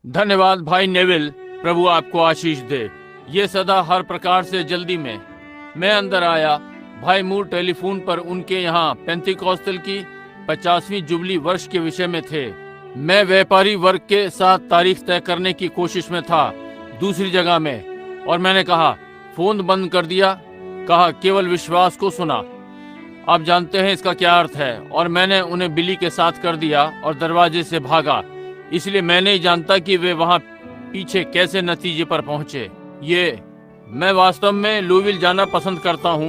धन्यवाद भाई नेविल, प्रभु आपको आशीष दे। ये सदा हर प्रकार से जल्दी में मैं अंदर आया। भाई मूर टेलीफोन पर उनके यहाँ पेंतिकोस्तल की 50वीं जुबली वर्ष के विषय में थे। मैं व्यापारी वर्ग के साथ तारीख तय करने की कोशिश में था दूसरी जगह में, और मैंने कहा फोन बंद कर दिया, कहा केवल विश्वास को सुना। आप जानते हैं इसका क्या अर्थ है। और मैंने उन्हें बिली के साथ कर दिया और दरवाजे से भागा। इसलिए मैं नहीं जानता कि वे वहां पीछे कैसे नतीजे पर पहुंचे। मैं वास्तव में लुइविल जाना पसंद करता हूं,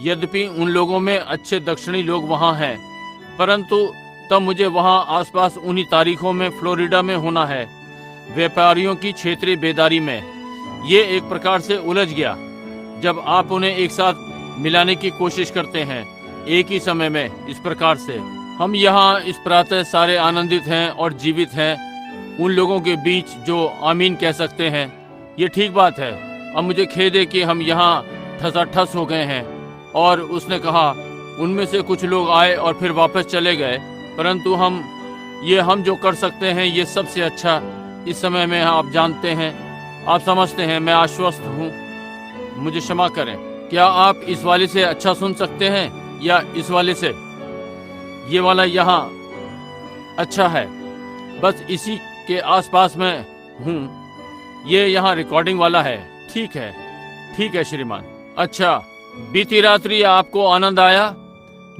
यद्यपि उन लोगों में अच्छे दक्षिणी लोग वहां हैं, परंतु तब मुझे वहां आसपास उन्हीं तारीखों में फ्लोरिडा में होना है, व्यापारियों की क्षेत्रीय बेदारी में। ये एक प्रकार से उलझ गया जब आप उन्हें एक साथ मिलाने की कोशिश करते हैं एक ही समय में। इस प्रकार से हम यहाँ इस प्रातः सारे आनंदित हैं और जीवित हैं, उन लोगों के बीच जो आमीन कह सकते हैं। ये ठीक बात है। अब मुझे खेद है कि हम यहाँ ठसाठस हो गए हैं। और उसने कहा उनमें से कुछ लोग आए और फिर वापस चले गए, परंतु हम जो कर सकते हैं ये सबसे अच्छा इस समय में। आप जानते हैं, आप समझते हैं, मैं आश्वस्त हूँ। मुझे क्षमा करें। क्या आप इस वाले से अच्छा सुन सकते हैं या इस वाले से? ये वाला यहाँ अच्छा है, बस इसी के आसपास में हूँ। ये यहाँ रिकॉर्डिंग वाला है। ठीक है श्रीमान। अच्छा, बीती रात्रि आपको आनंद आया?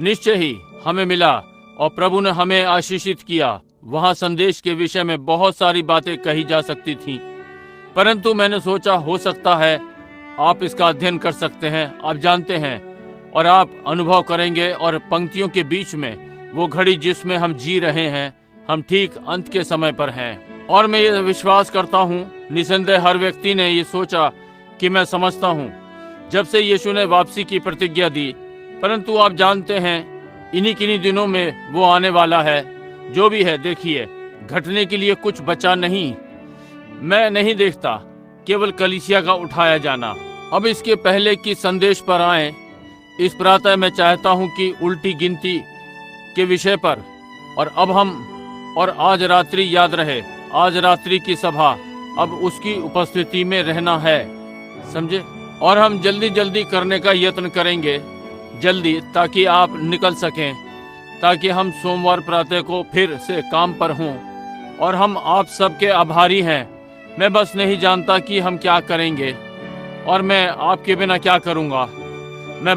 निश्चय ही हमें मिला और प्रभु ने हमें आशीषित किया। वहाँ संदेश के विषय में बहुत सारी बातें कही जा सकती थीं, परंतु मैंने सोचा हो सकता है आप इसका अध्ययन कर सकते हैं। आप जानते हैं, और आप अनुभव करेंगे। और पंक्तियों के बीच में वो घड़ी जिसमें हम जी रहे हैं, हम ठीक अंत के समय पर हैं। और मैं ये विश्वास करता हूँ, निसंदेह हर व्यक्ति ने ये सोचा कि मैं समझता हूँ जब से यीशु ने वापसी की प्रतिज्ञा दी। परंतु आप जानते हैं इन्हीं किन्हीं दिनों में वो आने वाला है। जो भी है, देखिए, घटने के लिए कुछ बचा नहीं। मैं नहीं देखता केवल कलीसिया का उठाया जाना। अब इसके पहले कि संदेश पर आए, इस प्रातः मैं चाहता हूं कि उल्टी गिनती के विषय पर और आज रात्रि याद रहे, आज रात्रि की सभा अब उसकी उपस्थिति में रहना है, समझे। और हम जल्दी करने का यत्न करेंगे, जल्दी, ताकि आप निकल सकें, ताकि हम सोमवार प्रातः को फिर से काम पर हों। और हम आप सबके आभारी हैं। मैं बस नहीं जानता कि हम क्या करेंगे और मैं आपके बिना क्या करूंगा। मैं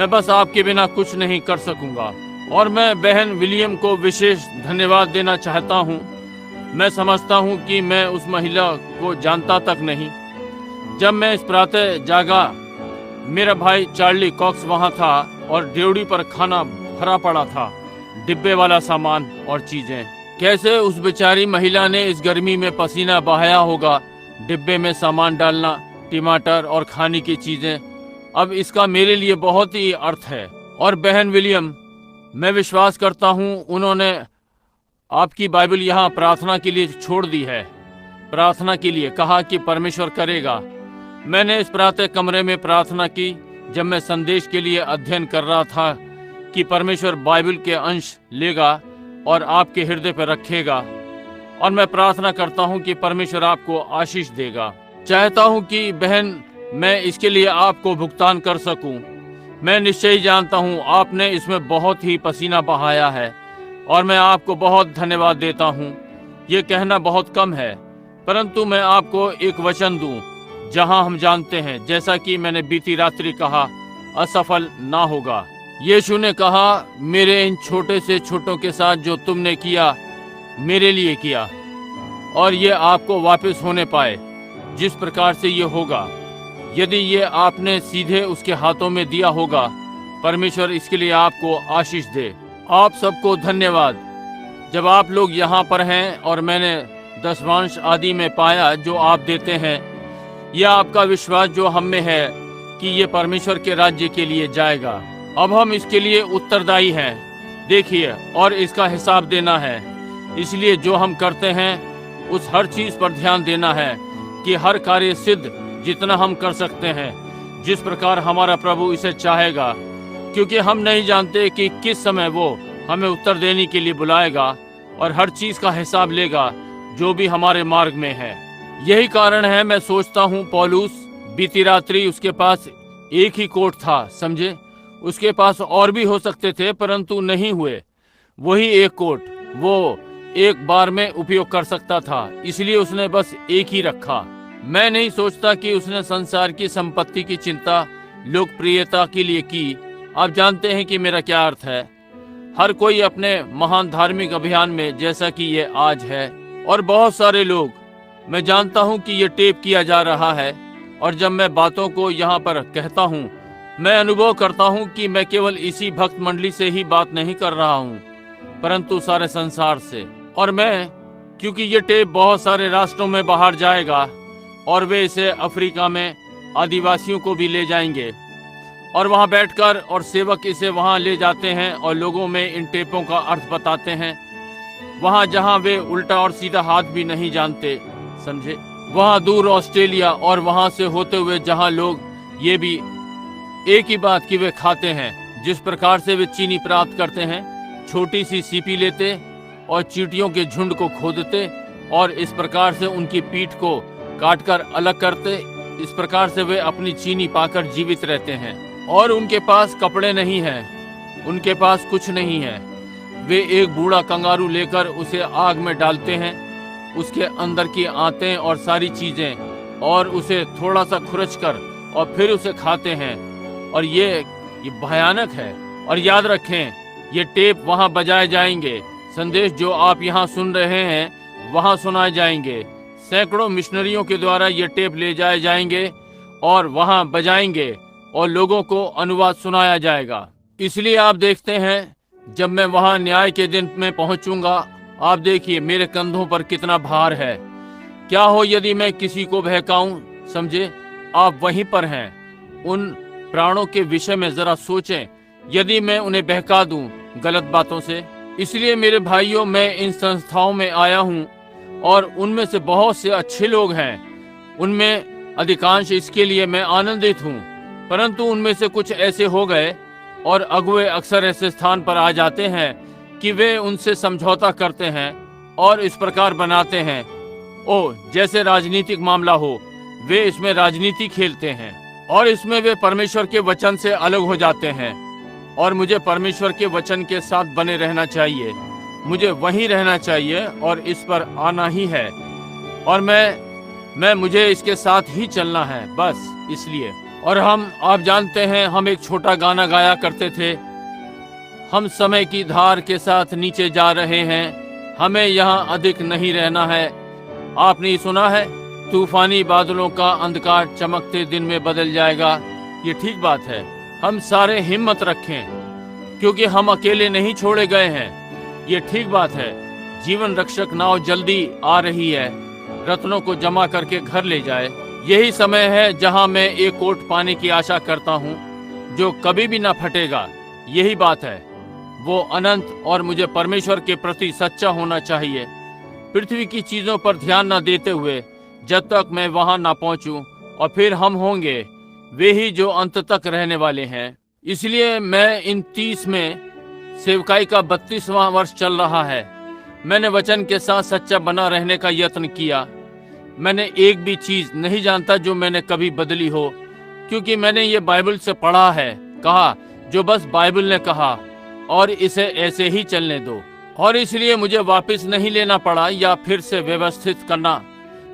बस आपके बिना कुछ नहीं कर सकूंगा। और मैं बहन विलियम को विशेष धन्यवाद देना चाहता हूं। मैं समझता हूं कि मैं उस महिला को जानता तक नहीं। जब मैं इस प्रातः जागा, मेरा भाई चार्ली कॉक्स वहां था और ड्योढ़ी पर खाना भरा पड़ा था, डिब्बे वाला सामान और चीजें। कैसे उस बेचारी महिला ने इस गर्मी में पसीना बहाया होगा, डिब्बे में सामान डालना, टमाटर और खाने की चीजें। अब इसका मेरे लिए बहुत ही अर्थ है। और बहन विलियम, मैं विश्वास करता हूँ उन्होंने आपकी बाइबल यहाँ प्रार्थना के लिए छोड़ दी है। प्रार्थना के लिए कहा कि परमेश्वर करेगा। मैंने इस प्रातः कमरे में प्रार्थना की जब मैं संदेश के लिए अध्ययन कर रहा था कि परमेश्वर बाइबल के अंश लेगा और आपके हृदय पर रखेगा। और मैं प्रार्थना करता हूं कि परमेश्वर आपको आशीष देगा। चाहता हूं कि बहन, मैं इसके लिए आपको भुगतान कर सकूं। मैं निश्चय ही जानता हूं आपने इसमें बहुत ही पसीना बहाया है और मैं आपको बहुत धन्यवाद देता हूं। ये कहना बहुत कम है, परंतु मैं आपको एक वचन दूं जहां हम जानते हैं, जैसा कि मैंने बीती रात्रि कहा, असफल ना होगा। यीशु ने कहा, मेरे इन छोटे से छोटों के साथ जो तुमने किया, मेरे लिए किया, और ये आपको वापस होने पाए जिस प्रकार से ये होगा। यदि ये आपने सीधे उसके हाथों में दिया होगा, परमेश्वर इसके लिए आपको आशीष दे। आप सबको धन्यवाद। जब आप लोग यहाँ पर हैं और मैंने दशमांश आदि में पाया जो आप देते हैं, यह आपका विश्वास जो हम में है कि ये परमेश्वर के राज्य के लिए जाएगा। अब हम इसके लिए उत्तरदायी हैं, देखिए, और इसका हिसाब देना है। इसलिए जो हम करते हैं उस हर चीज पर ध्यान देना है कि हर कार्य सिद्ध जितना हम कर सकते हैं, जिस प्रकार हमारा प्रभु इसे चाहेगा, क्योंकि हम नहीं जानते कि किस समय वो हमें उत्तर देने के लिए बुलाएगा और हर चीज का हिसाब लेगा जो भी हमारे मार्ग में है। यही कारण है मैं सोचता हूँ पौलुस, बीती रात्रि उसके पास एक ही कोट था, समझे। उसके पास और भी हो सकते थे परंतु नहीं हुए। वही एक कोट वो एक बार में उपयोग कर सकता था, इसलिए उसने बस एक ही रखा। मैं नहीं सोचता कि उसने संसार की संपत्ति की चिंता लोकप्रियता के लिए की। आप जानते हैं कि मेरा क्या अर्थ है। हर कोई अपने महान धार्मिक अभियान में, जैसा कि ये आज है, और बहुत सारे लोग, मैं जानता हूं कि ये टेप किया जा रहा है, और जब मैं बातों को यहाँ पर कहता हूँ, मैं अनुभव करता हूँ कि मैं केवल इसी भक्त मंडली से ही बात नहीं कर रहा हूँ, परंतु सारे संसार से। और मैं, क्योंकि ये टेप बहुत सारे राष्ट्रों में बाहर जाएगा, और वे इसे अफ्रीका में आदिवासियों को भी ले जाएंगे, और वहां बैठकर और सेवक इसे वहां ले जाते हैं और लोगों में इन टेपों का अर्थ बताते हैं, वहां जहां वे उल्टा और सीधा हाथ भी नहीं जानते, समझे। वहां दूर ऑस्ट्रेलिया और वहां से होते हुए जहां लोग ये भी एक ही बात की वे खाते हैं, जिस प्रकार से वे चीनी प्राप्त करते हैं, छोटी सी सीपी लेते और चींटियों के झुंड को खोदते और इस प्रकार से उनकी पीठ को काटकर अलग करते। इस प्रकार से वे अपनी चीनी पाकर जीवित रहते हैं। और उनके पास कपड़े नहीं हैं, उनके पास कुछ नहीं है। वे एक बूढ़ा कंगारू लेकर उसे आग में डालते हैं, उसके अंदर की आंतें और सारी चीजें, और उसे थोड़ा सा खुरच कर और फिर उसे खाते हैं। और ये भयानक है। और याद रखें, ये टेप वहां बजाए जाएंगे। संदेश जो आप यहाँ सुन रहे हैं वहां सुनाए जाएंगे। सैकड़ों मिशनरियों के द्वारा ये टेप ले जाए जाएंगे और वहां बजाएंगे और लोगों को अनुवाद सुनाया जाएगा। इसलिए आप देखते हैं, जब मैं वहां न्याय के दिन में पहुंचूंगा, आप देखिए मेरे कंधों पर कितना भार है। क्या हो यदि मैं किसी को बहकाऊं, समझे। आप वहीं पर हैं। उन प्राणों के विषय में जरा सोचें, यदि मैं उन्हें बहका दूं गलत बातों से। इसलिए मेरे भाइयों, मैं इन संस्थाओं में आया हूं और उनमें से बहुत से अच्छे लोग हैं, उनमें अधिकांश, इसके लिए मैं आनंदित हूं। परंतु उनमें से कुछ ऐसे हो गए और अगुवे अक्सर ऐसे स्थान पर आ जाते हैं कि वे उनसे समझौता करते हैं और इस प्रकार बनाते हैं, जैसे राजनीतिक मामला हो। वे इसमें राजनीति खेलते हैं और इसमें वे परमेश्वर के वचन से अलग हो जाते हैं। और मुझे परमेश्वर के वचन के साथ बने रहना चाहिए, मुझे वहीं रहना चाहिए और इस पर आना ही है। और मुझे इसके साथ ही चलना है, बस इसलिए। और आप जानते हैं, हम एक छोटा गाना गाया करते थे, हम समय की धार के साथ नीचे जा रहे हैं, हमें यहाँ अधिक नहीं रहना है। आपने सुना है, तूफानी बादलों का अंधकार चमकते दिन में बदल जाएगा। ये ठीक बात है। हम सारे हिम्मत रखें, क्योंकि हम अकेले नहीं छोड़े गए हैं। ये ठीक बात है। जीवन रक्षक नाव जल्दी आ रही है, रत्नों को जमा करके घर ले जाए। यही समय है जहां मैं एक कोट पाने की आशा करता हूं, जो कभी भी ना फटेगा। यही बात है, वो अनंत। और मुझे परमेश्वर के प्रति सच्चा होना चाहिए, पृथ्वी की चीजों पर ध्यान न देते हुए, जब तक मैं वहां ना पहुंचूं। और फिर हम होंगे वे ही जो अंत तक रहने वाले हैं। इसलिए मैं इन 30 में सेवकाई का 32वां वर्ष चल रहा है। मैंने वचन के साथ सच्चा बना रहने का यत्न किया। मैंने एक भी चीज नहीं जानता जो मैंने कभी बदली हो, क्योंकि मैंने ये बाइबल से पढ़ा है, कहा जो बस बाइबल ने कहा, और इसे ऐसे ही चलने दो। और इसलिए मुझे वापस नहीं लेना पड़ा या फिर से व्यवस्थित करना,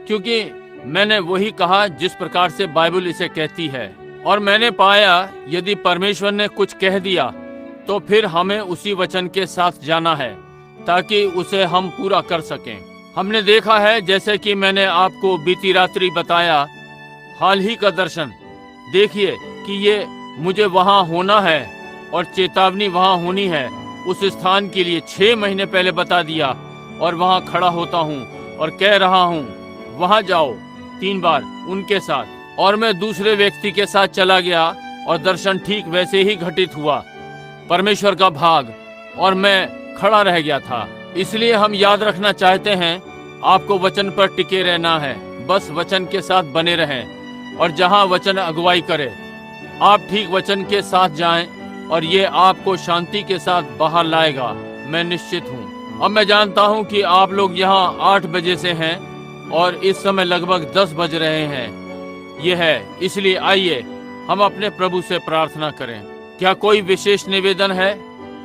क्योंकि मैंने वही कहा जिस प्रकार से बाइबल इसे कहती है। और मैंने पाया, यदि परमेश्वर ने कुछ कह दिया तो फिर हमें उसी वचन के साथ जाना है, ताकि उसे हम पूरा कर सकें। हमने देखा है, जैसे कि मैंने आपको बीती रात्रि बताया, हाल ही का दर्शन। देखिए कि ये मुझे वहां होना है और चेतावनी वहां होनी है। उस स्थान के लिए 6 महीने पहले बता दिया, और वहां खड़ा होता हूं और कह रहा हूं, वहां जाओ 3 बार उनके साथ। और मैं दूसरे व्यक्ति के साथ चला गया और दर्शन ठीक वैसे ही घटित हुआ, परमेश्वर का भाग, और मैं खड़ा रह गया था। इसलिए हम याद रखना चाहते हैं, आपको वचन पर टिके रहना है। बस वचन के साथ बने रहें, और जहां वचन अगुवाई करे आप ठीक वचन के साथ जाएं, और ये आपको शांति के साथ बाहर लाएगा, मैं निश्चित हूँ। अब मैं जानता हूँ कि आप लोग यहाँ 8 बजे से हैं और इस समय लगभग 10 बज रहे हैं। ये है, इसलिए आइए हम अपने प्रभु से प्रार्थना करें। क्या कोई विशेष निवेदन है?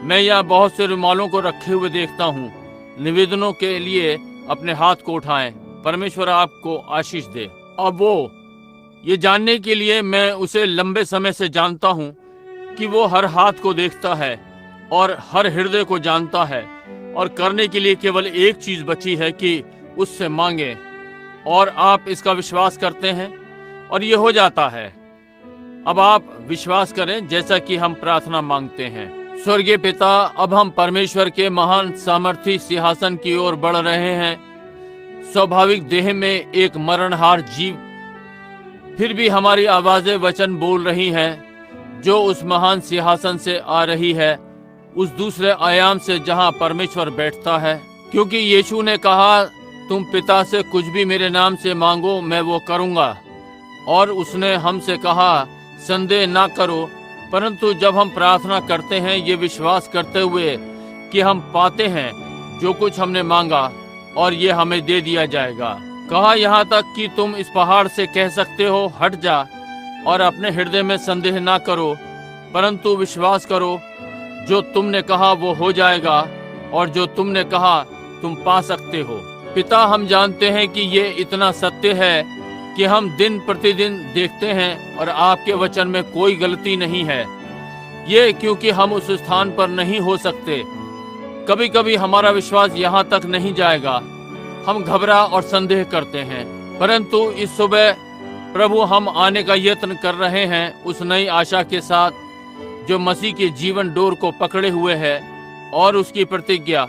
मैं यहाँ बहुत से रुमालों को रखे हुए देखता हूँ। निवेदनों के लिए अपने हाथ को उठाएं। परमेश्वर आपको आशीष दे। अब वो ये जानने के लिए मैं उसे लंबे समय से जानता हूँ कि वो हर हाथ को देखता है और हर हृदय को जानता है, और करने के लिए केवल एक चीज बची है कि उससे मांगे, और आप इसका विश्वास करते हैं और ये हो जाता है। अब आप विश्वास करें जैसा कि हम प्रार्थना मांगते हैं। स्वर्गीय पिता, अब हम परमेश्वर के महान सामर्थी सिंहासन की ओर बढ़ रहे हैं। स्वाभाविक देह में एक मरणहार जीव, फिर भी हमारी आवाजें वचन बोल रही हैं जो उस महान सिंहासन से आ रही है, उस दूसरे आयाम से जहां परमेश्वर बैठता है। क्योंकि यीशु ने कहा, तुम पिता से कुछ भी मेरे नाम से मांगो, मैं वो करूंगा। और उसने हमसे कहा, संदेह ना करो, परंतु जब हम प्रार्थना करते हैं ये विश्वास करते हुए कि हम पाते हैं जो कुछ हमने मांगा और ये हमें दे दिया जाएगा। कहा यहाँ तक कि तुम इस पहाड़ से कह सकते हो, हट जा, और अपने हृदय में संदेह ना करो, परंतु विश्वास करो जो तुमने कहा वो हो जाएगा, और जो तुमने कहा तुम पा सकते हो। पिता, हम जानते हैं कि ये इतना सत्य है कि हम दिन प्रतिदिन देखते हैं और आपके वचन में कोई गलती नहीं है। ये क्योंकि हम उस स्थान पर नहीं हो सकते। कभी कभी हमारा विश्वास यहाँ तक नहीं जाएगा, हम घबरा और संदेह करते हैं। परंतु इस सुबह प्रभु, हम आने का यत्न कर रहे हैं उस नई आशा के साथ जो मसीह के जीवन डोर को पकड़े हुए है और उसकी प्रतिज्ञा,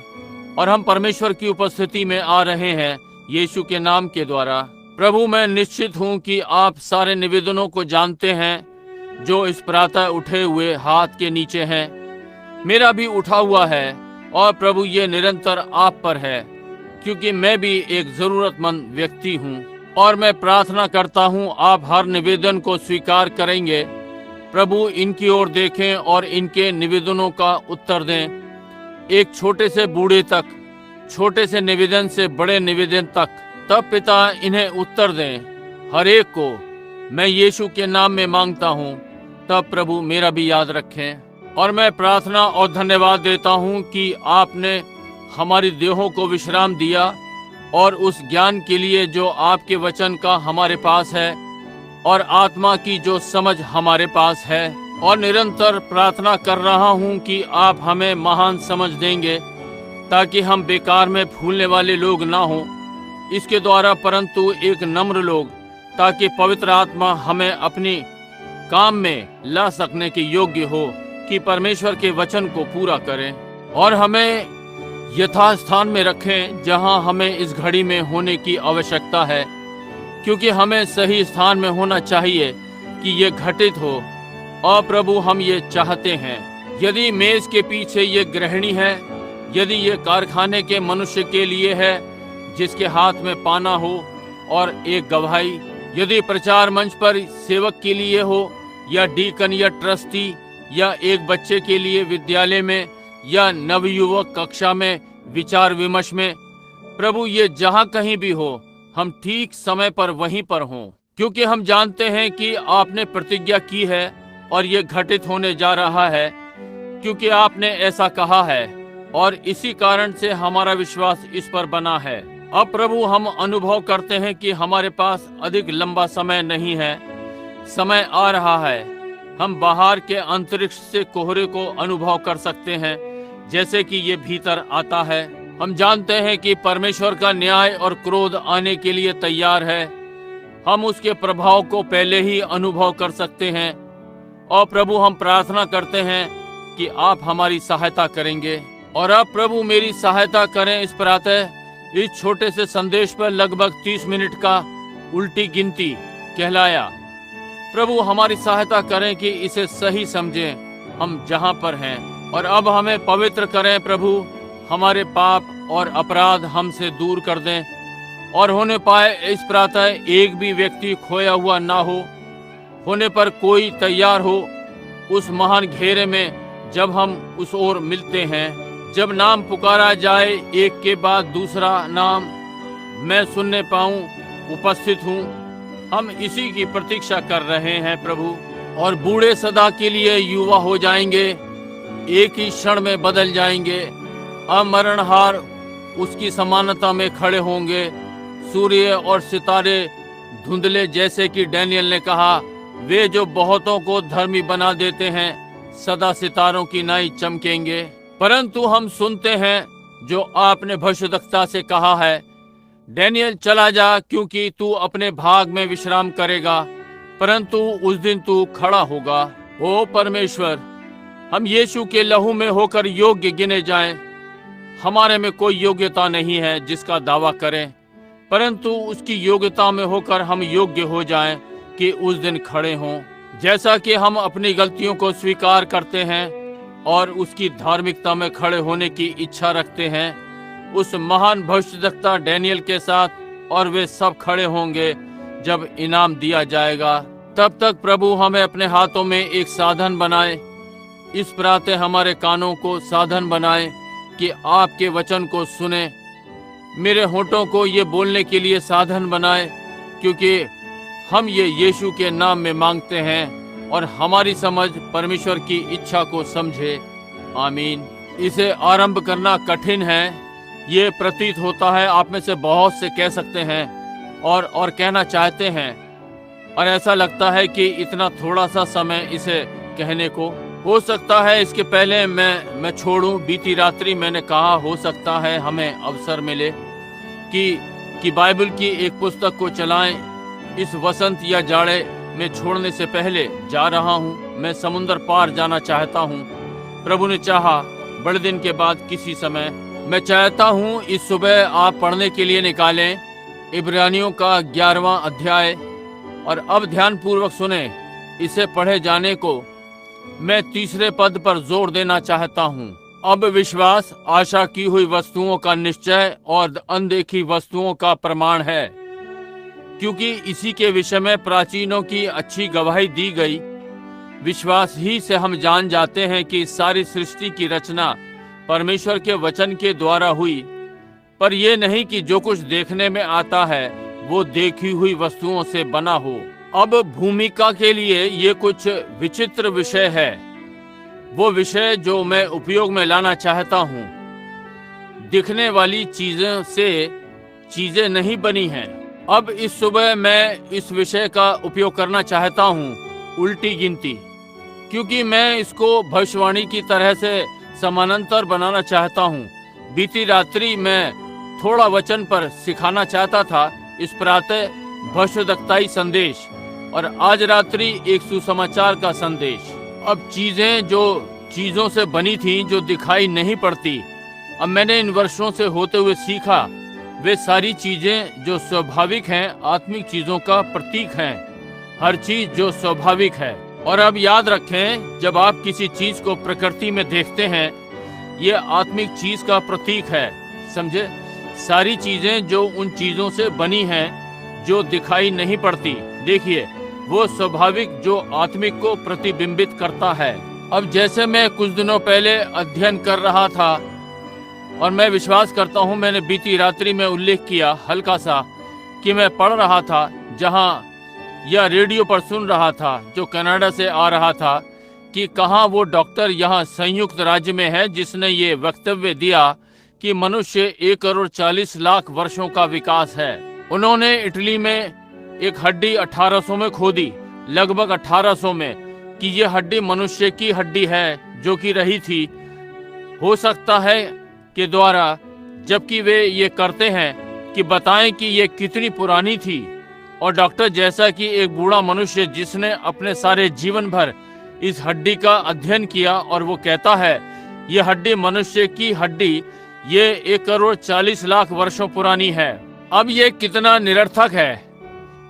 और हम परमेश्वर की उपस्थिति में आ रहे हैं यीशु के नाम के द्वारा। प्रभु, मैं निश्चित हूँ कि आप सारे निवेदनों को जानते हैं जो इस प्रातः उठे हुए हाथ के नीचे हैं। मेरा भी उठा हुआ है, और प्रभु ये निरंतर आप पर है, क्योंकि मैं भी एक जरूरतमंद व्यक्ति हूँ। और मैं प्रार्थना करता हूँ आप हर निवेदन को स्वीकार करेंगे। प्रभु, इनकी ओर देखें और इनके निवेदनों का उत्तर दें, एक छोटे से बूढ़े तक, छोटे से निवेदन से बड़े निवेदन तक। तब पिता इन्हें उत्तर दें, हर एक को मैं यीशु के नाम में मांगता हूँ। तब प्रभु मेरा भी याद रखें। और मैं प्रार्थना और धन्यवाद देता हूँ कि आपने हमारी देहों को विश्राम दिया, और उस ज्ञान के लिए जो आपके वचन का हमारे पास है, और आत्मा की जो समझ हमारे पास है। और निरंतर प्रार्थना कर रहा हूँ कि आप हमें महान समझ देंगे, ताकि हम बेकार में फूलने वाले लोग ना हों इसके द्वारा, परंतु एक नम्र लोग, ताकि पवित्र आत्मा हमें अपनी काम में ला सकने के योग्य हो कि परमेश्वर के वचन को पूरा करें, और हमें यथास्थान में रखें जहां हमें इस घड़ी में होने की आवश्यकता है, क्योंकि हमें सही स्थान में होना चाहिए कि ये घटित हो। और प्रभु, हम ये चाहते हैं, यदि मेज के पीछे ये गृहिणी है, यदि ये कारखाने के मनुष्य के लिए है जिसके हाथ में पाना हो और एक गवाही, यदि प्रचार मंच पर सेवक के लिए हो, या डीकन या ट्रस्टी, या एक बच्चे के लिए विद्यालय में, या नवयुवक कक्षा में विचार विमर्श में, प्रभु ये जहाँ कहीं भी हो, हम ठीक समय पर वहीं पर हों, क्योंकि हम जानते हैं कि आपने प्रतिज्ञा की है और ये घटित होने जा रहा है, क्योंकि आपने ऐसा कहा है, और इसी कारण से हमारा विश्वास इस पर बना है। अब प्रभु, हम अनुभव करते हैं कि हमारे पास अधिक लंबा समय नहीं है। समय आ रहा है, हम बाहर के अंतरिक्ष से कोहरे को अनुभव कर सकते हैं जैसे कि ये भीतर आता है। हम जानते हैं कि परमेश्वर का न्याय और क्रोध आने के लिए तैयार है। हम उसके प्रभाव को पहले ही अनुभव कर सकते हैं। और प्रभु, हम प्रार्थना करते हैं कि आप हमारी सहायता करेंगे। और अब प्रभु मेरी सहायता करें इस प्रातः इस छोटे से संदेश पर लगभग 30 मिनट का उल्टी गिनती कहलाया। प्रभु हमारी सहायता करें कि इसे सही समझें हम जहाँ पर हैं, और अब हमें पवित्र करें प्रभु। हमारे पाप और अपराध हमसे दूर कर दें, और होने पाए इस प्रातः एक भी व्यक्ति खोया हुआ ना हो, होने पर कोई तैयार हो उस महान घेरे में जब हम उस ओर मिलते हैं जब नाम पुकारा जाए एक के बाद दूसरा नाम मैं सुनने पाऊं, उपस्थित हूं। हम इसी की प्रतीक्षा कर रहे हैं प्रभु। और बूढ़े सदा के लिए युवा हो जाएंगे, एक ही क्षण में बदल जाएंगे, अमरणहार उसकी समानता में खड़े होंगे। सूर्य और सितारे धुंधले, जैसे कि डैनियल ने कहा, वे जो बहुतों को धर्मी बना देते हैं सदा सितारों की नाई चमकेंगे। परंतु हम सुनते हैं जो आपने भविष्यद्वक्ता से कहा है, डैनियल चला जा, क्योंकि तू अपने भाग में विश्राम करेगा, परंतु उस दिन तू खड़ा होगा। ओ परमेश्वर, हम यीशु के लहू में होकर योग्य गिने जाएं। हमारे में कोई योग्यता नहीं है जिसका दावा करें, परंतु उसकी योग्यता में होकर हम योग्य हो जाएं कि उस दिन खड़े हों। जैसा कि हम अपनी गलतियों को स्वीकार करते हैं और उसकी धार्मिकता में खड़े होने की इच्छा रखते हैं, उस महान भविष्यद्वक्ता डैनियल के साथ, और वे सब खड़े होंगे जब इनाम दिया जाएगा। तब तक प्रभु हमें अपने हाथों में एक साधन बनाए। इस प्रातः हमारे कानों को साधन बनाए कि आपके वचन को सुने। मेरे होठों को ये बोलने के लिए साधन बनाए, क्योंकि हम ये यीशु के नाम में मांगते हैं और हमारी समझ परमेश्वर की इच्छा को समझे। आमीन। इसे आरंभ करना कठिन है, ये प्रतीत होता है। आप में से बहुत से कह सकते हैं और कहना चाहते हैं, और ऐसा लगता है कि इतना थोड़ा सा समय इसे कहने को। हो सकता है इसके पहले मैं छोड़ूं। बीती रात्रि मैंने कहा, हो सकता है हमें अवसर मिले कि बाइबल की एक पुस्तक को चलाएं। इस वसंत या जाड़े में छोड़ने से पहले जा रहा हूं। मैं समुंदर पार जाना चाहता हूं। प्रभु ने चाहा बड़े दिन के बाद किसी समय। मैं चाहता हूं इस सुबह आप पढ़ने के लिए निकालें इब्रानियों का 11वां अध्याय, और अब ध्यान पूर्वक सुने। इसे पढ़े जाने को मैं तीसरे पद पर जोर देना चाहता हूं। अब विश्वास आशा की हुई वस्तुओं का निश्चय और अनदेखी वस्तुओं का प्रमाण है, क्योंकि इसी के विषय में प्राचीनों की अच्छी गवाही दी गई। विश्वास ही से हम जान जाते हैं कि सारी सृष्टि की रचना परमेश्वर के वचन के द्वारा हुई, पर यह नहीं कि जो कुछ देखने में आता है वो देखी हुई वस्तुओं से बना हो। अब भूमिका के लिए ये कुछ विचित्र विषय है, वो विषय जो मैं उपयोग में लाना चाहता हूँ। दिखने वाली चीजों से चीजें नहीं बनी हैं। अब इस सुबह मैं इस विषय का उपयोग करना चाहता हूँ, उल्टी गिनती, क्योंकि मैं इसको भविष्यवाणी की तरह से समानांतर बनाना चाहता हूँ। बीती रात्रि मैं थोड़ा वचन पर सिखाना चाहता था, इस प्रातः भविष्यद्वक्ताई संदेश, और आज रात्रि एक सुसमाचार का संदेश। अब चीजें जो चीजों से बनी थी, जो दिखाई नहीं पड़ती, अब मैंने इन वर्षों से होते हुए सीखा, वे सारी चीजें जो स्वाभाविक हैं आत्मिक चीजों का प्रतीक हैं। हर चीज जो स्वाभाविक है। और अब याद रखें, जब आप किसी चीज को प्रकृति में देखते हैं, ये आत्मिक चीज का प्रतीक है। समझे? सारी चीजें जो उन चीजों से बनी हैं जो दिखाई नहीं पड़ती, देखिए वो स्वाभाविक जो आत्मिक को प्रतिबिंबित करता है। अब जैसे मैं कुछ दिनों पहले अध्ययन कर रहा था, और मैं विश्वास करता हूं मैंने बीती रात्रि में उल्लेख किया हल्का सा, कि मैं पढ़ रहा था जहां या रेडियो पर सुन रहा था जो कनाडा से आ रहा था, कि कहां वो डॉक्टर यहां संयुक्त राज्य में है जिसने ये वक्तव्य दिया कि मनुष्य 1,40,00,000 वर्षों का विकास है। उन्होंने इटली में एक हड्डी 1800 में खोदी, लगभग 1800 में, कि ये हड्डी मनुष्य की हड्डी है जो कि रही थी। हो सकता है के द्वारा, जबकि वे ये करते हैं कि बताएं कि ये कितनी पुरानी थी। और डॉक्टर जैसा कि एक बूढ़ा मनुष्य जिसने अपने सारे जीवन भर इस हड्डी का अध्ययन किया, और वो कहता है ये हड्डी मनुष्य की हड्डी, ये 1,40,00,000 वर्षों पुरानी है। अब ये कितना निरर्थक है।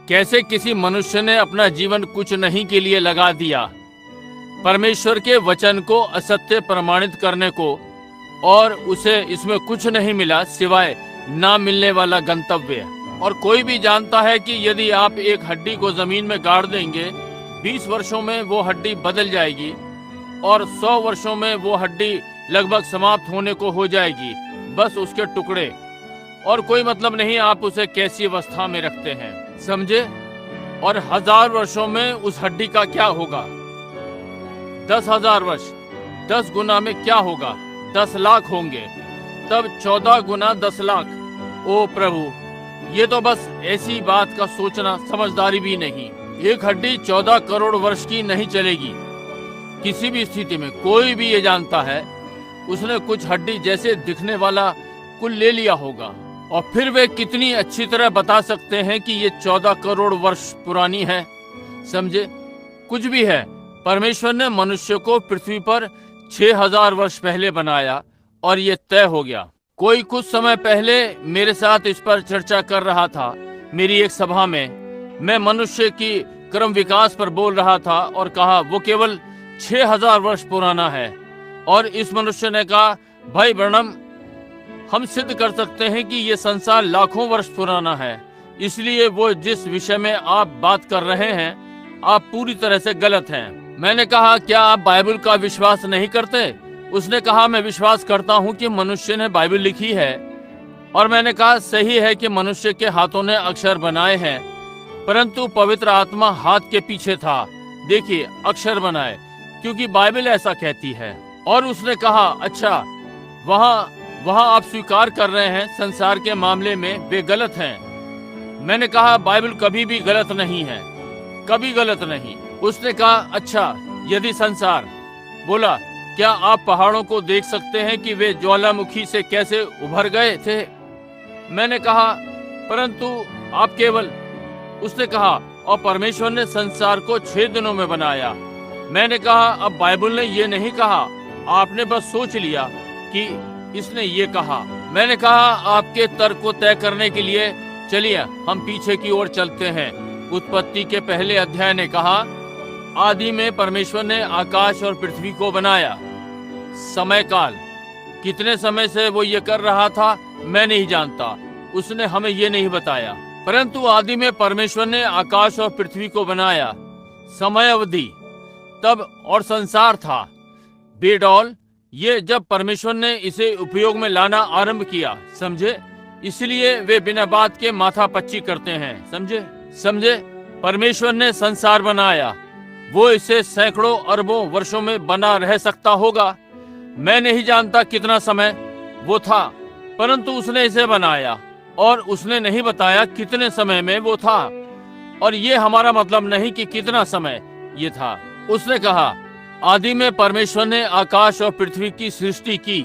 कैसे किसी मनुष्य ने अपना जीवन कुछ नहीं के लिए लगा दिया, परमेश्वर के वचन को असत्य प्रमाणित करने को, और उसे इसमें कुछ नहीं मिला सिवाय ना मिलने वाला गंतव्य। और कोई भी जानता है कि यदि आप एक हड्डी को जमीन में गाड़ देंगे, 20 वर्षों में वो हड्डी बदल जाएगी, और 100 वर्षों में वो हड्डी लगभग समाप्त होने को हो जाएगी, बस उसके टुकड़े, और कोई मतलब नहीं आप उसे कैसी अवस्था में रखते हैं, समझे। और 1000 वर्षों में उस हड्डी का क्या होगा? 10,000 वर्ष, 10 गुना में क्या होगा? 10 लाख होंगे, तब 14 गुना 10 लाख। ओ प्रभु, ये तो बस ऐसी बात का सोचना समझदारी भी नहीं। एक हड्डी 14 करोड़ वर्ष की नहीं चलेगी किसी भी स्थिति में। कोई भी ये जानता है उसने कुछ हड्डी जैसे दिखने वाला कुल ले लिया होगा, और फिर वे कितनी अच्छी तरह बता सकते हैं कि ये 14 करोड़ वर्ष पुरानी है, समझे। कुछ भी है, परमेश्वर ने मनुष्य को पृथ्वी पर 6000 वर्ष पहले बनाया और ये तय हो गया। कोई कुछ समय पहले मेरे साथ इस पर चर्चा कर रहा था मेरी एक सभा में। मैं मनुष्य की क्रम विकास पर बोल रहा था और कहा वो केवल 6000 वर्ष पुराना है। और इस मनुष्य ने कहा, भाई ब्रनम, हम सिद्ध कर सकते हैं कि ये संसार लाखों वर्ष पुराना है, इसलिए वो जिस विषय में आप बात कर रहे हैं आप पूरी तरह से गलत हैं। मैंने कहा, क्या आप बाइबल का विश्वास नहीं करते? उसने कहा, मैं विश्वास करता हूँ कि मनुष्य ने बाइबल लिखी है। और मैंने कहा, सही है कि मनुष्य के हाथों ने अक्षर बनाए हैं, परंतु पवित्र आत्मा हाथ के पीछे था, देखिए अक्षर बनाए, क्योंकि बाइबल ऐसा कहती है। और उसने कहा, अच्छा, वहाँ आप स्वीकार कर रहे हैं संसार के मामले में वे गलत हैं। मैंने कहा, बाइबल कभी भी गलत नहीं है, कभी गलत नहीं। उसने कहा, अच्छा, यदि संसार, बोला, क्या आप पहाड़ों को देख सकते हैं कि वे ज्वालामुखी से कैसे उभर गए थे? मैंने कहा, परंतु आप केवल। उसने कहा, और परमेश्वर ने संसार को 6 दिनों में बनाया। मैंने कहा, अब बाइबल ने ये नहीं कहा, आपने बस सोच लिया कि इसने ये कहा। मैंने कहा, आपके तर्क को तय करने के लिए चलिए हम पीछे की ओर चलते हैं। उत्पत्ति के पहले अध्याय ने कहा, आदि में परमेश्वर ने आकाश और पृथ्वी को बनाया। समय काल, कितने समय से वो ये कर रहा था मैं नहीं जानता, उसने हमें ये नहीं बताया, परंतु आदि में परमेश्वर ने आकाश और पृथ्वी को बनाया। समय अवधि तब और संसार था बेडौल, ये जब परमेश्वर ने इसे उपयोग में लाना आरंभ किया, समझे। इसलिए वे बिना बात के माथा पच्ची करते हैं, समझे। परमेश्वर ने संसार बनाया, वो इसे सैकड़ों अरबों वर्षों में बना रह सकता होगा, मैं नहीं जानता कितना समय वो था, परंतु उसने इसे बनाया और उसने नहीं बताया कितने समय में वो था। और ये हमारा मतलब नहीं कि कितना समय ये था। उसने कहा, आदि में परमेश्वर ने आकाश और पृथ्वी की सृष्टि की।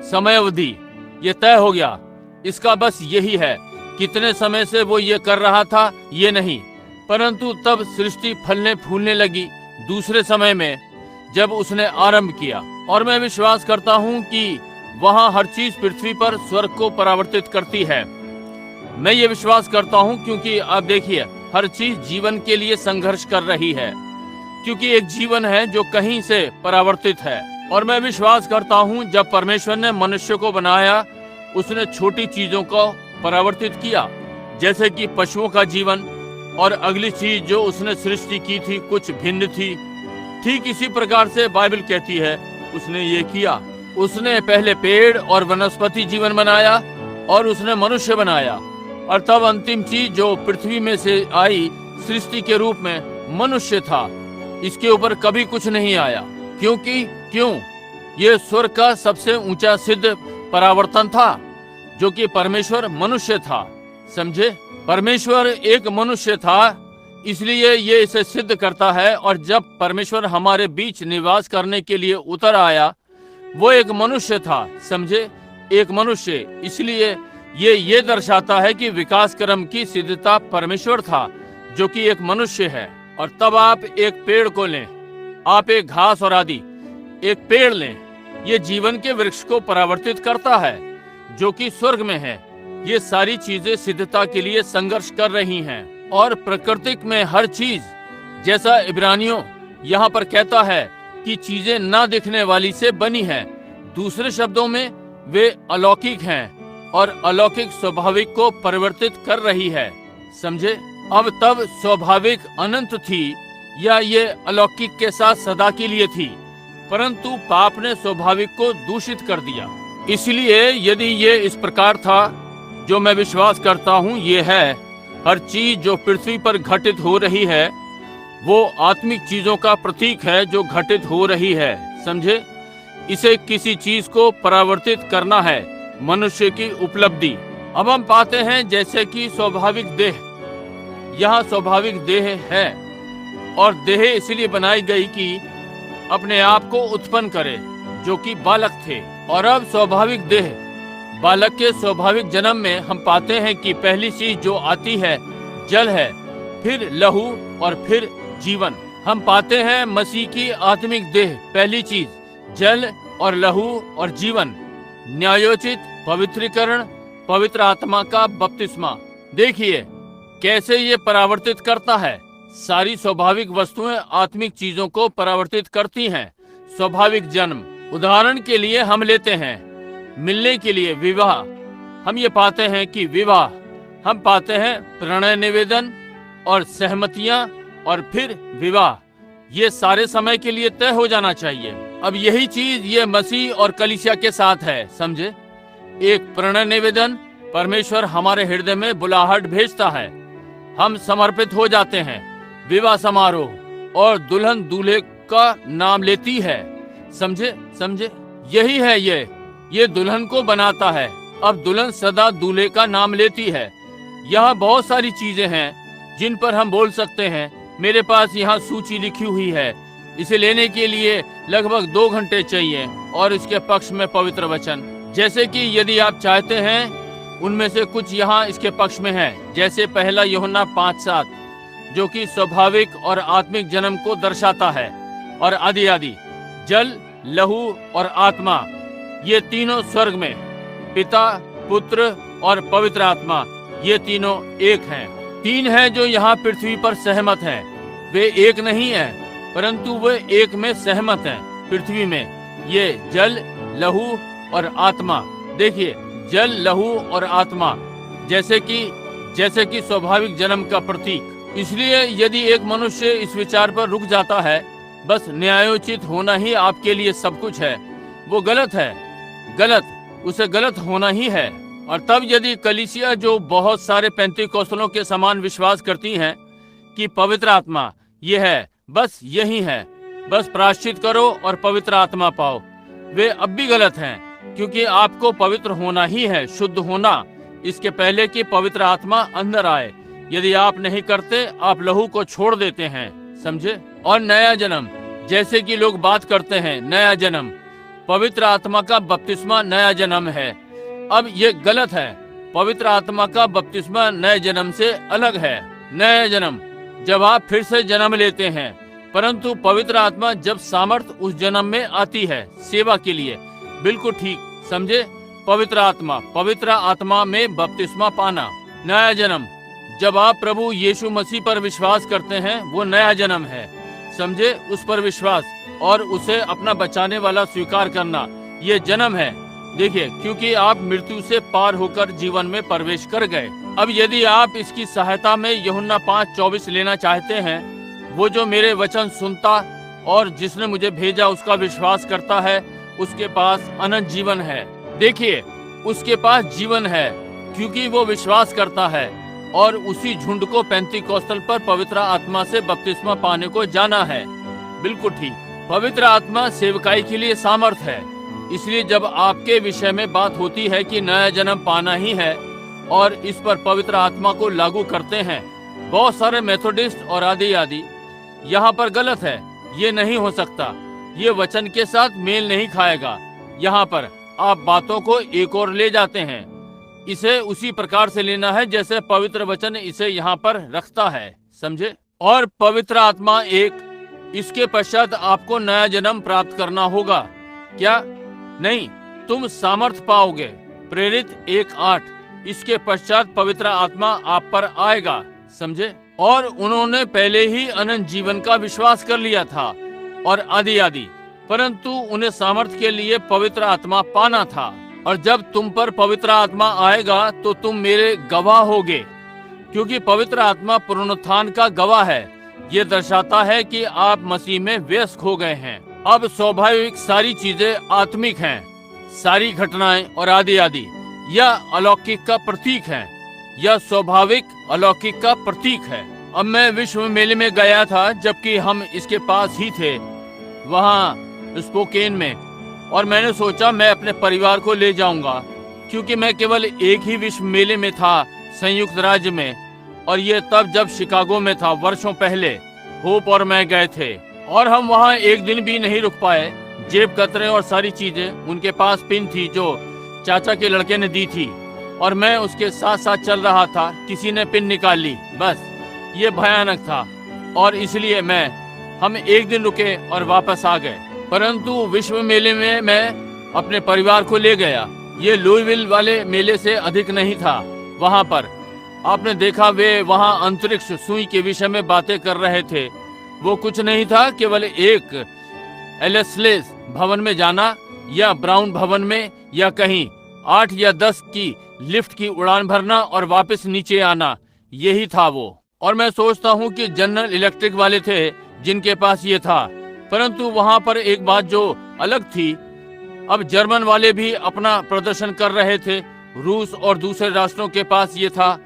समय अवधि ये तय हो गया, इसका बस यही है, कितने समय से वो ये कर रहा था ये नहीं, परंतु तब सृष्टि फलने फूलने लगी दूसरे समय में जब उसने आरंभ किया। और मैं विश्वास करता हूँ कि वहाँ हर चीज पृथ्वी पर स्वर्ग को परावर्तित करती है। मैं ये विश्वास करता हूँ क्योंकि आप देखिए, हर चीज जीवन के लिए संघर्ष कर रही है, क्योंकि एक जीवन है जो कहीं से परावर्तित है। और मैं विश्वास करता हूँ जब परमेश्वर ने मनुष्य को बनाया, उसने छोटी चीजों को परावर्तित किया, जैसे कि पशुओं का जीवन, और अगली चीज जो उसने सृष्टि की थी कुछ भिन्न थी। ठीक इसी प्रकार से बाइबल कहती है उसने ये किया। उसने पहले पेड़ और वनस्पति जीवन बनाया और उसने मनुष्य बनाया, और तब अंतिम चीज जो पृथ्वी में से आई सृष्टि के रूप में मनुष्य था। इसके ऊपर कभी कुछ नहीं आया, क्यों ये स्वर्ग का सबसे ऊंचा सिद्ध परावर्तन था, जो कि परमेश्वर मनुष्य था, समझे। परमेश्वर एक मनुष्य था, इसलिए ये इसे सिद्ध करता है। और जब परमेश्वर हमारे बीच निवास करने के लिए उतर आया, वो एक मनुष्य था, समझे, एक मनुष्य। इसलिए ये दर्शाता है कि विकास क्रम की सिद्धता परमेश्वर था, जो कि एक मनुष्य है। और तब आप एक पेड़ को लें, आप एक घास और आदि एक पेड़ लें, ये जीवन के वृक्ष को परावर्तित करता है जो कि स्वर्ग में है। ये सारी चीजें सिद्धता के लिए संघर्ष कर रही हैं। और प्राकृतिक में हर चीज, जैसा इब्रानियों यहाँ पर कहता है कि चीजें ना दिखने वाली से बनी हैं। दूसरे शब्दों में वे अलौकिक हैं और अलौकिक स्वाभाविक को परिवर्तित कर रही है, समझे। अब तब स्वाभाविक अनंत थी या ये अलौकिक के साथ सदा के लिए थी, परंतु पाप ने स्वाभाविक को दूषित कर दिया। इसलिए यदि ये इस प्रकार था, जो मैं विश्वास करता हूँ ये है, हर चीज जो पृथ्वी पर घटित हो रही है वो आत्मिक चीजों का प्रतीक है जो घटित हो रही है। समझे? इसे किसी चीज को परावर्तित करना है, मनुष्य की उपलब्धि। अब हम पाते हैं जैसे कि स्वाभाविक देह, यहाँ स्वाभाविक देह है और देह इसलिए बनाई गई कि अपने आप को उत्पन्न करे, जो कि बालक थे। और अब स्वाभाविक देह, बालक के स्वाभाविक जन्म में हम पाते हैं कि पहली चीज जो आती है जल है, फिर लहू और फिर जीवन। हम पाते हैं मसीह की आत्मिक देह, पहली चीज जल और लहू और जीवन, न्यायोचित पवित्रीकरण, पवित्र आत्मा का बपतिस्मा। देखिए कैसे ये परावर्तित करता है। सारी स्वाभाविक वस्तुएं आत्मिक चीजों को परावर्तित करती हैं। स्वाभाविक जन्म, उदाहरण के लिए हम लेते हैं मिलने के लिए विवाह। हम ये पाते हैं कि विवाह, हम पाते हैं प्रणय निवेदन और सहमतियां और फिर विवाह। ये सारे समय के लिए तय हो जाना चाहिए। अब यही चीज ये मसीह और कलीसिया के साथ है। समझे? एक प्रणय निवेदन, परमेश्वर हमारे हृदय में बुलाहट भेजता है, हम समर्पित हो जाते हैं। विवाह समारोह और दुल्हन दूल्हे का नाम लेती है। समझे? यही है ये दुल्हन को बनाता है। अब दुल्हन सदा दूल्हे का नाम लेती है। यहाँ बहुत सारी चीजें हैं जिन पर हम बोल सकते हैं। मेरे पास यहाँ सूची लिखी हुई है, इसे लेने के लिए लगभग 2 घंटे चाहिए। और इसके पक्ष में पवित्र वचन, जैसे कि यदि आप चाहते हैं उनमें से कुछ यहाँ इसके पक्ष में है। जैसे पहला यूहन्ना 5:7 जो कि स्वाभाविक और आत्मिक जन्म को दर्शाता है। और आदि जल, लहू और आत्मा, ये तीनों स्वर्ग में, पिता, पुत्र और पवित्र आत्मा, ये तीनों एक हैं। 3 हैं जो यहाँ पृथ्वी पर सहमत हैं। वे एक नहीं है, परंतु वे एक में सहमत हैं। पृथ्वी में ये जल, लहू और आत्मा। देखिए जल, लहू और आत्मा जैसे कि स्वाभाविक जन्म का प्रतीक। इसलिए यदि एक मनुष्य इस विचार पर रुक जाता है बस न्यायोचित होना ही आपके लिए सब कुछ है, वो गलत है। उसे गलत होना ही है। और तब यदि कलीसिया जो बहुत सारे पेंतीकोस्तलों के समान विश्वास करती हैं कि पवित्र आत्मा ये है, बस यही है, बस प्रायश्चित करो और पवित्र आत्मा पाओ, वे अब भी गलत हैं। क्योंकि आपको पवित्र होना ही है, शुद्ध होना, इसके पहले कि पवित्र आत्मा अंदर आए। यदि आप नहीं करते, आप लहू को छोड़ देते हैं। समझे? और नया जन्म, जैसे कि लोग बात करते हैं नया जन्म, पवित्र आत्मा का बपतिस्मा नया जन्म है। अब ये गलत है। पवित्र आत्मा का बपतिस्मा नए जन्म से अलग है। नया जन्म जब आप फिर से जन्म लेते हैं, परंतु पवित्र आत्मा जब सामर्थ उस जन्म में आती है सेवा के लिए। बिल्कुल ठीक। समझे? पवित्र आत्मा में बपतिस्मा पाना, नया जन्म। जब आप प्रभु यीशु मसीह पर विश्वास करते हैं, वो नया जन्म है। समझे? उस पर विश्वास और उसे अपना बचाने वाला स्वीकार करना, ये जन्म है। देखिए, क्योंकि आप मृत्यु से पार होकर जीवन में प्रवेश कर गए। अब यदि आप इसकी सहायता में यूहन्ना 5:24 लेना चाहते हैं, वो जो मेरे वचन सुनता और जिसने मुझे भेजा उसका विश्वास करता है, उसके पास अनंत जीवन है। देखिए, उसके पास जीवन है क्योंकि वो विश्वास करता है और उसी झुंड को पेंतीकोस्तल पर पवित्र आत्मा से बपतिस्मा पाने को जाना है। बिल्कुल ठीक। पवित्र आत्मा सेवकाई के लिए सामर्थ है। इसलिए जब आपके विषय में बात होती है कि नया जन्म पाना ही है और इस पर पवित्र आत्मा को लागू करते हैं, बहुत सारे मेथोडिस्ट और आदि यहाँ पर गलत है। ये नहीं हो सकता, ये वचन के साथ मेल नहीं खाएगा। यहाँ पर आप बातों को एक और ले जाते हैं। इसे उसी प्रकार से लेना है जैसे पवित्र वचन इसे यहाँ पर रखता है। समझे? और पवित्र आत्मा एक, इसके पश्चात आपको नया जन्म प्राप्त करना होगा। क्या? नहीं, तुम सामर्थ पाओगे। प्रेरित 1:8। इसके पश्चात पवित्र आत्मा आप पर आएगा। समझे? और उन्होंने पहले ही अनंत जीवन का विश्वास कर लिया था और आदि, परंतु उन्हें सामर्थ के लिए पवित्र आत्मा पाना था। और जब तुम पर पवित्र आत्मा आएगा तो तुम मेरे गवाह होगे, क्योंकि पवित्र आत्मा पुनरुत्थान का गवाह है। ये दर्शाता है कि आप मसीह में व्यस्त हो गए हैं। अब स्वाभाविक सारी चीजें आत्मिक हैं, सारी घटनाएं और आदि आदि यह अलौकिक का प्रतीक है, यह स्वाभाविक अलौकिक का प्रतीक है। अब मैं विश्व मेले में गया था, जबकि हम इसके पास ही थे, वहाँ स्पोकेन में, और मैंने सोचा मैं अपने परिवार को ले जाऊंगा, क्योंकि मैं केवल एक ही विश्व मेले में था संयुक्त राज्य में, और ये तब जब शिकागो में था, वर्षों पहले होप और मैं गए थे, और हम वहाँ एक दिन भी नहीं रुक पाए। जेब कतरे और सारी चीजें, उनके पास पिन थी जो चाचा के लड़के ने दी थी, और मैं उसके साथ साथ चल रहा था। किसी ने पिन निकाल ली, बस ये भयानक था, और इसलिए हम एक दिन रुके और वापस आ गए। परंतु विश्व मेले में मैं अपने परिवार को ले गया। ये लुईविल वाले मेले से अधिक नहीं था। वहाँ पर आपने देखा, वे वहाँ अंतरिक्ष सुई के विषय में बातें कर रहे थे। वो कुछ नहीं था, केवल एक एलेस्लेस भवन में जाना, या ब्राउन भवन में, या कहीं 8 या 10 की लिफ्ट की उड़ान भरना और वापस नीचे आना, यही था वो। और मैं सोचता हूँ कि जनरल इलेक्ट्रिक वाले थे जिनके पास ये था। परंतु वहाँ पर एक बात जो अलग थी, अब जर्मन वाले भी अपना प्रदर्शन कर रहे थे। रूस और दूसरे राष्ट्रों के पास ये था,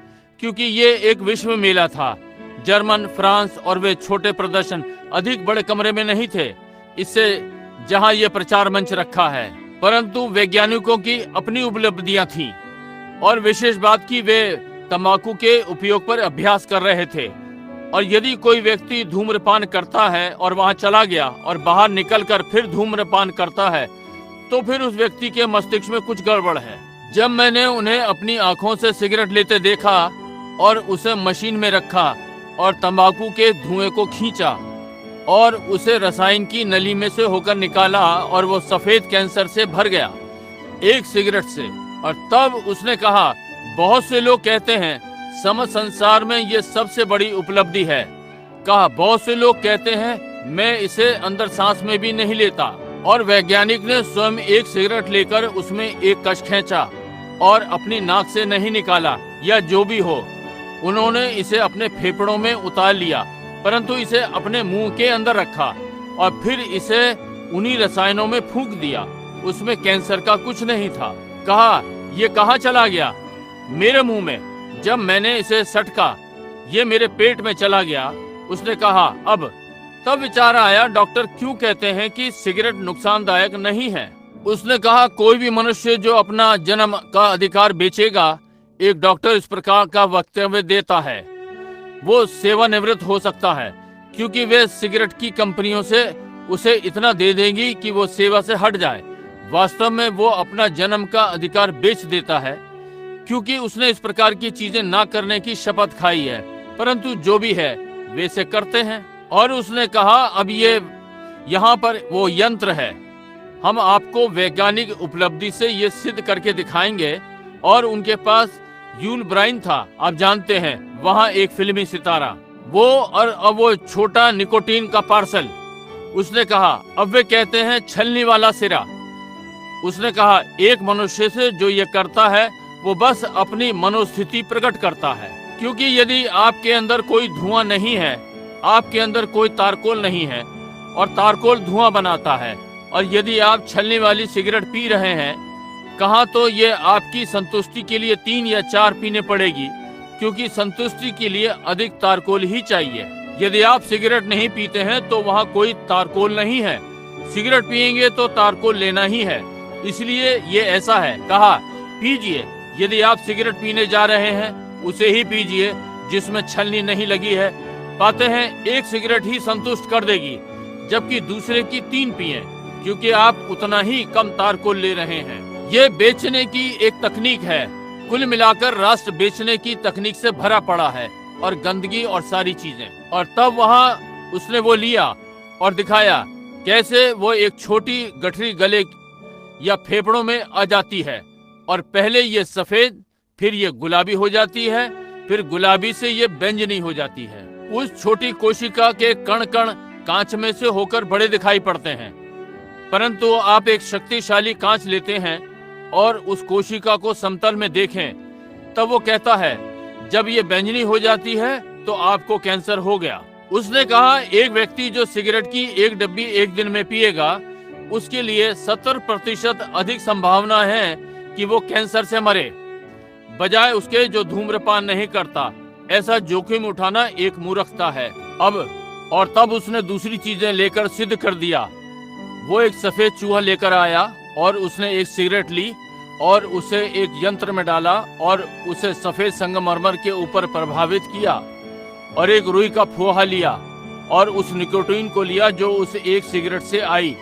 क्योंकि ये एक विश्व मेला था। जर्मन, फ्रांस और वे छोटे प्रदर्शन अधिक बड़े कमरे में नहीं थे, इससे जहां ये प्रचार मंच रखा है। परंतु वैज्ञानिकों की अपनी उपलब्धियां थीं, और विशेष बात की वे तंबाकू के उपयोग पर अभ्यास कर रहे थे। और यदि कोई व्यक्ति धूम्रपान करता है और वहां चला गया और बाहर निकलकर फिर धूम्रपान करता है, तो फिर उस व्यक्ति के मस्तिष्क में कुछ गड़बड़ है। जब मैंने उन्हें अपनी आंखों से सिगरेट लेते देखा और उसे मशीन में रखा और तंबाकू के धुएं को खींचा और उसे रसायन की नली में से होकर निकाला, और वो सफेद कैंसर से भर गया एक सिगरेट से। और तब उसने कहा, बहुत से लोग कहते हैं समझ संसार में ये सबसे बड़ी उपलब्धि है। कहा, बहुत से लोग कहते हैं मैं इसे अंदर सांस में भी नहीं लेता। और वैज्ञानिक ने स्वयं एक सिगरेट लेकर उसमें एक कश खींचा और अपनी नाक से नहीं निकाला, या जो भी हो, उन्होंने इसे अपने फेफड़ों में उतार लिया, परंतु इसे अपने मुंह के अंदर रखा और फिर इसे उन्हीं रसायनों में फूंक दिया। उसमें कैंसर का कुछ नहीं था। कहा, ये कहाँ चला गया? मेरे मुंह में। जब मैंने इसे सटका, ये मेरे पेट में चला गया। उसने कहा, अब तब विचार आया, डॉक्टर क्यों कहते हैं कि सिगरेट नुकसानदायक नहीं है? उसने कहा, कोई भी मनुष्य जो अपना जन्म का अधिकार बेचेगा, एक डॉक्टर इस प्रकार का वक्तव्य देता है, वो सेवानिवृत्त हो सकता है, क्योंकि वे सिगरेट की कंपनियों से उसे इतना दे देंगी कि वो सेवा से हट जाए। वास्तव में वो अपना जन्म का अधिकार बेच देता है, क्योंकि उसने इस प्रकार की चीजें ना करने की शपथ खाई है। परंतु जो भी है वे से करते हैं। और उसने कहा, अब ये यहाँ पर वो यंत्र है, हम आपको वैज्ञानिक उपलब्धि से ये सिद्ध करके दिखाएंगे। और उनके पास यूल ब्राइन था, आप जानते हैं, वहाँ एक फिल्मी सितारा, वो, और अब वो छोटा निकोटीन का पार्सल। उसने कहा, अब वे कहते हैं छलनी वाला सिरा। उसने कहा, एक मनुष्य से जो ये करता है वो बस अपनी मनोस्थिति प्रकट करता है, क्योंकि यदि आपके अंदर कोई धुआं नहीं है, आपके अंदर कोई तारकोल नहीं है, और तारकोल धुआं बनाता है, और यदि आप छलनी वाली सिगरेट पी रहे हैं, कहाँ तो ये आपकी संतुष्टि के लिए 3 या 4 पीने पड़ेगी, क्योंकि संतुष्टि के लिए अधिक तारकोल ही चाहिए। यदि आप सिगरेट नहीं पीते हैं तो वहाँ कोई तारकोल नहीं है, सिगरेट पिएंगे तो तारकोल लेना ही है, इसलिए ये ऐसा है। कहा, पीजिए, यदि आप सिगरेट पीने जा रहे हैं उसे ही पीजिए जिसमें छलनी नहीं लगी है। पाते हैं एक सिगरेट ही संतुष्ट कर देगी, जबकि दूसरे की 3 पिए, क्योंकि आप उतना ही कम तारकोल ले रहे हैं। ये बेचने की एक तकनीक है। कुल मिलाकर राष्ट्र बेचने की तकनीक से भरा पड़ा है, और गंदगी और सारी चीजें। और तब वहाँ उसने वो लिया और दिखाया कैसे वो एक छोटी गठरी गले या फेफड़ों में आ जाती है, और पहले ये सफेद, फिर ये गुलाबी हो जाती है, फिर गुलाबी से ये बैंगनी हो जाती है। उस छोटी कोशिका के कण कण कांच में से होकर बड़े दिखाई पड़ते हैं, परंतु आप एक शक्तिशाली कांच लेते हैं और उस कोशिका को समतल में देखें, तब वो कहता है जब ये बैंगनी हो जाती है तो आपको कैंसर हो गया। उसने कहा, एक व्यक्ति जो सिगरेट की एक डब्बी एक दिन में पिएगा, उसके लिए 70% अधिक संभावना है कि वो कैंसर से मरे, बजाय उसके जो धूम्रपान नहीं करता। ऐसा जोखिम उठाना एक मूर्खता है। तब उसने दूसरी चीजें लेकर सिद्ध कर दिया। वो एक सफेद चूहा लेकर आया और उसने एक सिगरेट ली और उसे एक यंत्र में डाला और उसे सफेद संगमरमर के ऊपर प्रभावित किया और एक रुई का फोहा लिया और उस निकोटीन को लिया जो उस एक सिगरेट से आई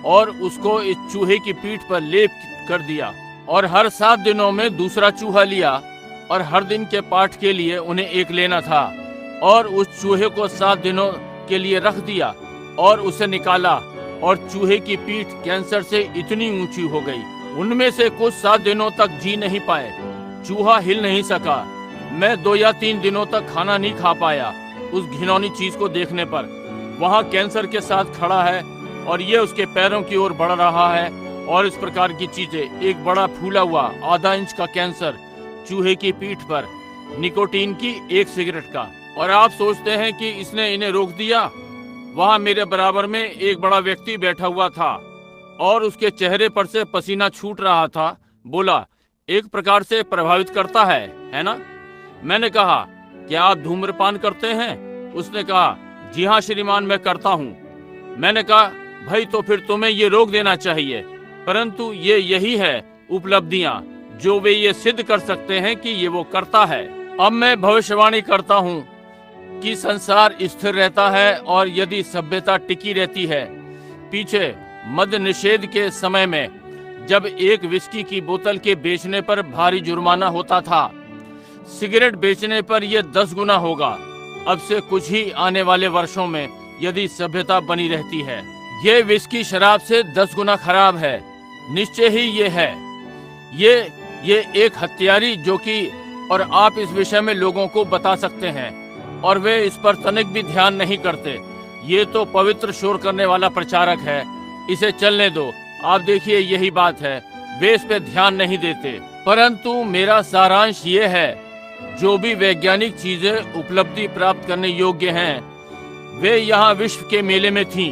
और उसको इस चूहे की पीठ पर लेप कर दिया। और हर 7 दिनों में दूसरा चूहा लिया और हर दिन के पाठ के लिए उन्हें एक लेना था और उस चूहे को 7 दिनों के लिए रख दिया और उसे निकाला और चूहे की पीठ कैंसर से इतनी ऊंची हो गई। उनमें से कुछ 7 दिनों तक जी नहीं पाए। चूहा हिल नहीं सका। मैं 2 या 3 दिनों तक खाना नहीं खा पाया उस घिनौनी चीज को देखने पर। वहाँ कैंसर के साथ खड़ा है और ये उसके पैरों की ओर बढ़ रहा है और इस प्रकार की चीजें। एक बड़ा फूला हुआ आधा इंच का कैंसर चूहे की पीठ पर, निकोटीन की एक सिगरेट का। और आप सोचते हैं कि इसने इन्हें रोक दिया? वहाँ मेरे बराबर में एक बड़ा व्यक्ति बैठा हुआ था और उसके चेहरे पर से पसीना छूट रहा था। बोला, एक प्रकार से प्रभावित करता है ना? मैंने कहा, क्या आप धूम्रपान करते हैं? उसने कहा, जी हाँ श्रीमान, मैं करता हूँ। मैंने कहा, भाई तो फिर तुम्हें ये रोक देना चाहिए। परंतु ये यही है उपलब्धियां जो वे ये सिद्ध कर सकते हैं कि ये वो करता है। अब मैं भविष्यवाणी करता हूँ कि संसार स्थिर रहता है और यदि सभ्यता टिकी रहती है। पीछे मद्य निषेध के समय में जब एक विस्की की बोतल के बेचने पर भारी जुर्माना होता था, सिगरेट बेचने पर यह 10 गुना होगा। अब से कुछ ही आने वाले वर्षों में यदि सभ्यता बनी रहती है, ये विस्की शराब से 10 गुना खराब है। निश्चय ही ये है। ये एक हत्यारी जो कि और आप इस विषय में लोगों को बता सकते हैं और वे इस पर तनिक भी ध्यान नहीं करते। ये तो पवित्र शोर करने वाला प्रचारक है, इसे चलने दो। आप देखिए, यही बात है, वे इस पे ध्यान नहीं देते। परंतु मेरा सारांश ये है, जो भी वैज्ञानिक चीजें उपलब्धि प्राप्त करने योग्य हैं, वे यहाँ विश्व के मेले में थीं।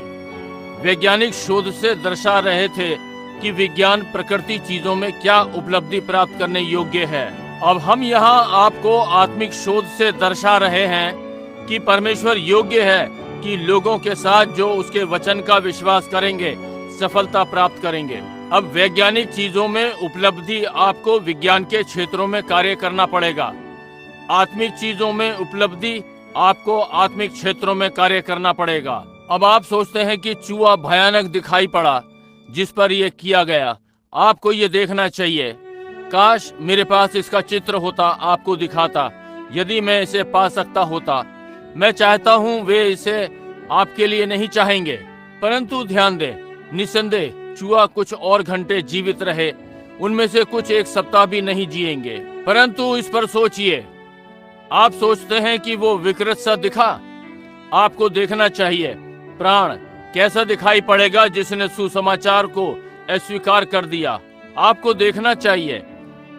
वैज्ञानिक शोध से दर्शा रहे थे कि विज्ञान प्रकृति चीजों में क्या उपलब्धि प्राप्त करने योग्य है। अब हम यहाँ आपको आत्मिक शोध से दर्शा रहे हैं कि परमेश्वर योग्य है कि लोगों के साथ जो उसके वचन का विश्वास करेंगे सफलता प्राप्त करेंगे। अब वैज्ञानिक चीजों में उपलब्धि आपको विज्ञान के क्षेत्रों में कार्य करना पड़ेगा। आत्मिक चीजों में उपलब्धि आपको आत्मिक क्षेत्रों में कार्य करना पड़ेगा। अब आप सोचते हैं कि चूहा भयानक दिखाई पड़ा जिस पर यह किया गया। आपको ये देखना चाहिए। काश मेरे पास इसका चित्र होता, आपको दिखाता। यदि मैं इसे पा सकता होता। मैं चाहता हूँ वे इसे आपके लिए नहीं चाहेंगे। परंतु ध्यान दे, निसंदेह चूहा कुछ और घंटे जीवित रहे, उनमें से कुछ 1 सप्ताह भी नहीं जिएंगे। परंतु इस पर सोचिए, आप सोचते हैं कि वो विकृत सा दिखा? आपको देखना चाहिए प्राण कैसा दिखाई पड़ेगा जिसने सुसमाचार को अस्वीकार कर दिया। आपको देखना चाहिए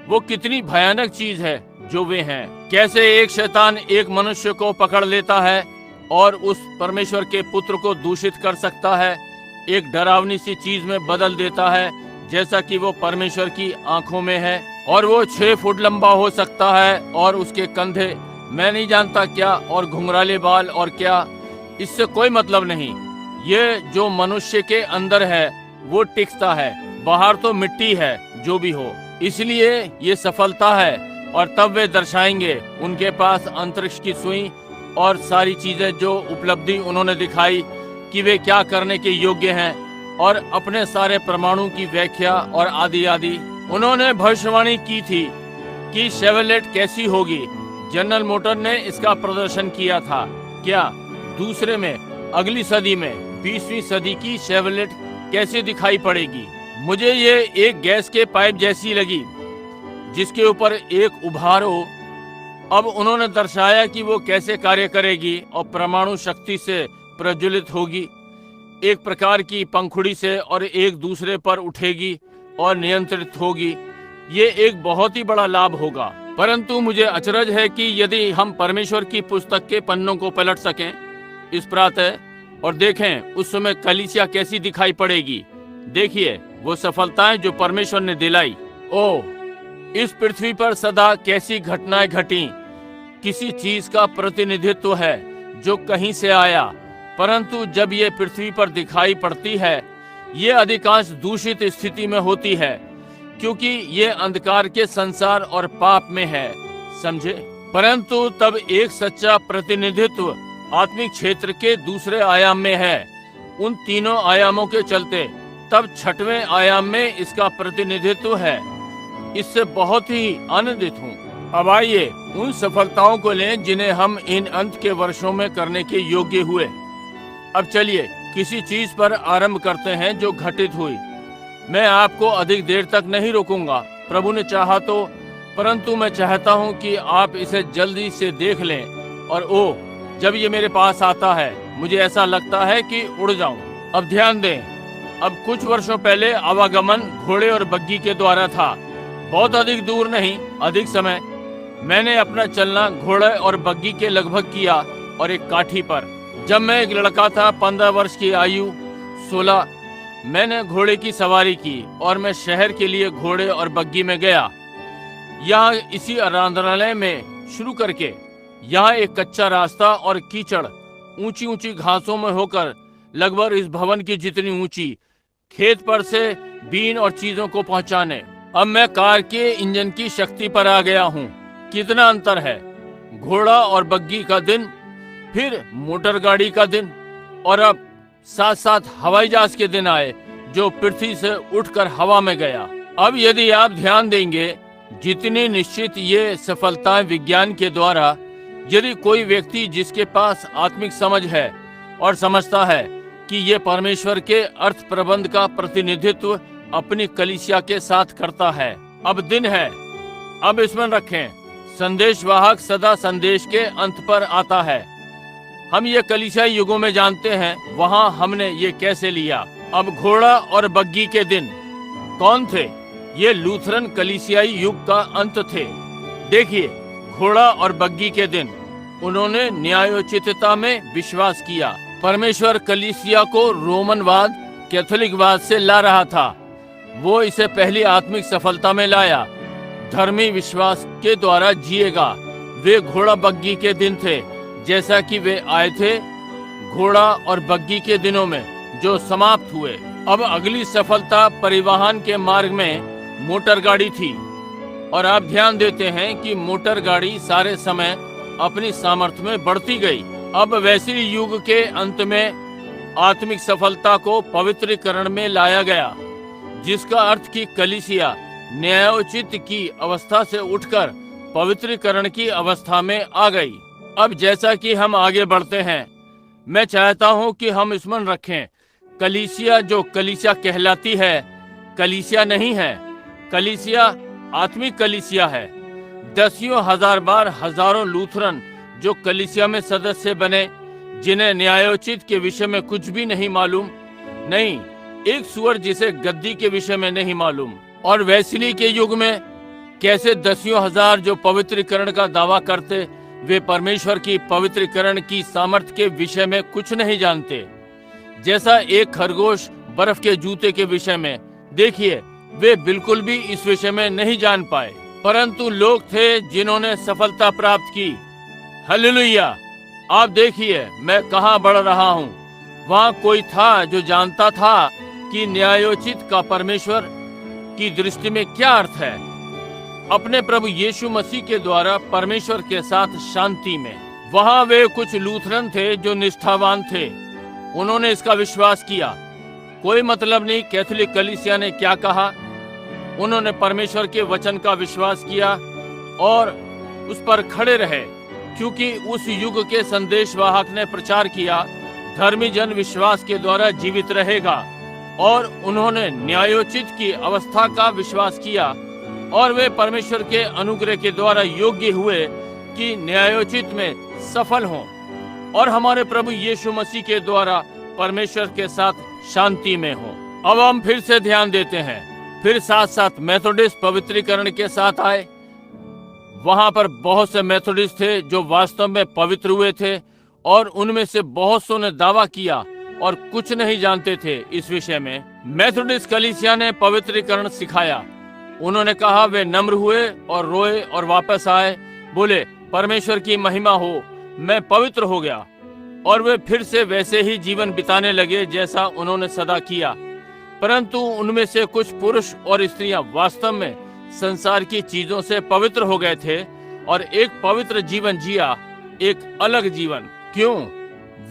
वो कितनी भयानक चीज है जो वे हैं। कैसे एक शैतान एक मनुष्य को पकड़ लेता है और उस परमेश्वर के पुत्र को दूषित कर सकता है, एक डरावनी सी चीज में बदल देता है, जैसा कि वो परमेश्वर की आंखों में है। और वो 6 फुट लंबा हो सकता है और उसके कंधे मैं नहीं जानता क्या, और घुंघराले बाल और क्या। इससे कोई मतलब नहीं। ये जो मनुष्य के अंदर है वो टिकता है, बाहर तो मिट्टी है। जो भी हो, इसलिए ये सफलता है। और तब वे दर्शाएंगे, उनके पास अंतरिक्ष की सुई और सारी चीजें जो उपलब्धि उन्होंने दिखाई कि वे क्या करने के योग्य हैं, और अपने सारे परमाणु की व्याख्या और आदि आदि। उन्होंने भविष्यवाणी की थी कि शेवरलेट कैसी होगी। जनरल मोटर ने इसका प्रदर्शन किया था। क्या दूसरे में, अगली सदी में, 20वीं सदी की शेवरलेट कैसे दिखाई पड़ेगी? मुझे ये एक गैस के पाइप जैसी लगी जिसके ऊपर एक उभार हो। अब उन्होंने दर्शाया कि वो कैसे कार्य करेगी और परमाणु शक्ति से प्रज्वलित होगी, एक प्रकार की पंखुड़ी से, और एक दूसरे पर उठेगी और नियंत्रित होगी। ये एक बहुत ही बड़ा लाभ होगा। परंतु मुझे अचरज है कि यदि हम परमेश्वर की पुस्तक के पन्नों को पलट सकें इस प्रातः और देखें उस समय कलीसिया कैसी दिखाई पड़ेगी। देखिए वो सफलताएं जो परमेश्वर ने दिलाई। ओ, इस पृथ्वी पर सदा कैसी घटनाएं घटी। किसी चीज का प्रतिनिधित्व है जो कहीं से आया, परंतु जब ये पृथ्वी पर दिखाई पड़ती है ये अधिकांश दूषित स्थिति में होती है, क्योंकि ये अंधकार के संसार और पाप में है, समझे। परंतु तब एक सच्चा प्रतिनिधित्व आत्मिक क्षेत्र के दूसरे आयाम में है। उन तीनों आयामों के चलते तब छठवें आयाम में इसका प्रतिनिधित्व है। इससे बहुत ही आनंदित हूँ। अब आइए उन सफलताओं को लें जिन्हें हम इन अंत के वर्षों में करने के योग्य हुए। अब चलिए किसी चीज पर आरंभ करते हैं जो घटित हुई। मैं आपको अधिक देर तक नहीं रोकूंगा, प्रभु ने चाहा तो, परंतु मैं चाहता हूं कि आप इसे जल्दी से देख लें। और जब ये मेरे पास आता है मुझे ऐसा लगता है कि उड़ जाऊं। अब ध्यान दें, अब कुछ वर्षों पहले आवागमन घोड़े और बग्गी के द्वारा था। बहुत अधिक दूर नहीं, अधिक समय मैंने अपना चलना घोड़े और बग्गी के लगभग किया और एक काठी पर। जब मैं एक लड़का था, 15 वर्ष की आयु, 16, मैंने घोड़े की सवारी की और मैं शहर के लिए घोड़े और बग्गी में गया। यहाँ इसी आराधनालय में शुरू करके यहाँ एक कच्चा रास्ता और कीचड़, ऊंची ऊंची घासों में होकर लगभग इस भवन की जितनी ऊंची, खेत पर से बीन और चीजों को पहुंचाने। अब मैं कार के इंजन की शक्ति पर आ गया हूँ। कितना अंतर है, घोड़ा और बग्गी का दिन, फिर मोटर गाड़ी का दिन, और अब साथ साथ हवाई जहाज के दिन आए जो पृथ्वी से उठकर हवा में गया। अब यदि आप ध्यान देंगे, जितनी निश्चित ये सफलताएं विज्ञान के द्वारा, यदि कोई व्यक्ति जिसके पास आत्मिक समझ है और समझता है कि ये परमेश्वर के अर्थ प्रबंध का प्रतिनिधित्व अपनी कलीसिया के साथ करता है। अब दिन है, अब इसमें रखें, संदेशवाहक सदा संदेश के अंत पर आता है। हम ये कलीसियाई युगों में जानते हैं, वहां हमने ये कैसे लिया। अब घोड़ा और बग्गी के दिन कौन थे? ये लूथरन कलीसियाई युग का अंत थे। देखिए, घोड़ा और बग्गी के दिन उन्होंने न्यायोचितता में विश्वास किया। परमेश्वर कलीसिया को रोमनवाद, कैथोलिकवाद से ला रहा था। वो इसे पहली आत्मिक सफलता में लाया। धर्मी विश्वास के द्वारा जिएगा। वे घोड़ा बग्गी के दिन थे, जैसा कि वे आए थे घोड़ा और बग्गी के दिनों में जो समाप्त हुए। अब अगली सफलता परिवहन के मार्ग में मोटर गाड़ी थी। और आप ध्यान देते हैं कि मोटर गाड़ी सारे समय अपनी सामर्थ्य में बढ़ती गई। अब वैसे युग के अंत में आत्मिक सफलता को पवित्रीकरण में लाया गया, जिसका अर्थ कि कलीसिया न्यायोचित की अवस्था से उठकर पवित्रीकरण की अवस्था में आ गई। अब जैसा कि हम आगे बढ़ते हैं, मैं चाहता हूं कि हम स्मरण रखें, कलीसिया जो कलीसिया कहलाती है, कलीसिया नहीं है। कलीसिया आत्मिक कलीसिया है। दसियों हजार बार हजारों लूथरन जो कलीसिया में सदस्य बने, जिन्हें न्यायोचित के विषय में कुछ भी नहीं मालूम, नहीं, एक सुअर जिसे गद्दी के विषय में नहीं मालूम। और वेस्ली के युग में कैसे दसियों हजार जो पवित्रीकरण का दावा करते, वे परमेश्वर की पवित्रीकरण की सामर्थ्य के विषय में कुछ नहीं जानते। जैसा एक खरगोश बर्फ के जूते के विषय में, देखिए, वे बिल्कुल भी इस विषय में नहीं जान पाए, परंतु लोग थे जिन्होंने सफलता प्राप्त की। हालेलुया! आप देखिए मैं कहाँ बढ़ रहा हूँ। वहाँ कोई था जो जानता था कि न्यायोचित का परमेश्वर की दृष्टि में क्या अर्थ है। अपने प्रभु यीशु मसीह के द्वारा परमेश्वर के साथ शांति में। वहाँ वे कुछ लूथरन थे जो निष्ठावान थे, उन्होंने इसका विश्वास किया। कोई मतलब नहीं कैथोलिक कलीसिया ने क्या कहा, उन्होंने परमेश्वर के वचन का विश्वास किया और उस पर खड़े रहे, क्योंकि उस युग के संदेशवाहक ने प्रचार किया, धर्मी जन विश्वास के द्वारा जीवित रहेगा। और उन्होंने न्यायोचित की अवस्था का विश्वास किया और वे परमेश्वर के अनुग्रह के द्वारा योग्य हुए कि न्यायोचित में सफल हों और हमारे प्रभु यीशु मसीह के द्वारा परमेश्वर के साथ शांति में हों। अब हम फिर से ध्यान देते हैं, फिर साथ साथ मेथोडिस्ट पवित्रीकरण के साथ आए। वहां पर बहुत से मेथोडिस्ट थे जो वास्तव में पवित्र हुए थे। और उनमें से बहुत सौ ने दावा किया और कुछ नहीं जानते थे इस विषय में। मेथोडिस्ट कलीसिया ने पवित्रीकरण सिखाया। उन्होंने कहा, वे नम्र हुए और रोए और वापस आए, बोले परमेश्वर की महिमा हो, मैं पवित्र हो गया। और वे फिर से वैसे ही जीवन बिताने लगे जैसा उन्होंने सदा किया। परंतु उनमें से कुछ पुरुष और स्त्रियां वास्तव में संसार की चीजों से पवित्र हो गए थे और एक पवित्र जीवन जिया, एक अलग जीवन। क्यों?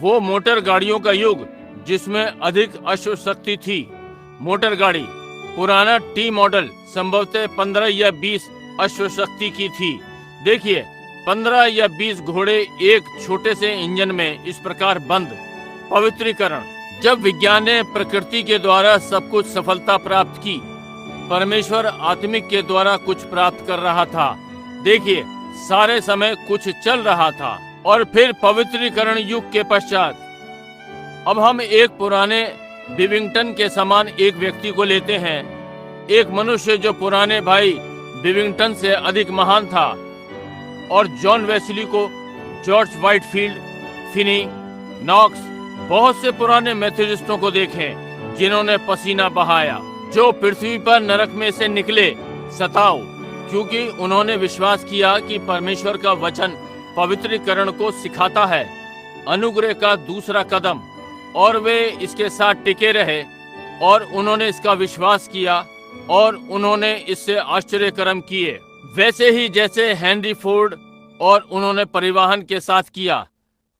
वो मोटर गाड़ियों का युग जिसमें अधिक अश्व शक्ति थी। मोटर गाड़ी पुराना टी मॉडल संभवतः 15 या 20 अश्व शक्ति की थी। देखिए, 15 या 20 घोड़े एक छोटे से इंजन में इस प्रकार बंद। पवित्रीकरण। जब विज्ञान ने प्रकृति के द्वारा सब कुछ सफलता प्राप्त की, परमेश्वर आत्मिक के द्वारा कुछ प्राप्त कर रहा था। देखिए, सारे समय कुछ चल रहा था। और फिर पवित्रीकरण युग के पश्चात अब हम एक पुराने बिविंगटन के समान एक व्यक्ति को लेते हैं, एक मनुष्य जो पुराने भाई बिविंगटन से अधिक महान था, और जॉन वेस्ली को, जॉर्ज व्हाइटफील्ड, फिनी, नॉक्स, बहुत से पुराने मेथोडिस्टों को देखें जिन्होंने पसीना बहाया, जो पृथ्वी पर नरक में से निकले सताओ, क्योंकि उन्होंने विश्वास किया कि परमेश्वर का वचन पवित्रीकरण को सिखाता है, अनुग्रह का दूसरा कदम, और वे इसके साथ टिके रहे और उन्होंने इसका विश्वास किया और उन्होंने इससे आश्चर्य कर्म किए, वैसे ही जैसे हेनरी फोर्ड और उन्होंने परिवहन के साथ किया।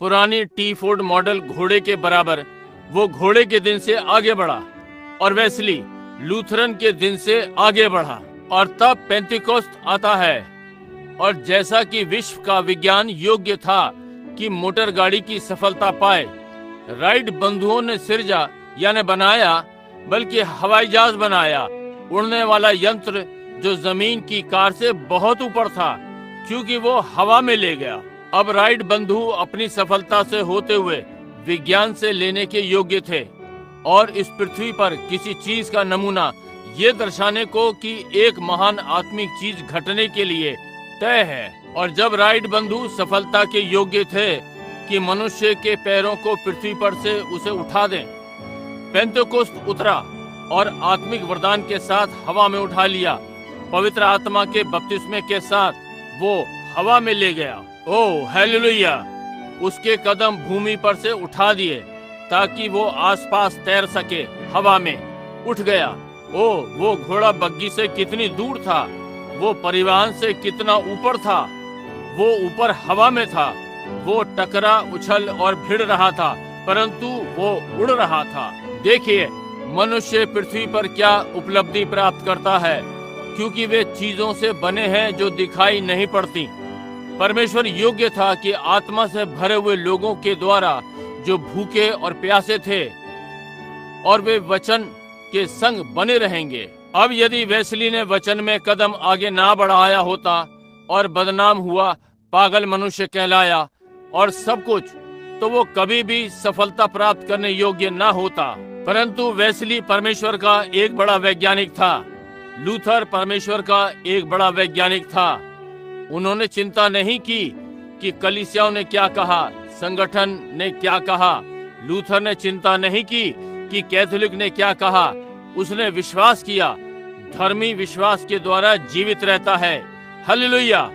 पुरानी टी फोर्ड मॉडल घोड़े के बराबर, वो घोड़े के दिन से आगे बढ़ा, और वेस्ली लूथरन के दिन से आगे बढ़ा, और तब पेंतिकोस्त आता है। और जैसा कि विश्व का विज्ञान योग्य था कि मोटर गाड़ी की सफलता पाए, राइट बंधुओं ने सिरजा यानी बनाया, बल्कि हवाई जहाज बनाया, उड़ने वाला यंत्र जो जमीन की कार से बहुत ऊपर था, क्योंकि वो हवा में ले गया। अब राइट बंधु अपनी सफलता से होते हुए विज्ञान से लेने के योग्य थे, और इस पृथ्वी पर किसी चीज का नमूना ये दर्शाने को कि एक महान आत्मिक चीज घटने के लिए तय है। और जब राइट बंधु सफलता के योग्य थे कि मनुष्य के पैरों को पृथ्वी पर से उसे उठा दें, पेंतेकोस्त उतरा और आत्मिक वरदान के साथ हवा में उठा लिया। पवित्र आत्मा के बपतिस्मे के साथ वो हवा में ले गया। Oh hallelujah! उसके कदम भूमि पर से उठा दिए ताकि वो आसपास तैर सके, हवा में उठ गया। ओह, वो घोड़ा बग्गी से कितनी दूर था, वो परिवहन से कितना ऊपर था, वो ऊपर हवा में था, वो टकरा, उछल और भिड़ रहा था, परंतु वो उड़ रहा था। देखिए, मनुष्य पृथ्वी पर क्या उपलब्धि प्राप्त करता है, क्योंकि वे चीजों से बने हैं जो दिखाई नहीं पड़ती। परमेश्वर योग्य था कि आत्मा से भरे हुए लोगों के द्वारा जो भूखे और प्यासे थे, और वे वचन के संग बने रहेंगे। अब यदि वेस्ली ने वचन में कदम आगे ना बढ़ाया होता और बदनाम हुआ, पागल मनुष्य कहलाया और सब कुछ, तो वो कभी भी सफलता प्राप्त करने योग्य ना होता। परंतु वेस्ली परमेश्वर का एक बड़ा वैज्ञानिक था। लूथर परमेश्वर का एक बड़ा वैज्ञानिक था। उन्होंने चिंता नहीं की कि कलीसियाओं ने क्या कहा, संगठन ने क्या कहा। लूथर ने चिंता नहीं की कि कैथोलिक ने क्या कहा। उसने विश्वास किया, धर्मी विश्वास के द्वारा जीवित रहता है। हालेलुया!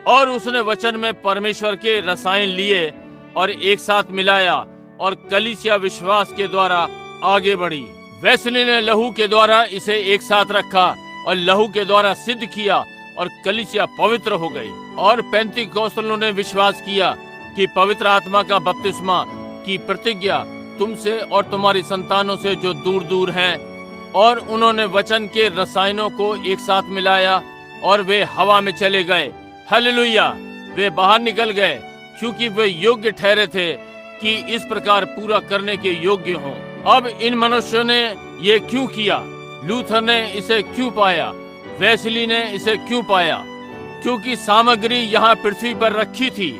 और उसने वचन में परमेश्वर के रसायन लिए और एक साथ मिलाया, और कलीसिया विश्वास के द्वारा आगे बढ़ी। वेस्ली ने लहू के द्वारा इसे एक साथ रखा और लहू के द्वारा सिद्ध किया, और कलीसिया पवित्र हो गई। और पेंतीकोस्तलों ने विश्वास किया कि पवित्र आत्मा का बपतिस्मा की प्रतिज्ञा तुमसे और तुम्हारी संतानों से जो दूर दूर हैं, और उन्होंने वचन के रसायनों को एक साथ मिलाया और वे हवा में चले गए। हालेलुया! वे बाहर निकल गए क्योंकि वे योग्य ठहरे थे कि इस प्रकार पूरा करने के योग्य हों। अब इन मनुष्यों ने ये क्यों किया? लूथर ने इसे क्यों पाया? वेस्ली ने इसे क्यों पाया? क्योंकि सामग्री यहाँ पृथ्वी पर रखी थी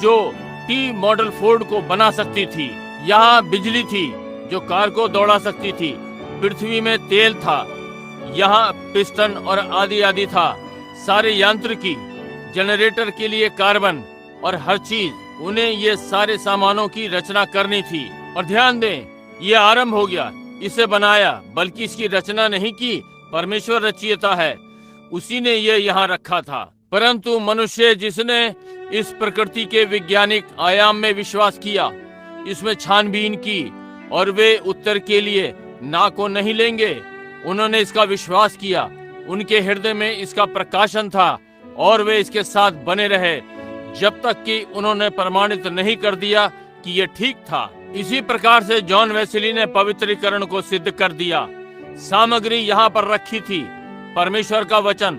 जो टी मॉडल फोर्ड को बना सकती थी। यहाँ बिजली थी जो कार को दौड़ा सकती थी। पृथ्वी में तेल था, यहाँ पिस्टन और आदि आदि था। सारे यांत्रिकी, जनरेटर के लिए कार्बन और हर चीज उन्हें ये सारे सामानों की रचना करनी थी। और ध्यान दें, ये आरंभ हो गया, इसे बनाया, बल्कि इसकी रचना नहीं की, परमेश्वर रचयिता है, उसी ने ये यहाँ रखा था। परंतु मनुष्य जिसने इस प्रकृति के वैज्ञानिक आयाम में विश्वास किया, इसमें छानबीन की, और वे उत्तर के लिए ना को नहीं लेंगे। उन्होंने इसका विश्वास किया, उनके हृदय में इसका प्रकाशन था, और वे इसके साथ बने रहे जब तक कि उन्होंने प्रमाणित नहीं कर दिया कि यह ठीक था। इसी प्रकार से जॉन वेस्ली ने पवित्रीकरण को सिद्ध कर दिया। सामग्री यहाँ पर रखी थी, परमेश्वर का वचन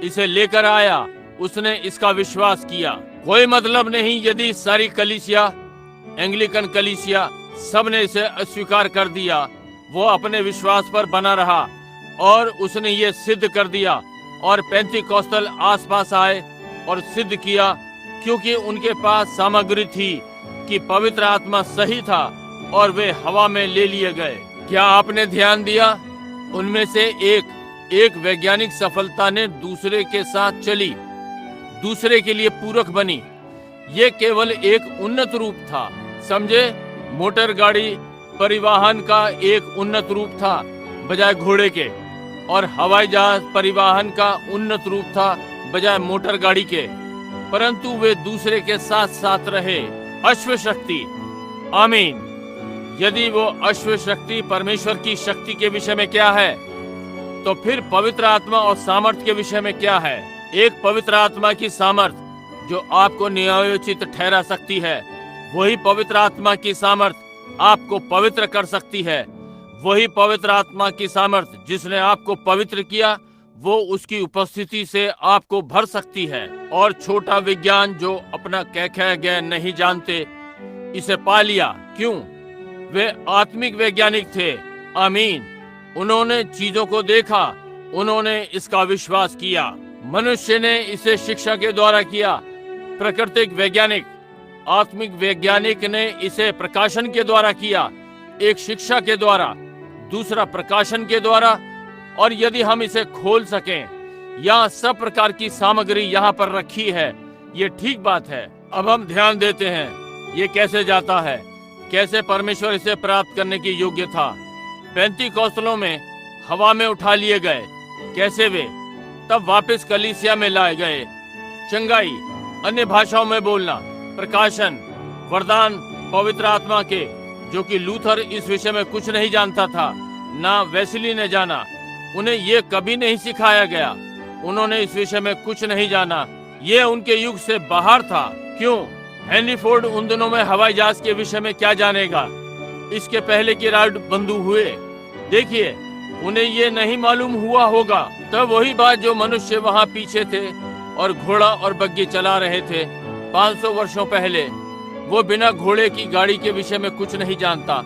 इसे लेकर आया, उसने इसका विश्वास किया। कोई मतलब नहीं यदि सारी कलीसिया, एंग्लिकन कलीसिया, सब ने इसे अस्वीकार कर दिया। वो अपने विश्वास पर बना रहा और उसने ये सिद्ध कर दिया। और पेंतीकोस्टल आसपास आए और सिद्ध किया, क्योंकि उनके पास सामग्री थी कि पवित्र आत्मा सही था और वे हवा में ले लिए गए। क्या आपने ध्यान दिया? उनमें से एक वैज्ञानिक सफलता ने दूसरे के साथ चली, दूसरे के लिए पूरक बनी। ये केवल एक उन्नत रूप था, समझे? मोटर गाड़ी परिवहन का एक उन्नत रूप था बजाय घोड़े के, और हवाई जहाज परिवहन का उन्नत रूप था बजाय मोटर गाड़ी के। परंतु वे दूसरे के साथ साथ रहे। अश्व शक्ति, आमीन। यदि वो अश्व शक्ति परमेश्वर की शक्ति के विषय में क्या है, तो फिर पवित्र आत्मा और सामर्थ के विषय में क्या है? एक पवित्र आत्मा की सामर्थ जो आपको न्यायोचित ठहरा सकती है, वही पवित्र आत्मा की सामर्थ आपको पवित्र कर सकती है। वही पवित्र आत्मा की सामर्थ जिसने आपको पवित्र किया, वो उसकी उपस्थिति से आपको भर सकती है। और छोटा विज्ञान जो अपना कह ज्ञान नहीं जानते, इसे पा लिया। क्यों? वे आत्मिक वैज्ञानिक थे, आमीन। उन्होंने चीजों को देखा, उन्होंने इसका विश्वास किया। मनुष्य ने इसे शिक्षा के द्वारा किया, प्राकृतिक वैज्ञानिक। आत्मिक वैज्ञानिक ने इसे प्रकाशन के द्वारा किया, एक शिक्षा के द्वारा, दूसरा प्रकाशन के द्वारा। और यदि हम इसे खोल सकें, यहाँ सब प्रकार की सामग्री यहाँ पर रखी है, ये ठीक बात है। अब हम ध्यान देते हैं ये कैसे जाता है, कैसे परमेश्वर इसे प्राप्त करने की योग्य था। पेंतीकोस्तलों में हवा में उठा लिए गए, कैसे वे तब वापस कलीसिया में लाए गए। चंगाई, अन्य भाषाओं में बोलना, प्रकाशन, वरदान पवित्र आत्मा के, जो कि लूथर इस विषय में कुछ नहीं जानता था, ना वेस्ली ने जाना। उन्हें ये कभी नहीं सिखाया गया, उन्होंने इस विषय में कुछ नहीं जाना। ये उनके युग से बाहर था। क्यों? हेनरी फोर्ड उन दिनों में हवाई जहाज के विषय में क्या जानेगा? इसके पहले कि राइट बंधु हुए, देखिए, उन्हें ये नहीं मालूम हुआ होगा। तब वही बात जो मनुष्य वहाँ पीछे थे और घोड़ा और बग्घी चला रहे थे 500 वर्षों पहले, वो बिना घोड़े की गाड़ी के विषय में कुछ नहीं जानता।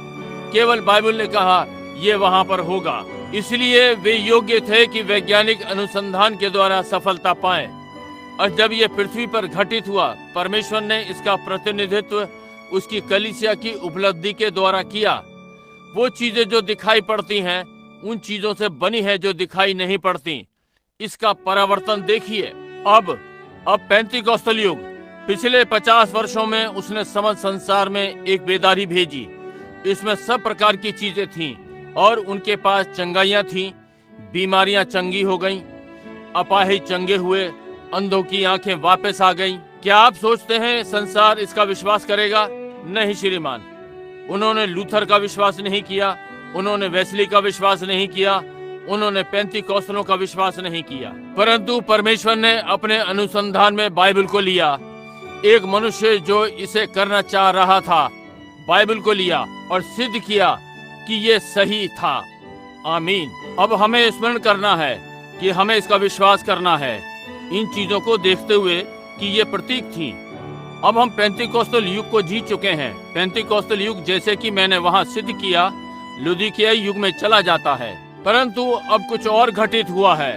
केवल बाइबल ने कहा ये वहाँ पर होगा, इसलिए वे योग्य थे कि वैज्ञानिक अनुसंधान के द्वारा सफलता पाएं। और जब ये पृथ्वी पर घटित हुआ, परमेश्वर ने इसका प्रतिनिधित्व उसकी कलीसिया की उपलब्धि के द्वारा किया। वो चीजें जो दिखाई पड़ती हैं, उन चीजों से बनी है जो दिखाई नहीं पड़ती। इसका परावर्तन देखिए। अब पेंतीकोस्टल युग, पिछले 50 वर्षों में उसने समस्त संसार में एक बेदारी भेजी। इसमें सब प्रकार की चीजें थीं और उनके पास चंगाइयां थीं। बीमारियां चंगी हो गईं, अपाहिज चंगे हुए, अंधों की आंखें वापस आ गईं। क्या आप सोचते हैं संसार इसका विश्वास करेगा? नहीं श्रीमान। उन्होंने लूथर का विश्वास नहीं किया, उन्होंने वेस्ली का विश्वास नहीं किया, उन्होंने पेंतीकोस्तलों का विश्वास नहीं किया। परंतु परमेश्वर ने अपने अनुसंधान में बाइबल को लिया। एक मनुष्य जो इसे करना चाह रहा था, बाइबल को लिया और सिद्ध किया कि ये सही था। आमीन। अब हमें स्मरण करना है कि हमें इसका विश्वास करना है, इन चीजों को देखते हुए कि ये प्रतीक थी। अब हम पेंतीकोस्टल युग को जी चुके हैं। पेंतीकोस्टल युग, जैसे कि मैंने वहां सिद्ध किया, लुदिकिया युग में चला जाता है। परंतु अब कुछ और घटित हुआ है।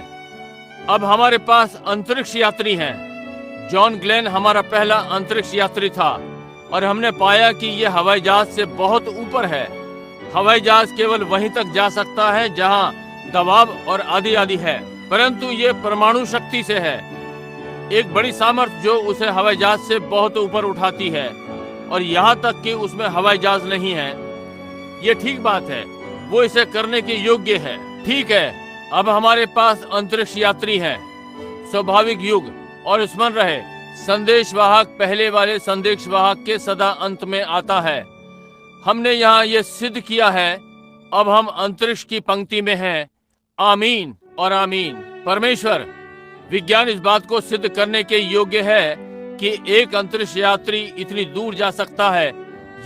अब हमारे पास अंतरिक्ष यात्री हैं। जॉन ग्लेन हमारा पहला अंतरिक्ष यात्री था और हमने पाया कि यह हवाई जहाज से बहुत ऊपर है। हवाई जहाज केवल वहीं तक जा सकता है जहां दबाव और आदि है, परंतु ये परमाणु शक्ति से है। एक बड़ी सामर्थ जो उसे हवाई जहाज से बहुत ऊपर उठाती है, और यहाँ तक कि उसमें हवाई जहाज नहीं है। ये ठीक बात है, वो इसे करने के योग्य है। ठीक है, अब हमारे पास अंतरिक्ष यात्री हैं। स्वाभाविक युग, और स्मरण रहे, संदेशवाहक पहले वाले संदेशवाहक के सदा अंत में आता है। हमने यहाँ ये सिद्ध किया है, अब हम अंतरिक्ष की पंक्ति में हैं। आमीन और आमीन। परमेश्वर, विज्ञान इस बात को सिद्ध करने के योग्य है कि एक अंतरिक्ष यात्री इतनी दूर जा सकता है,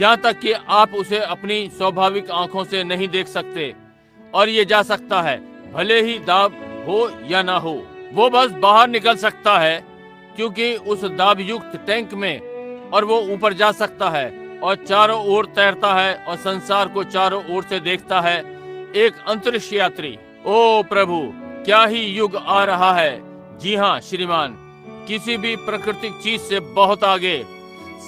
यहाँ तक कि आप उसे अपनी स्वाभाविक आंखों से नहीं देख सकते, और ये जा सकता है भले ही दाब हो या ना हो। वो बस बाहर निकल सकता है क्योंकि उस दाब युक्त टैंक में, और वो ऊपर जा सकता है और चारों ओर तैरता है और संसार को चारों ओर से देखता है। एक अंतरिक्ष यात्री। ओ प्रभु, क्या ही युग आ रहा है। जी हाँ श्रीमान, किसी भी प्राकृतिक चीज से बहुत आगे,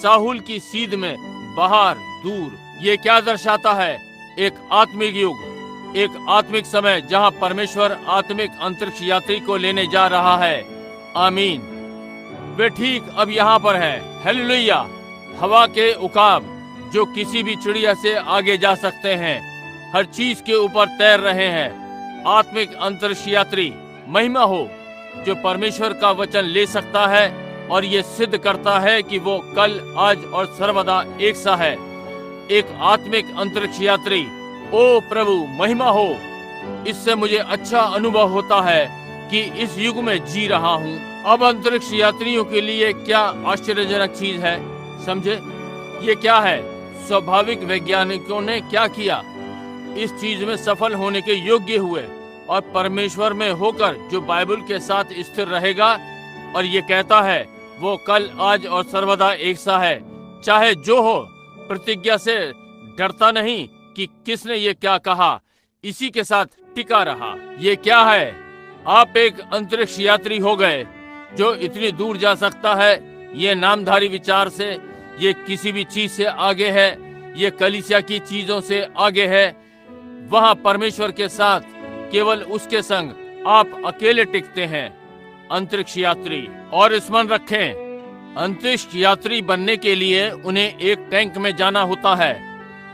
साहुल की सीध में, बाहर, दूर। ये क्या दर्शाता है? एक आत्मिक युग, एक आत्मिक समय जहाँ परमेश्वर आत्मिक अंतरिक्ष यात्री को लेने जा रहा है। आमीन। वे ठीक अब यहाँ पर है। हालेलुया। हवा के उकाब जो किसी भी चिड़िया से आगे जा सकते हैं, हर चीज के ऊपर तैर रहे हैं। आत्मिक अंतरिक्ष यात्री, महिमा हो, जो परमेश्वर का वचन ले सकता है और ये सिद्ध करता है कि वो कल, आज और सर्वदा एक सा है। एक आत्मिक अंतरिक्ष यात्री। ओ प्रभु, महिमा हो। इससे मुझे अच्छा अनुभव होता है कि इस युग में जी रहा हूँ। अब अंतरिक्ष यात्रियों के लिए क्या आश्चर्यजनक चीज है, समझे? ये क्या है? स्वाभाविक वैज्ञानिकों ने क्या किया? इस चीज में सफल होने के योग्य हुए, और परमेश्वर में होकर जो बाइबल के साथ स्थिर रहेगा और ये कहता है वो कल, आज और सर्वदा एक सा है, चाहे जो हो। प्रतिज्ञा से डरता नहीं कि किसने ये क्या कहा, इसी के साथ टिका रहा। ये क्या है? आप एक अंतरिक्ष यात्री हो गए जो इतनी दूर जा सकता है। ये नामधारी विचार से, ये किसी भी चीज से आगे है, ये कलीसिया की चीजों से आगे है। वहां परमेश्वर के साथ, केवल उसके संग आप अकेले टिकते हैं। अंतरिक्ष यात्री। और स्मरण रखें, अंतरिक्ष यात्री बनने के लिए उन्हें एक टैंक में जाना होता है,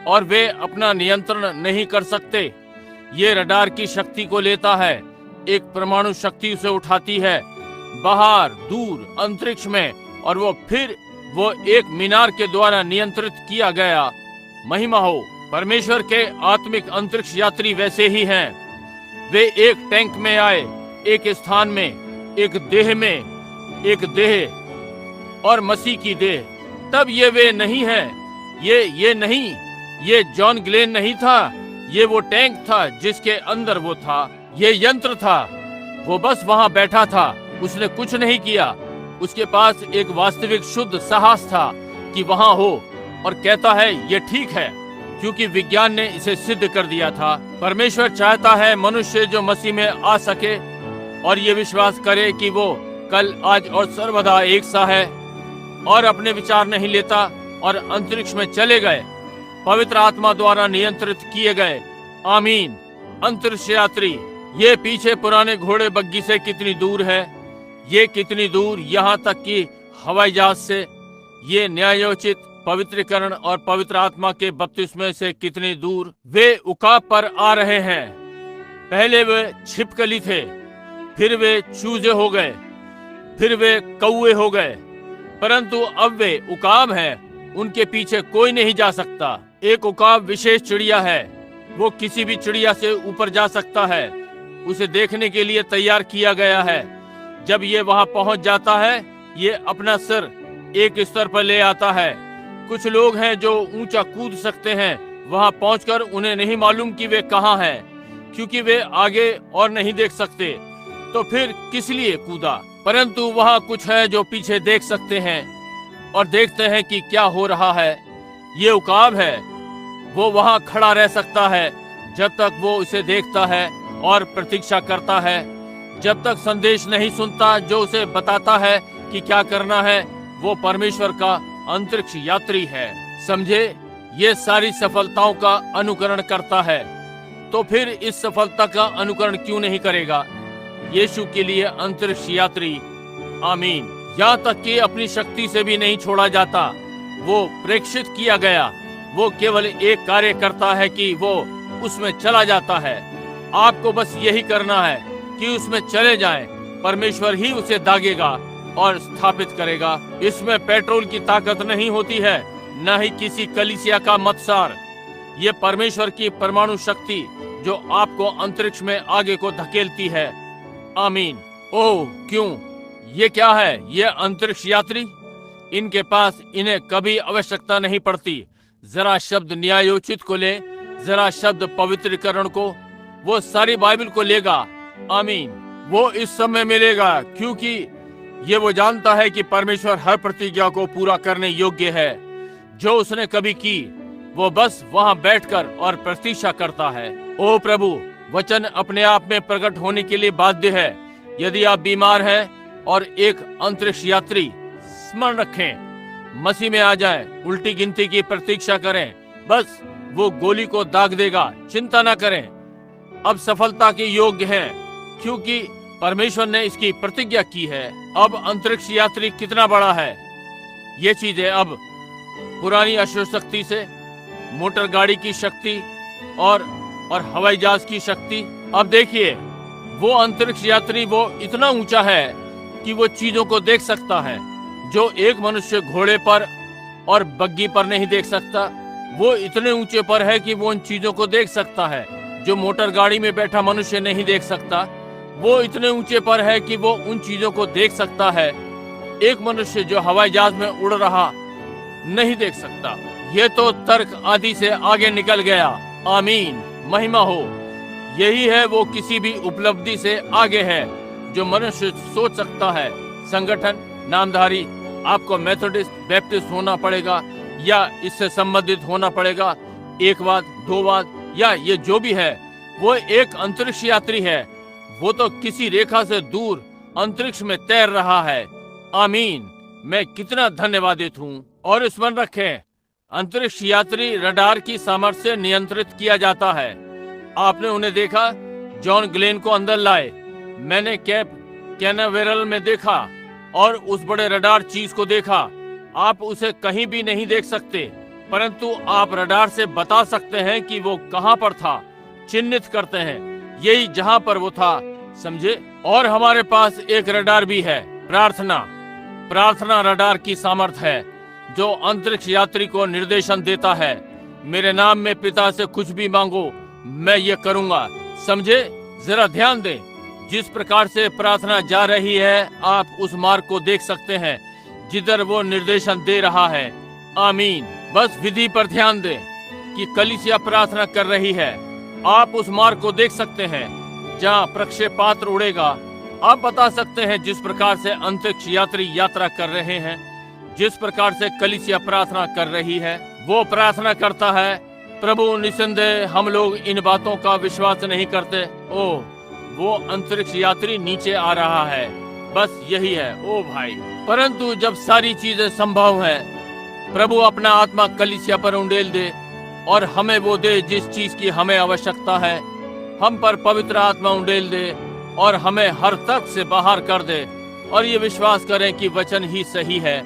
और वे अपना नियंत्रण नहीं कर सकते। ये रडार की शक्ति को लेता है, एक परमाणु शक्ति उसे उठाती है बाहर, दूर, अंतरिक्ष में, और वो एक मीनार के द्वारा नियंत्रित किया गया। महिमा हो। परमेश्वर के आत्मिक अंतरिक्ष यात्री वैसे ही हैं। वे एक टैंक में आए, एक स्थान में, एक देह और मसीह की देह। तब ये वे नहीं है, ये नहीं, ये जॉन ग्लेन नहीं था। ये वो टैंक था जिसके अंदर वो था। ये यंत्र था, वो बस वहां बैठा था, उसने कुछ नहीं किया। उसके पास एक वास्तविक शुद्ध साहस था कि वहां हो, और कहता है ये ठीक है, क्योंकि विज्ञान ने इसे सिद्ध कर दिया था। परमेश्वर चाहता है मनुष्य जो मसीह में आ सके और ये विश्वास करे कि वो कल, आज और सर्वदा एक सा है, और अपने विचार नहीं लेता और अंतरिक्ष में चले गए, पवित्र आत्मा द्वारा नियंत्रित किए गए। आमीन। अंतरिक्ष यात्री। ये पीछे पुराने घोड़े बग्गी से कितनी दूर है, ये कितनी दूर यहाँ तक कि हवाई जहाज से, ये न्यायोचित पवित्रीकरण और पवित्र आत्मा के बपतिस्मे से कितनी दूर। वे उकाब पर आ रहे हैं। पहले वे छिपकली थे, फिर वे चूजे हो गए, फिर वे कौवे हो गए, परंतु अब वे उकाब हैं। उनके पीछे कोई नहीं जा सकता। एक उकाब विशेष चिड़िया है, वो किसी भी चिड़िया से ऊपर जा सकता है। उसे देखने के लिए तैयार किया गया है। जब ये वहां पहुंच जाता है, ये अपना सिर एक स्तर पर ले आता है। कुछ लोग हैं जो ऊंचा कूद सकते हैं, वहां पहुंचकर उन्हें नहीं मालूम कि वे कहां हैं, क्योंकि वे आगे और नहीं देख सकते। तो फिर किस लिए कूदा? परंतु वहां कुछ है जो पीछे देख सकते हैं और देखते हैं कि क्या हो रहा है। ये उकाब है। वो वहां खड़ा रह सकता है जब तक वो उसे देखता है और प्रतीक्षा करता है, जब तक संदेश नहीं सुनता जो उसे बताता है कि क्या करना है। वो परमेश्वर का अंतरिक्ष यात्री है। समझे? ये सारी सफलताओं का अनुकरण करता है, तो फिर इस सफलता का अनुकरण क्यों नहीं करेगा? यीशु के लिए अंतरिक्ष यात्री। आमीन। यहाँ तक कि अपनी शक्ति से भी नहीं छोड़ा जाता। वो प्रेक्षित किया गया। वो केवल एक कार्य करता है कि वो उसमें चला जाता है। आपको बस यही करना है कि उसमें चले जाएं। परमेश्वर ही उसे दागेगा और स्थापित करेगा। इसमें पेट्रोल की ताकत नहीं होती है, न ही किसी कलीसिया का मतसार। ये परमेश्वर की परमाणु शक्ति जो आपको अंतरिक्ष में आगे को धकेलती है। आमीन। ओह क्यों, ये क्या है? ये अंतरिक्ष यात्री, इनके पास इन्हें कभी आवश्यकता नहीं पड़ती। जरा शब्द न्यायोचित को ले, जरा शब्द पवित्रीकरण को, वो सारी बाइबल को लेगा। आमीन। वो इस समय मिलेगा क्योंकि ये वो जानता है कि परमेश्वर हर प्रतिज्ञा को पूरा करने योग्य है जो उसने कभी की। वो बस वहां बैठकर और प्रतीक्षा करता है। ओ प्रभु, वचन अपने आप में प्रकट होने के लिए बाध्य है। यदि आप बीमार हैं और एक अंतरिक्ष यात्री, स्मरण रखें, मसीह में आ जाएं, उल्टी गिनती की प्रतीक्षा करें, बस वो गोली को दाग देगा। चिंता ना करें, अब सफलता के योग्य है क्योंकि परमेश्वर ने इसकी प्रतिज्ञा की है। अब अंतरिक्ष यात्री कितना बड़ा है। ये चीजें अब पुरानी अश्व शक्ति से, मोटर गाड़ी की शक्ति और हवाई जहाज की शक्ति। अब देखिए, वो अंतरिक्ष यात्री वो इतना ऊंचा है कि वो चीजों को देख सकता है जो एक मनुष्य घोड़े पर और बग्गी पर नहीं देख सकता। वो इतने ऊंचे पर है कि वो उन चीजों को देख सकता है जो मोटर गाड़ी में बैठा मनुष्य नहीं देख सकता। वो इतने ऊंचे पर है कि वो उन चीजों को देख सकता है एक मनुष्य जो हवाई जहाज में उड़ रहा नहीं देख सकता। ये तो तर्क आदि से आगे निकल गया। आमीन, महिमा हो। यही है, वो किसी भी उपलब्धि से आगे है जो मनुष्य सोच सकता है। संगठन, नामधारी, आपको मेथोडिस्ट, बैप्टिस्ट होना पड़ेगा या इससे संबंधित होना पड़ेगा, एकवाद, दोवाद या ये जो भी है, वो एक अंतरिक्ष यात्री है। वो तो किसी रेखा से दूर अंतरिक्ष में तैर रहा है। आमीन। मैं कितना धन्यवादित हूँ। और स्मरण रखें, अंतरिक्ष यात्री रडार की सामर्थ्य से नियंत्रित किया जाता है। आपने उन्हें देखा, जॉन ग्लेन को अंदर लाए, मैंने कैप कैनावेरल में देखा और उस बड़े रडार चीज को देखा। आप उसे कहीं भी नहीं देख सकते, परंतु आप रडार से बता सकते हैं कि वो कहां पर था। चिन्हित करते हैं, यही जहां पर वो था, समझे। और हमारे पास एक रडार भी है, प्रार्थना रडार की सामर्थ्य है जो अंतरिक्ष यात्री को निर्देशन देता है। मेरे नाम में पिता से कुछ भी मांगो, मैं ये करूंगा। समझे, जरा ध्यान दें, जिस प्रकार से प्रार्थना जा रही है, आप उस मार्ग को देख सकते हैं जिधर वो निर्देशन दे रहा है। आमीन। बस विधि पर ध्यान दें कि कलीसिया प्रार्थना कर रही है। आप उस मार्ग को देख सकते हैं जहां प्रक्षेपास्त्र उड़ेगा। आप बता सकते हैं जिस प्रकार से अंतरिक्ष यात्री यात्रा कर रहे हैं, जिस प्रकार से कलीसिया प्रार्थना कर रही है। वो प्रार्थना करता है, प्रभु निसंदेह हम लोग इन बातों का विश्वास नहीं करते। ओह, वो अंतरिक्ष यात्री नीचे आ रहा है। बस यही है। ओ भाई, परंतु जब सारी चीजें संभव है, प्रभु अपना आत्मा कलीसिया पर उंडेल दे और हमें वो दे जिस चीज की हमें आवश्यकता है। हम पर पवित्र आत्मा उंडेल दे और हमें हर तर्क से बाहर कर दे और ये विश्वास करें कि वचन ही सही है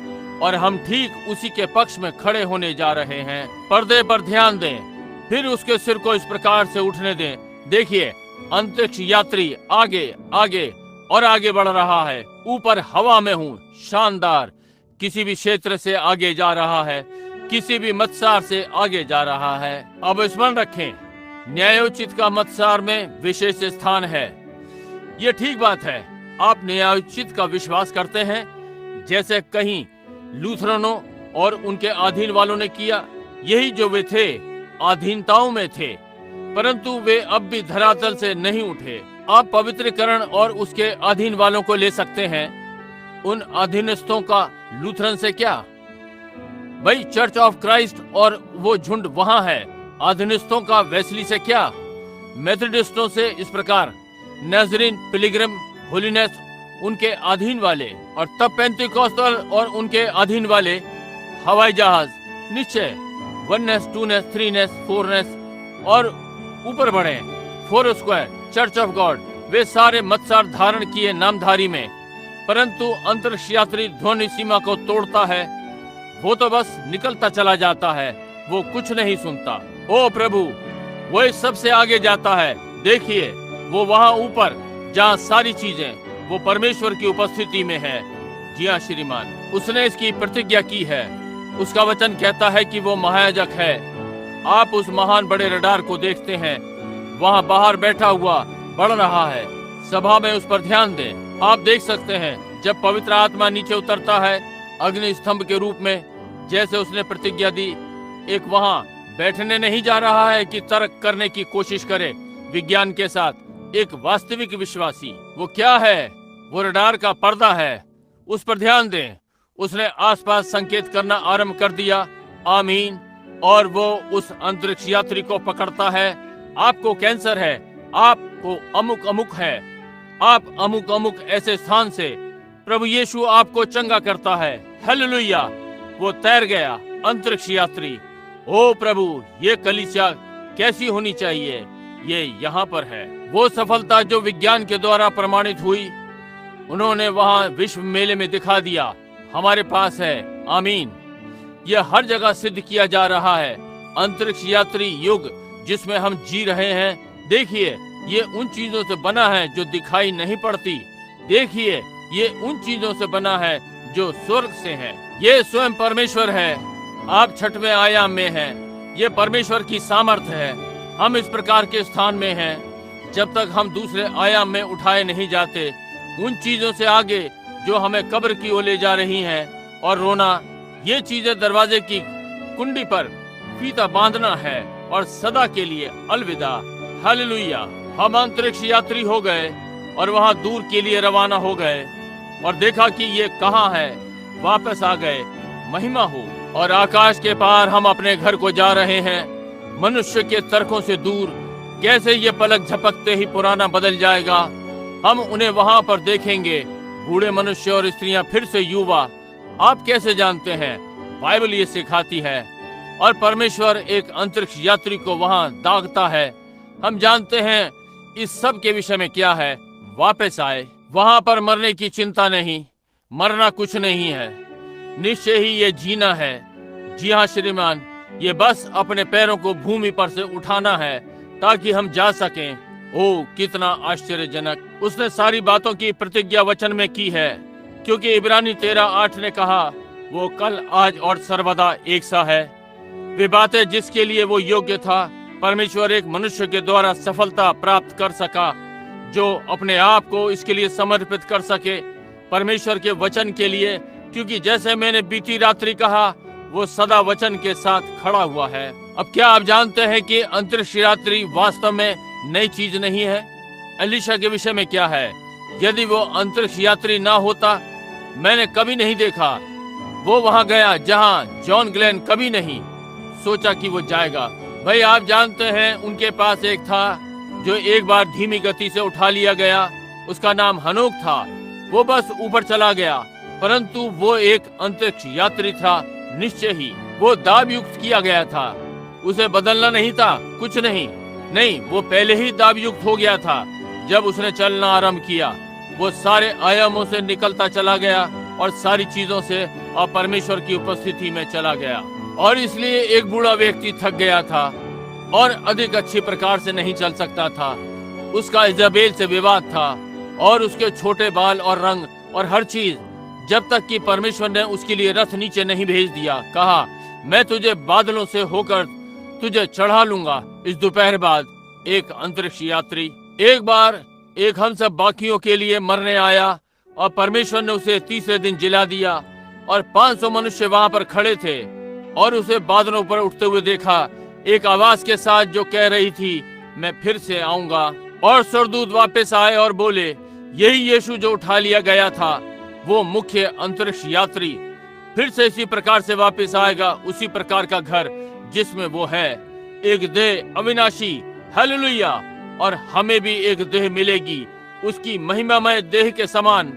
और हम ठीक उसी के पक्ष में खड़े होने जा रहे हैं। पर्दे पर ध्यान दें, फिर उसके सिर को इस प्रकार से उठने दें। देखिए, अंतरिक्ष यात्री आगे आगे और आगे बढ़ रहा है। ऊपर हवा में हूँ, शानदार, किसी भी क्षेत्र से आगे जा रहा है, किसी भी मतसार से आगे जा रहा है। अब स्मरण रखें, न्यायोचित का मतसार में विशेष स्थान है। ये ठीक बात है। आप न्यायोचित का विश्वास करते हैं जैसे कहीं लूथरनों और उनके अधीन वालों ने किया। यही जो वे थे, अधीनताओं में थे, परंतु वे अब भी धरातल से नहीं उठे। आप पवित्रीकरण और उसके अधीन वालों को ले सकते हैं। उन अधीनस्थों का लूथरन से क्या भाई, चर्च ऑफ क्राइस्ट और वो झुंड वहां है। अधीनस्थों का वेस्ली से क्या, मेथोडिस्टों से इस प्रकार, नाज़रीन, पिलग्रिम, होलीनेस, उनके अधीन वाले, और तब पेंटिकॉस्टल और उनके अधीन वाले, हवाई जहाज, निश्चय, वननेस, टूनेस, थ्रीनेस, फोरनेस और ऊपर बढ़े, four square, church of God, वे सारे मतसार धारण किए नामधारी में परंतु अंतरिक्ष यात्री ध्वनि सीमा को तोड़ता है। वो तो बस निकलता चला जाता है, वो कुछ नहीं सुनता। ओ प्रभु, वो इस सबसे आगे जाता है। देखिए, वो वहां ऊपर जहां सारी चीजें वो परमेश्वर की उपस्थिति में है। जी हाँ श्रीमान, उसने इसकी प्रतिज्ञा की है। उसका वचन कहता है कि वो महायाजक है। आप उस महान बड़े रडार को देखते हैं, वहां बाहर बैठा हुआ बढ़ रहा है। सभा में उस पर ध्यान दें। आप देख सकते हैं जब पवित्र आत्मा नीचे उतरता है अग्नि स्तंभ के रूप में, जैसे उसने प्रतिज्ञा दी, एक वहां बैठने नहीं जा रहा है कि तर्क करने की कोशिश करे विज्ञान के साथ। एक वास्तविक विश्वासी वो क्या है? वो रडार का पर्दा है। उस पर ध्यान दें। उसने आसपास संकेत करना आरंभ कर दिया। आमीन। और वो उस अंतरिक्ष यात्री को पकड़ता है। आपको कैंसर है, आपको अमुक अमुक है, आप अमुक अमुक ऐसे स्थान से प्रभु यीशु आपको चंगा करता है। हालेलुया। वो तैर गया अंतरिक्ष यात्री। ओ प्रभु, ये कलीसिया कैसी होनी चाहिए, ये यहाँ पर है। वो सफलता जो विज्ञान के द्वारा प्रमाणित हुई, उन्होंने वहां विश्व मेले में दिखा दिया, हमारे पास है। आमीन। यह हर जगह सिद्ध किया जा रहा है। अंतरिक्ष यात्री युग जिसमें हम जी रहे हैं, देखिए, ये उन चीजों से बना है जो दिखाई नहीं पड़ती। देखिए, ये उन चीजों से बना है जो स्वर्ग से है। ये स्वयं परमेश्वर है। आप छठवें आयाम में हैं। ये परमेश्वर की सामर्थ्य है। हम इस प्रकार के स्थान में हैं जब तक हम दूसरे आयाम में उठाए नहीं जाते, उन चीजों से आगे जो हमें कब्र की ओर ले जा रही हैं। और रोना, ये चीजें दरवाजे की कुंडी पर फीता बांधना है और सदा के लिए अलविदा। हालेलुया। हम अंतरिक्ष यात्री हो गए और वहां दूर के लिए रवाना हो गए और देखा कि ये कहाँ है। वापस आ गए। महिमा हो। और आकाश के पार हम अपने घर को जा रहे हैं, मनुष्य के तर्कों से दूर। कैसे ये पलक झपकते ही पुराना बदल जाएगा। हम उन्हें वहां पर देखेंगे, बूढ़े मनुष्य और स्त्रियां फिर से युवा। आप कैसे जानते हैं? बाइबल ये सिखाती है। और परमेश्वर एक अंतरिक्ष यात्री को वहां दागता है। हम जानते हैं इस सब के विषय में क्या है। वापस आए। वहां पर मरने की चिंता नहीं, मरना कुछ नहीं है, निश्चय ही ये जीना है। जी हाँ श्रीमान, ये बस अपने पैरों को भूमि पर से उठाना है ताकि हम जा सकें। ओ कितना आश्चर्यजनक। उसने सारी बातों की प्रतिज्ञा वचन में की है, क्योंकि इब्रानी 13:8 ने कहा, वो कल आज और सर्वदा एक सा है। वे बातें जिसके लिए वो योग्य था, परमेश्वर एक मनुष्य के द्वारा सफलता प्राप्त कर सका जो अपने आप को इसके लिए समर्पित कर सके, परमेश्वर के वचन के लिए। क्योंकि जैसे मैंने बीती रात्रि कहा, वो सदा वचन के साथ खड़ा हुआ है। अब क्या आप जानते हैं कि अंतरिक्ष यात्री वास्तव में नई चीज नहीं है? एलिशा के विषय में क्या है? यदि वो अंतरिक्ष यात्री ना होता, मैंने कभी नहीं देखा। वो वहां गया जहां जॉन ग्लेन कभी नहीं सोचा कि वो जाएगा। भाई आप जानते हैं, उनके पास एक था जो एक बार धीमी गति से उठा लिया गया। उसका नाम हनोक था। वो बस ऊपर चला गया, परंतु वो एक अंतरिक्ष यात्री था। निश्चय ही वो दाब युक्त किया गया था। उसे बदलना नहीं था, कुछ नहीं, वो पहले ही दाब युक्त हो गया था। जब उसने चलना आरंभ किया, वो सारे आयामों से निकलता चला गया और सारी चीजों से और परमेश्वर की उपस्थिति में चला गया। और इसलिए एक बूढ़ा व्यक्ति थक गया था और अधिक अच्छी प्रकार से नहीं चल सकता था। उसका इजाबेल से विवाद था और उसके छोटे बाल और रंग और हर चीज, जब तक कि परमेश्वर ने उसके लिए रथ नीचे नहीं भेज दिया। कहा, मैं तुझे बादलों से होकर तुझे चढ़ा लूंगा। इस दोपहर बाद एक अंतरिक्ष यात्री एक बार एक हम सब बाकियों के लिए मरने आया और परमेश्वर ने उसे तीसरे दिन जिला दिया। और 500 मनुष्य वहां पर खड़े थे और उसे बादलों पर उठते हुए देखा, एक आवाज के साथ जो कह रही थी, मैं फिर से आऊंगा। और स्वर्गदूत वापस आए और बोले, यही यीशु जो उठा लिया गया था, वो मुख्य अंतरिक्ष यात्री फिर से इसी प्रकार से वापस आएगा, उसी प्रकार का घर जिसमें वो है, एक देह अविनाशी। हालेलुया। और हमें भी एक देह मिलेगी, उसकी महिमामय देह के समान,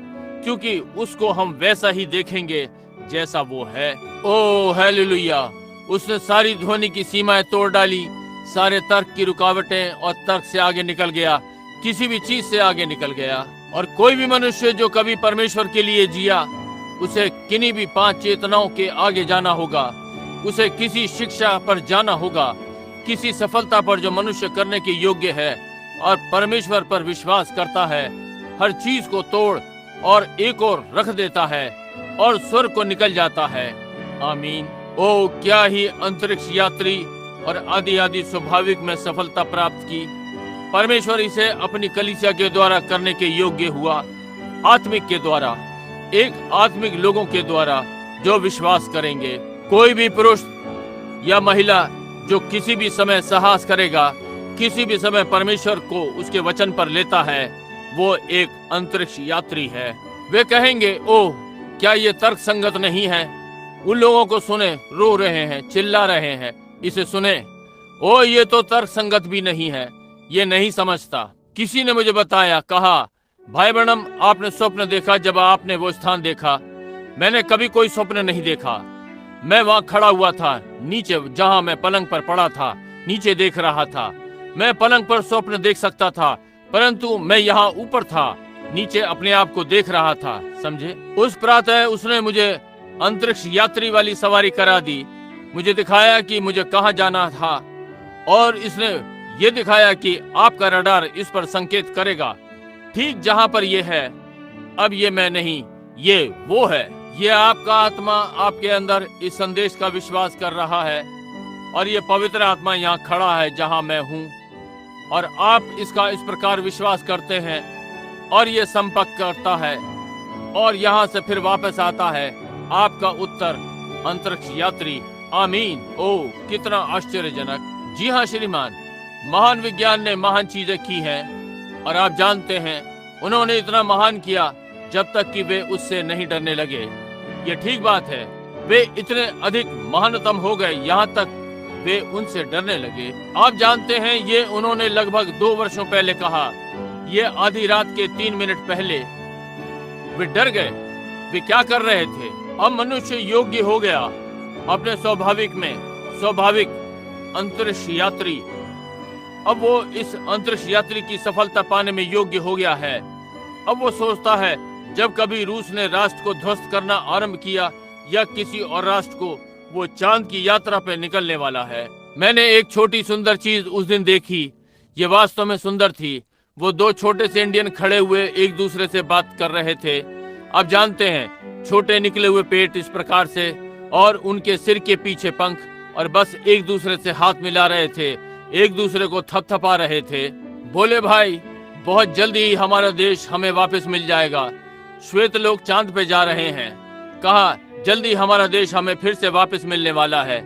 क्योंकि उसको हम वैसा ही देखेंगे जैसा वो है। ओ हालेलुया। उसने सारी ध्वनि की सीमाएं तोड़ डाली, सारे तर्क की रुकावटें, और तर्क से आगे निकल गया, किसी भी चीज से आगे निकल गया। और कोई भी मनुष्य जो कभी परमेश्वर के लिए जिया, उसे किन्हीं भी 5 चेतनाओं के आगे जाना होगा। उसे किसी शिक्षा पर जाना होगा, किसी सफलता पर जो मनुष्य करने के योग्य है और परमेश्वर पर विश्वास करता है, हर चीज को तोड़ और एक और रख देता है और स्वर्ग को निकल जाता है। आमीन। ओ क्या ही अंतरिक्ष यात्री और आदि आदि स्वाभाविक में सफलता प्राप्त की। परमेश्वर इसे अपनी कलीसिया के द्वारा करने के योग्य हुआ, आत्मिक के द्वारा, एक आत्मिक लोगों के द्वारा जो विश्वास करेंगे। कोई भी पुरुष या महिला जो किसी भी समय साहस करेगा, किसी भी समय परमेश्वर को उसके वचन पर लेता है, वो एक अंतरिक्ष यात्री है। वे कहेंगे, ओह क्या ये तर्क संगत नहीं है। उन लोगों को सुने, रो रहे हैं, चिल्ला रहे हैं, इसे सुने। ओ ये तो तर्क संगत भी नहीं है, ये नहीं समझता। किसी ने मुझे बताया, कहा, भाई ब्रैनम आपने स्वप्न देखा जब आपने वो स्थान देखा। मैंने कभी कोई स्वप्न नहीं देखा। मैं वहां खड़ा हुआ था नीचे, जहां मैं पलंग पर पड़ा था, नीचे देख रहा था। मैं पलंग पर स्वप्न देख सकता था, परंतु मैं यहाँ ऊपर था, नीचे अपने आप को देख रहा था। समझे? उस प्रातः उसने मुझे अंतरिक्ष यात्री वाली सवारी करा दी। मुझे दिखाया कि मुझे कहाँ जाना था और इसने ये दिखाया कि आपका रडार इस पर संकेत करेगा, ठीक जहां पर ये है। अब ये मैं नहीं, ये वो है। ये आपका आत्मा आपके अंदर इस संदेश का विश्वास कर रहा है और ये पवित्र आत्मा यहाँ खड़ा है जहां मैं हूँ, और आप इसका इस प्रकार विश्वास करते हैं और ये संपर्क करता है और यहाँ से फिर वापस आता है आपका उत्तर, अंतरिक्ष यात्री। आमीन। ओ कितना आश्चर्यजनक। जी हाँ श्रीमान, महान विज्ञान ने महान चीजें की हैं और आप जानते हैं उन्होंने इतना महान किया जब तक कि वे उससे नहीं डरने लगे। ये ठीक बात है, वे इतने अधिक महानतम हो गए यहाँ तक वे उनसे डरने लगे। आप जानते हैं ये उन्होंने लगभग 2 वर्षों पहले कहा। ये आधी रात के 3 मिनट पहले वे डर गए। वे क्या कर रहे थे? अब मनुष्य योग्य हो गया अपने स्वाभाविक अंतरिक्ष यात्री। अब वो इस अंतरिक्ष यात्री की सफलता पाने में योग्य हो गया है। अब वो सोचता है, जब कभी रूस ने राष्ट्र को ध्वस्त करना आरंभ किया या किसी और राष्ट्र को, वो चांद की यात्रा पे निकलने वाला है। मैंने एक छोटी सुंदर चीज उस दिन देखी। ये वास्तव में सुंदर थी। वो 2 छोटे से इंडियन खड़े हुए एक दूसरे से बात कर रहे थे। आप जानते हैं, छोटे निकले हुए पेट इस प्रकार से और उनके सिर के पीछे पंख, और बस एक दूसरे से हाथ मिला रहे थे, एक दूसरे को थपथपा रहे थे। बोले, भाई बहुत जल्दी ही हमारा देश हमें वापस मिल जाएगा। श्वेत लोग चांद पे जा रहे हैं। कहा, जल्दी हमारा देश हमें फिर से वापस मिलने वाला है।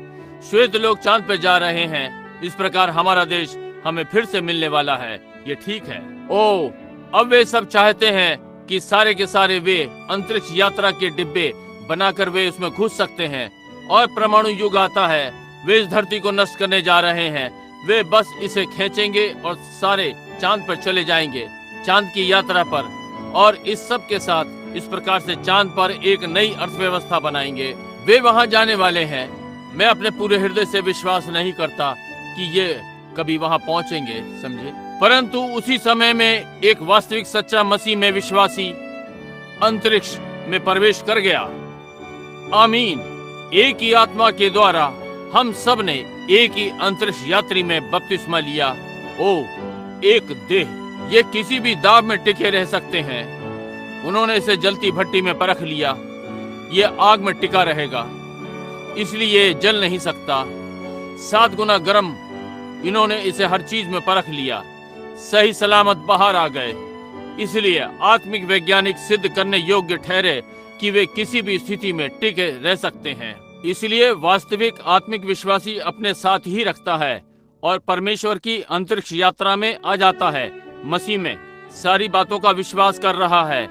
श्वेत लोग चांद पे जा रहे हैं, इस प्रकार हमारा देश हमें फिर से मिलने वाला है। ये ठीक है। ओ अब वे सब चाहते हैं कि सारे के सारे वे अंतरिक्ष यात्रा के डिब्बे बनाकर वे उसमें घुस सकते हैं और परमाणु युग आता है। वे इस धरती को नष्ट करने जा रहे हैं। वे बस इसे खींचेंगे और सारे चांद पर चले जाएंगे, चांद की यात्रा पर, और इस सब के साथ इस प्रकार से चांद पर एक नई अर्थव्यवस्था बनाएंगे। वे वहां जाने वाले हैं। मैं अपने पूरे हृदय से विश्वास नहीं करता कि ये कभी वहां पहुंचेंगे, समझे? परंतु उसी समय में एक वास्तविक सच्चा मसीह में विश्वासी अंतरिक्ष में प्रवेश कर गया। आमीन। एक ही आत्मा के द्वारा हम सब ने एक ही अंतरिक्ष यात्री में बपतिस्मा लिया। ओ एक देह, ये किसी भी दाब में टिके रह सकते हैं। उन्होंने इसे जलती भट्टी में परख लिया। ये आग में टिका रहेगा, इसलिए जल नहीं सकता। 7 गुना गर्म इन्होंने इसे हर चीज में परख लिया, सही सलामत बाहर आ गए। इसलिए आत्मिक वैज्ञानिक सिद्ध करने योग्य ठहरे कि वे किसी भी स्थिति में टिके रह सकते हैं। इसलिए वास्तविक आत्मिक विश्वासी अपने साथ ही रखता है और परमेश्वर की अंतरिक्ष यात्रा में आ जाता है। मसीह में सारी बातों का विश्वास कर रहा है।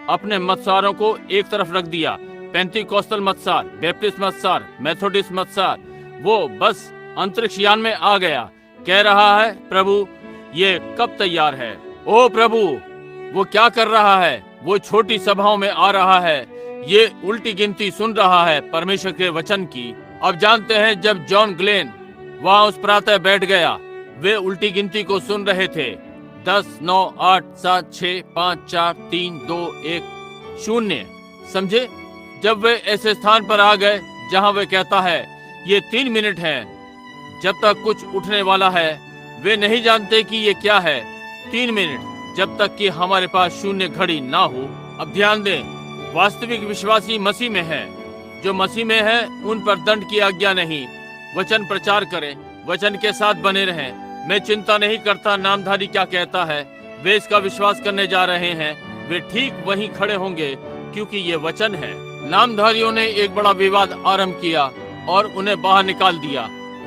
अपने मतसारों को एक तरफ रख दिया, पेंतीकोस्टल मतसार, बैप्टिस्ट मतसार, मेथोडिस्ट मतसार। वो बस अंतरिक्ष यान में आ गया, कह रहा है, प्रभु ये कब तैयार है? ओ प्रभु, वो क्या कर रहा है? वो छोटी सभाओं में आ रहा है, ये उल्टी गिनती सुन रहा है परमेश्वर के वचन की। अब जानते हैं, जब जॉन ग्लेन वहाँ उस प्रातः बैठ गया, वे उल्टी गिनती को सुन रहे थे। 10, 9, 8, 7, 6, 5, 4, 3, 2, 1, 0। समझे? जब वे ऐसे स्थान पर आ गए जहां वे कहता है ये 3 मिनट हैं, जब तक कुछ उठने वाला है, वे नहीं जानते कि ये क्या है। 3 मिनट, जब तक कि हमारे पास शून्य घड़ी ना हो। अब ध्यान दें, वास्तविक विश्वासी मसीह में है। जो मसीह में है उन पर दंड की आज्ञा नहीं। वचन प्रचार करें, वचन के साथ बने रहें। मैं चिंता नहीं करता नामधारी क्या कहता है, वे इसका विश्वास करने जा रहे हैं, वे ठीक वहीं खड़े होंगे, क्योंकि ये वचन है। नामधारियों ने एक बड़ा विवाद आरंभ किया और उन्हें बाहर निकाल दिया।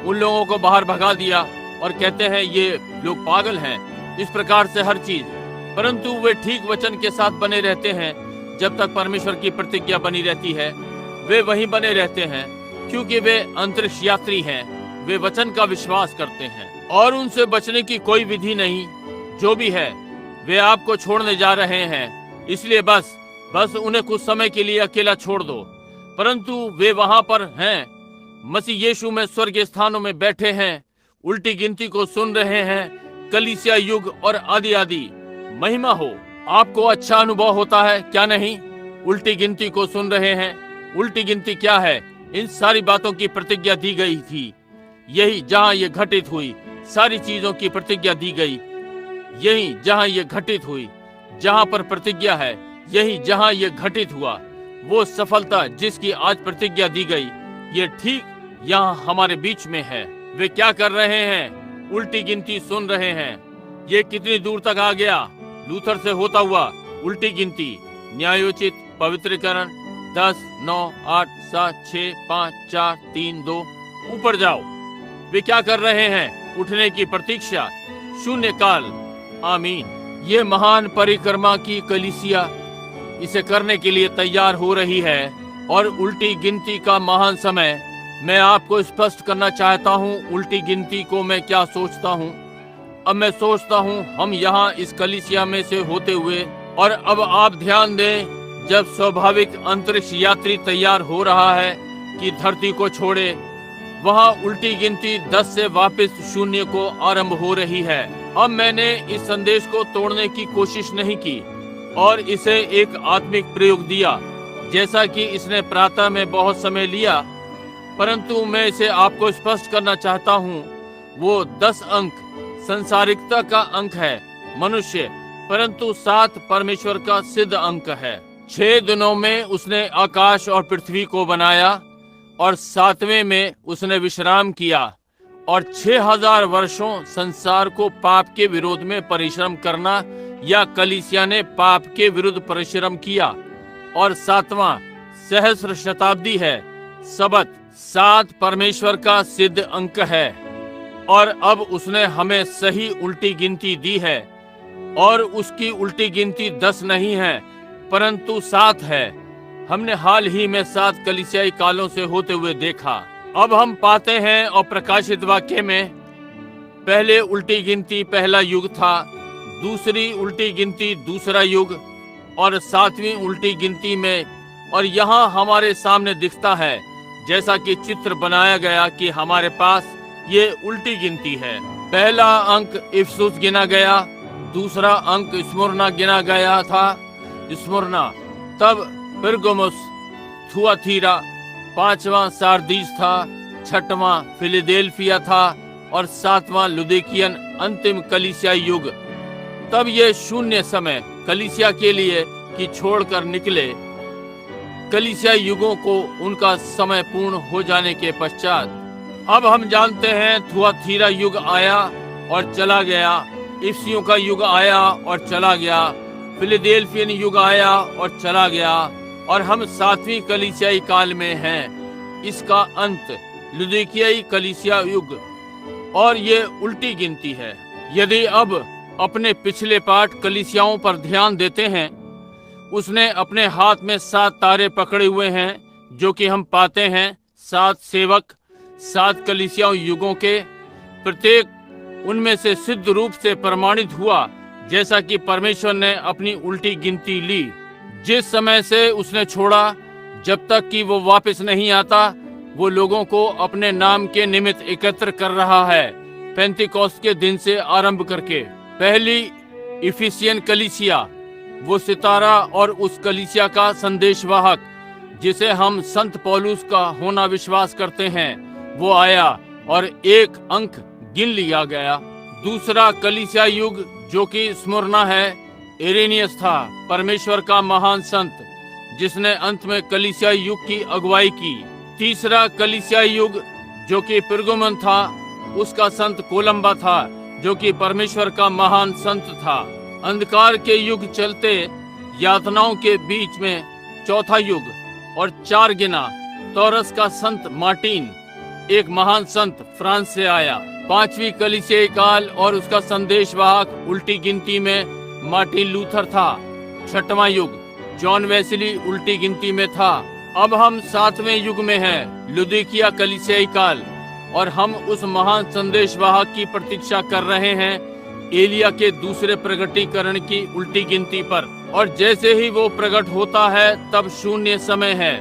उन लोगों को बाहर भगा दिया और कहते हैं ये लोग पागल हैं। इस प्रकार से हर चीज, परंतु वे ठीक वचन के साथ बने रहते हैं। जब तक परमेश्वर की प्रतिज्ञा बनी रहती है, वे वहीं बने रहते हैं, क्योंकि वे अंतरिक्ष यात्री हैं। वे वचन का विश्वास करते हैं और उनसे बचने की कोई विधि नहीं। जो भी है, वे आपको छोड़ने जा रहे हैं, इसलिए बस उन्हें कुछ समय के लिए अकेला छोड़ दो। परंतु वे वहां पर हैं, मसीह यीशु में स्वर्गीय स्थानों में बैठे हैं, उल्टी गिनती को सुन रहे हैं। कलीसिया युग और आदि आदि महिमा हो। आपको अच्छा अनुभव होता है क्या? नहीं, उल्टी गिनती को सुन रहे हैं। उल्टी गिनती क्या है? इन सारी बातों की प्रतिज्ञा दी गई थी। यही जहां ये घटित हुई, सारी चीजों की प्रतिज्ञा दी गई। यही जहां ये घटित हुई, जहां पर प्रतिज्ञा है, यही जहां ये घटित हुआ। वो सफलता जिसकी आज प्रतिज्ञा दी गई, ये ठीक यहाँ हमारे बीच में है। वे क्या कर रहे हैं? उल्टी गिनती सुन रहे हैं। ये कितनी दूर तक आ गया? लूथर से होता हुआ उल्टी गिनती, न्यायोचित, पवित्रीकरण, 10, 9, 8, 7, 6, 5, 4, 3, 2, ऊपर जाओ। वे क्या कर रहे हैं? उठने की प्रतीक्षा, शून्य काल। आमीन। ये महान परिक्रमा की कलीसिया इसे करने के लिए तैयार हो रही है और उल्टी गिनती का महान समय। मैं आपको स्पष्ट करना चाहता हूँ उल्टी गिनती को मैं क्या सोचता हूँ। अब मैं सोचता हूँ हम यहाँ इस कलीसिया में से होते हुए, और अब आप ध्यान दें, जब स्वाभाविक अंतरिक्ष यात्री तैयार हो रहा है कि धरती को छोड़े, वहाँ उल्टी गिनती 10 से वापस शून्य को आरंभ हो रही है। अब मैंने इस संदेश को तोड़ने की कोशिश नहीं की और इसे एक आत्मिक प्रयोग दिया, जैसा कि इसने प्रातः में बहुत समय लिया, परंतु मैं इसे आपको स्पष्ट करना चाहता हूँ। वो 10 अंक संसारिकता का अंक है मनुष्य, परंतु 7 परमेश्वर का सिद्ध अंक है। 6 दिनों में उसने आकाश और पृथ्वी को बनाया और 7वें में उसने विश्राम किया, और 6000 वर्षों संसार को पाप के विरोध में परिश्रम करना, या कलीसिया ने पाप के विरुद्ध परिश्रम किया। और 7वां सहस्र शताब्दी है। सबत 7 परमेश्वर का सिद्ध अंक है, और अब उसने हमें सही उल्टी गिनती दी है, और उसकी उल्टी गिनती 10 नहीं है परंतु 7 है। हमने हाल ही में 7 कलीसियाई कालों से होते हुए देखा। अब हम पाते हैं और प्रकाशित वाक्य में, पहले उल्टी गिनती पहला युग था, दूसरी उल्टी गिनती दूसरा युग, और 7वीं उल्टी गिनती में, और यहाँ हमारे सामने दिखता है जैसा कि चित्र बनाया गया कि हमारे पास ये उल्टी गिनती है। पहला अंक इफसुस गिना गया, दूसरा अंक स्मुरना गिना गया था, स्मुरना, तब पिरगमुस, थुआतीरा, 5वां सारदीस था, 6वां फिलाडेल्फिया था, और 7वां लुदिकियन अंतिम कलीसिया युग। तब ये शून्य समय कलीसिया के लिए कि छोड़कर निकले। कलीसिया युगों को उनका समय पूर्ण हो जाने के पश्चात अब हम जानते हैं थुआतीरा युग आया और चला गया, इफिसियों का युग आया और चला गया, फिलाडेल्फियन युग आया और चला गया, और हम 7वीं कलीसियाई काल में हैं। इसका अंत लुदिकियाई कलीसिया युग, और ये उल्टी गिनती है। यदि अब अपने पिछले पाठ कलीसियाओं पर ध्यान देते हैं, उसने अपने हाथ में 7 तारे पकड़े हुए हैं, जो कि हम पाते हैं 7 सेवक 7 कलीसियाओं युगों के। प्रत्येक उनमें से सिद्ध रूप से प्रमाणित हुआ, जैसा कि परमेश्वर ने अपनी उल्टी गिनती ली। जिस समय से उसने छोड़ा, जब तक कि वो वापस नहीं आता, वो लोगों को अपने नाम के निमित्त एकत्र कर रहा है, पेंतिकोस्त के दिन से आरंभ करके। पहली इफिसियन कलीसिया, वो सितारा और उस कलीसिया का संदेशवाहक जिसे हम संत पौलुस का होना विश्वास करते हैं, वो आया और एक अंक गिन लिया गया। दूसरा कलीसिया युग जो कि स्मुरना है, इरेनियस था, परमेश्वर का महान संत जिसने अंत में कलीसिया युग की अगुवाई की। तीसरा कलीसिया युग जो कि पिरगमुन था, उसका संत कोलंबा था जो कि परमेश्वर का महान संत था। अंधकार के युग चलते यातनाओं के बीच में चौथा युग और 4 गिना तौरस का संत मार्टिन, एक महान संत फ्रांस से आया। 5वीं कलीसियाई काल और उसका संदेशवाहक उल्टी गिनती में मार्टिन लूथर था। 6वां युग जॉन वेस्ली उल्टी गिनती में था। अब हम 7वें युग में हैं, लुदीकिया कलीसियाई काल, और हम उस महान संदेशवाहक की प्रतीक्षा कर रहे हैं एलिया के दूसरे प्रगटीकरण की उल्टी गिनती पर। और जैसे ही वो प्रकट होता है तब शून्य समय है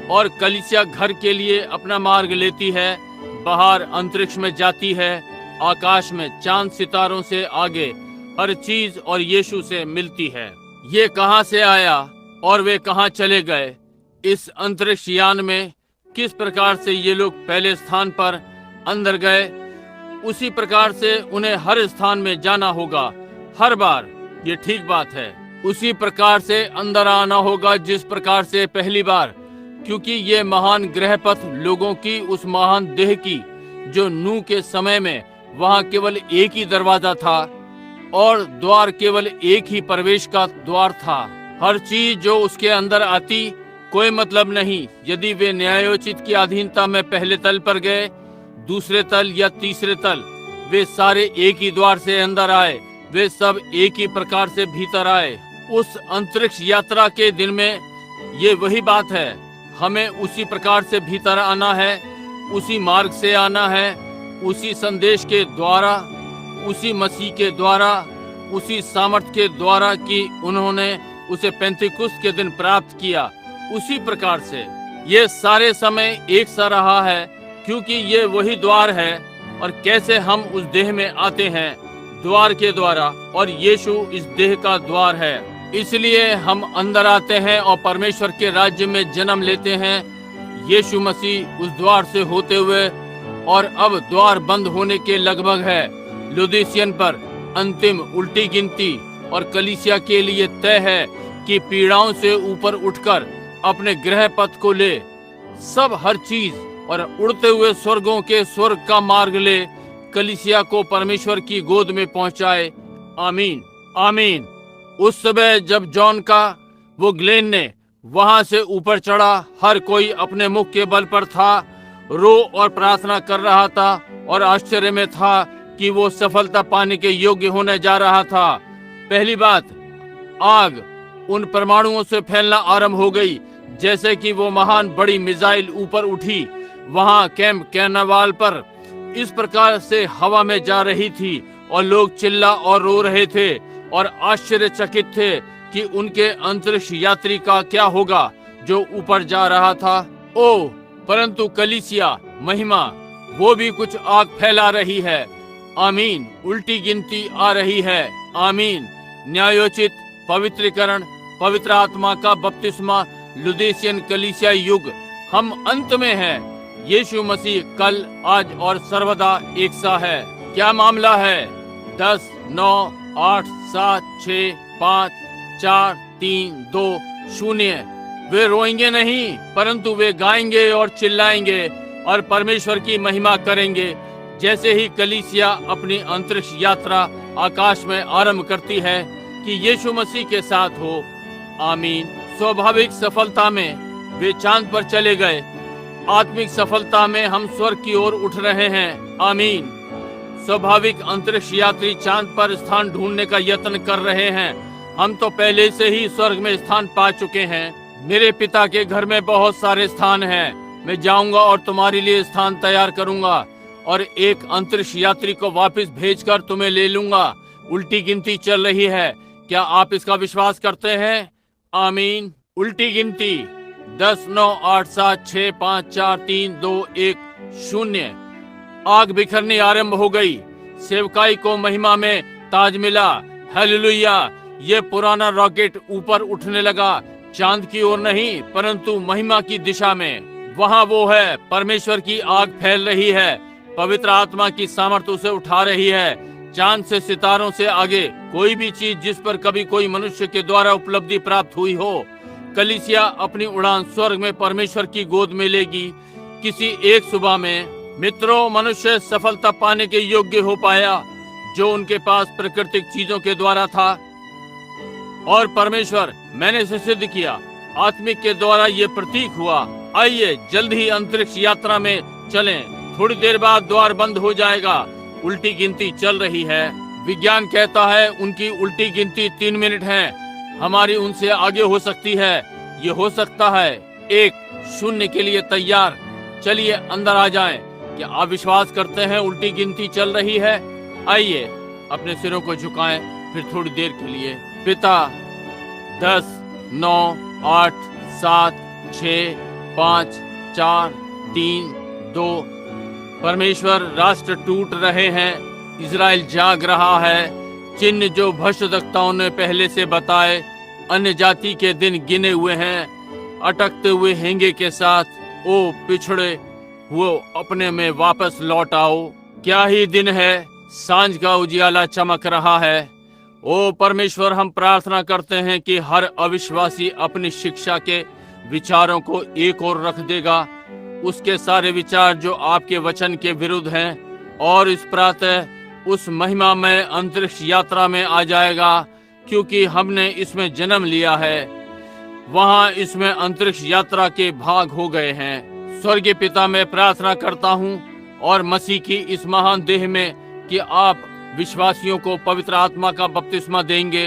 और कलीसिया घर के लिए अपना मार्ग लेती है, बाहर अंतरिक्ष में जाती है, आकाश में चांद सितारों से आगे हर चीज और यीशु से मिलती है। ये कहां से आया और वे कहां चले गए? इस अंतरिक्ष यान में किस प्रकार से ये लोग पहले स्थान पर अंदर गए, उसी प्रकार से उन्हें हर स्थान में जाना होगा, हर बार। ये ठीक बात है, उसी प्रकार से अंदर आना होगा जिस प्रकार से पहली बार, क्योंकि ये महान ग्रहपथ लोगों की उस महान देह की जो नूह के समय में वहां केवल एक ही दरवाजा था और द्वार केवल एक ही प्रवेश का द्वार था। हर चीज जो उसके अंदर आती, कोई मतलब नहीं यदि वे न्यायोचित की अधीनता में पहले तल पर गए, दूसरे तल या तीसरे तल, वे सारे एक ही द्वार से अंदर आए, वे सब एक ही प्रकार से भीतर आए। उस अंतरिक्ष यात्रा के दिन में ये वही बात है, हमें उसी प्रकार से भीतर आना है, उसी मार्ग से आना है, उसी संदेश के द्वारा, उसी मसीह के द्वारा, उसी सामर्थ्य के द्वारा कि उन्होंने उसे पेंतिकुस्त के दिन प्राप्त किया। उसी प्रकार से ये सारे समय एक सा रहा है, क्योंकि ये वही द्वार है। और कैसे हम उस देह में आते हैं? द्वार के द्वारा, और यीशु इस देह का द्वार है। इसलिए हम अंदर आते हैं और परमेश्वर के राज्य में जन्म लेते हैं, यीशु मसीह उस द्वार से होते हुए। और अब द्वार बंद होने के लगभग है। लुदीसियन पर अंतिम उल्टी गिनती और कलीसिया के लिए तय है कि पीड़ाओं से ऊपर उठकर अपने ग्रह पथ को ले, सब हर चीज और उड़ते हुए स्वर्गों के स्वर्ग का मार्ग ले, कलीसिया को परमेश्वर की गोद में पहुंचाए। आमीन, आमीन। उस समय जब जॉन का वो ग्लेन ने वहां से ऊपर चढ़ा, हर कोई अपने मुख के बल पर था, रो और प्रार्थना कर रहा था और आश्चर्य में था कि वो सफलता पाने के योग्य होने जा रहा था। पहली बात, आग उन परमाणुओं से फैलना आरंभ हो गई, जैसे कि वो महान बड़ी मिसाइल ऊपर उठी। वहां कैंप कैनावाल पर इस प्रकार से हवा में जा रही थी और लोग चिल्ला और रो रहे थे और आश्चर्यचकित थे कि उनके अंतरिक्ष यात्री का क्या होगा जो ऊपर जा रहा था। ओ, परंतु कलीसिया महिमा, वो भी कुछ आग फैला रही है। आमीन। उल्टी गिनती आ रही है। आमीन। न्यायोचित, पवित्रीकरण, पवित्र आत्मा का बपतिस्मा, लुदीसियन कलीसिया युग, हम अंत में हैं। यीशु मसीह कल, आज और सर्वदा एक सा है। क्या मामला है? 10, 9, 8, 7, 6, 5, 4, 3, 2, 0। वे रोएंगे नहीं, परंतु वे गाएंगे और चिल्लाएंगे और परमेश्वर की महिमा करेंगे। जैसे ही कलीसिया अपनी अंतरिक्ष यात्रा आकाश में आरंभ करती है कि यीशु मसीह के साथ हो। आमीन। स्वाभाविक सफलता में वे चांद पर चले गए। आत्मिक सफलता में हम स्वर्ग की ओर उठ रहे हैं। आमीन। स्वाभाविक अंतरिक्ष यात्री चांद पर स्थान ढूंढने का यत्न कर रहे हैं। हम तो पहले से ही स्वर्ग में स्थान पा चुके हैं। मेरे पिता के घर में बहुत सारे स्थान हैं। मैं जाऊंगा और तुम्हारे लिए स्थान तैयार करूंगा और एक अंतरिक्ष यात्री को वापस भेजकर तुम्हें ले लूंगा। उल्टी गिनती चल रही है। क्या आप इसका विश्वास करते हैं? आमीन। उल्टी गिनती 10, 9, 8, 7, 6, 5, 4, 3, 2, 1, 0। आग बिखरनी आरंभ हो गई। सेवकाई को महिमा में ताज मिला। हालेलुया। ये पुराना रॉकेट ऊपर उठने लगा, चांद की ओर नहीं परंतु महिमा की दिशा में। वहाँ वो है, परमेश्वर की आग फैल रही है, पवित्र आत्मा की सामर्थ उसे उठा रही है। चांद से, सितारों से आगे कोई भी चीज जिस पर कभी कोई मनुष्य के द्वारा उपलब्धि प्राप्त हुई हो। कलीसिया अपनी उड़ान स्वर्ग में परमेश्वर की गोद में लेगी किसी एक सुबह में। मित्रों, मनुष्य सफलता पाने के योग्य हो पाया जो उनके पास प्राकृतिक चीजों के द्वारा था, और परमेश्वर मैंने इसे सिद्ध किया आत्मिक के द्वारा ये प्रतीक हुआ। आइए जल्द ही अंतरिक्ष यात्रा में चलें। थोड़ी देर बाद द्वार बंद हो जाएगा। उल्टी गिनती चल रही है। विज्ञान कहता है उनकी उल्टी गिनती 3 मिनट है। हमारी उनसे आगे हो सकती है। ये हो सकता है 1-0 के लिए तैयार। चलिए अंदर आ जाएं। क्या आप विश्वास करते हैं उल्टी गिनती चल रही है? आइए अपने सिरों को झुकाएं फिर थोड़ी देर के लिए। पिता, 10, 9, 8, 7, 6, 5, 4, 3, 2। परमेश्वर, राष्ट्र टूट रहे हैं, इजराइल जाग रहा है। चिन्ह जो भविष्यद्वक्ताओं ने पहले से बताए, अन्य जाति के दिन गिने हुए हैं। अटकते हुए हेंगे के साथ ओ पिछड़े वो अपने में वापस लौट आओ। क्या ही दिन है, सांझ का उजियाला चमक रहा है। ओ परमेश्वर, हम प्रार्थना करते हैं कि हर अविश्वासी अपनी शिक्षा के विचारों को एक ओर रख देगा, उसके सारे विचार जो आपके वचन के विरुद्ध हैं, और इस प्रातः उस महिमा में अंतरिक्ष यात्रा में आ जाएगा, क्योंकि हमने इसमें जन्म लिया है। वहां इसमें अंतरिक्ष यात्रा के भाग हो गए हैं। स्वर्गीय पिता, मैं प्रार्थना करता हूं और मसीह की इस महान देह में कि आप विश्वासियों को पवित्र आत्मा का बपतिस्मा देंगे।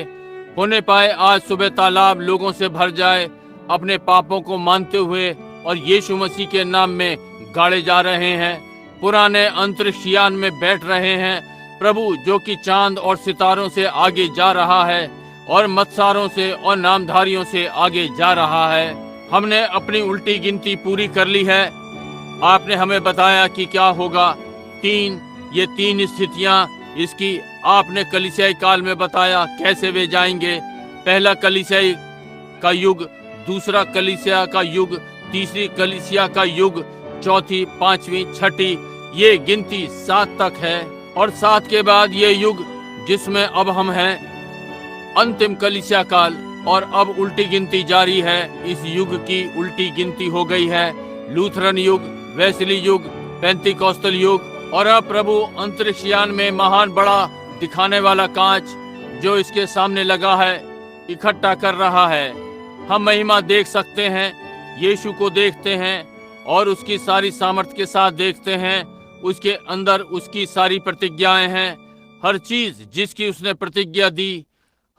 होने पाए आज सुबह तालाब लोगों से भर जाए, अपने पापों को मानते हुए और यीशु मसीह के नाम में गाड़े जा रहे हैं। पुराने अंतरिक्ष यान में बैठ रहे हैं प्रभु, जो कि चांद और सितारों से आगे जा रहा है और मत्सारों से और नामधारियों से आगे जा रहा है। हमने अपनी उल्टी गिनती पूरी कर ली है। आपने हमें बताया कि क्या होगा। 3, ये 3 स्थितियां इसकी आपने कलीसियाई काल में बताया कैसे वे जाएंगे। पहला कलीसियाई का युग, दूसरा कलीसिया का युग, तीसरी कलीसिया का युग, चौथी, 5वीं, 6ठी, ये गिनती 7 तक है। और 7 के बाद ये युग जिसमें अब हम हैं, अंतिम कलीसिया काल। और अब उल्टी गिनती जारी है। इस युग की उल्टी गिनती हो गई है। लूथरन युग, वेस्ली युग, पेंतिकोस्टल युग, और अब प्रभु अंतरिक्ष यान में महान बड़ा दिखाने वाला कांच जो इसके सामने लगा है इकट्ठा कर रहा है। हम महिमा देख सकते हैं, यीशु को देखते हैं और उसकी सारी सामर्थ के साथ देखते हैं। उसके अंदर उसकी सारी प्रतिज्ञाएं हैं। हर चीज जिसकी उसने प्रतिज्ञा दी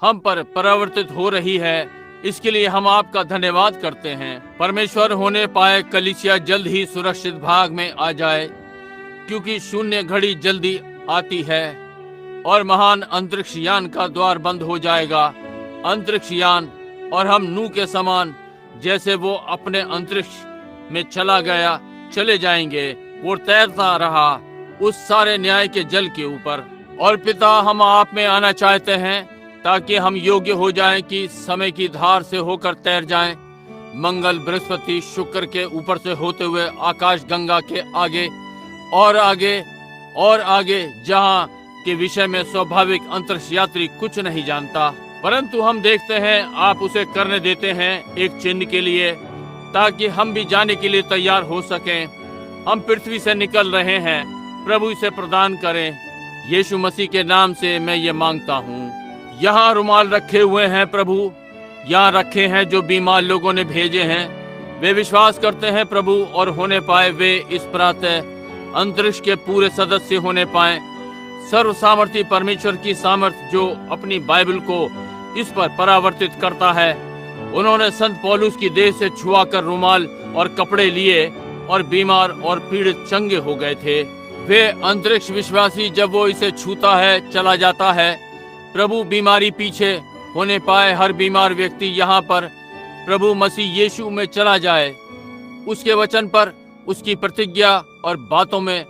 हम पर परावर्तित हो रही है। इसके लिए हम आपका धन्यवाद करते हैं। परमेश्वर, होने पाए कलीसिया जल्द ही सुरक्षित भाग में आ जाए, क्योंकि शून्य घड़ी जल्दी आती है और महान अंतरिक्ष यान का द्वार बंद हो जाएगा। अंतरिक्ष यान और हम नूह के समान, जैसे वो अपने अंतरिक्ष में चला गया, चले जाएंगे। वो तैरता रहा उस सारे न्याय के जल के ऊपर। और पिता, हम आप में आना चाहते हैं ताकि हम योग्य हो जाएं कि समय की धार से होकर तैर जाएं। मंगल, बृहस्पति, शुक्र के ऊपर से होते हुए आकाश गंगा के आगे और आगे और आगे, जहां के विषय में स्वाभाविक अंतरिक्ष यात्री कुछ नहीं जानता, परंतु हम देखते हैं आप उसे करने देते हैं एक चिन्ह के लिए, ताकि हम भी जाने के लिए तैयार हो सकें। हम पृथ्वी से निकल रहे हैं, प्रभु इसे प्रदान करें। यीशु मसीह के नाम से मैं ये मांगता हूँ। यहाँ रुमाल रखे हुए हैं प्रभु, यहाँ रखे हैं जो बीमार लोगों ने भेजे हैं। वे विश्वास करते हैं प्रभु, और होने पाए वे इस प्रातः अंतरिक्ष के पूरे सदस्य होने पाए। सर्व सामर्थी परमेश्वर की सामर्थ जो अपनी बाइबल को इस पर परावर्तित करता है। उन्होंने संत पौलुस की देह से छुआ कर रुमाल और कपड़े लिए और बीमार और पीड़ित चंगे हो गए थे। वे अंतरिक्ष विश्वासी, जब वो इसे छूता है चला जाता है। प्रभु, बीमारी पीछे होने पाए हर बीमार व्यक्ति यहाँ पर प्रभु मसीह यीशु में चला जाए। उसके वचन पर, उसकी प्रतिज्ञा और बातों में,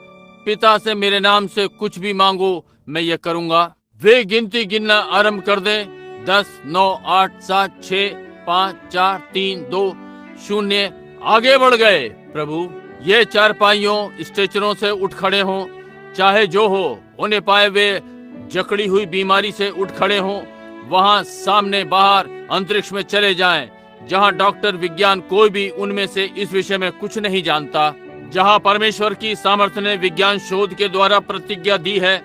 पिता से मेरे नाम से कुछ भी मांगो मैं ये करूँगा। वे गिनती गिनना आरंभ कर दें। 10, 9, 8, 7, 6, 5, 4, 3, 2, 0 आगे बढ़ गए। प्रभु ये चारपाइयों स्ट्रेचरों से उठ खड़े हों, चाहे जो हो, उन्हें पाए वे जकड़ी हुई बीमारी से उठ खड़े हों, वहां सामने बाहर अंतरिक्ष में चले जाएं, जहां डॉक्टर विज्ञान कोई भी उनमें से इस विषय में कुछ नहीं जानता, जहां परमेश्वर की सामर्थ्य ने विज्ञान शोध के द्वारा प्रतिज्ञा दी है,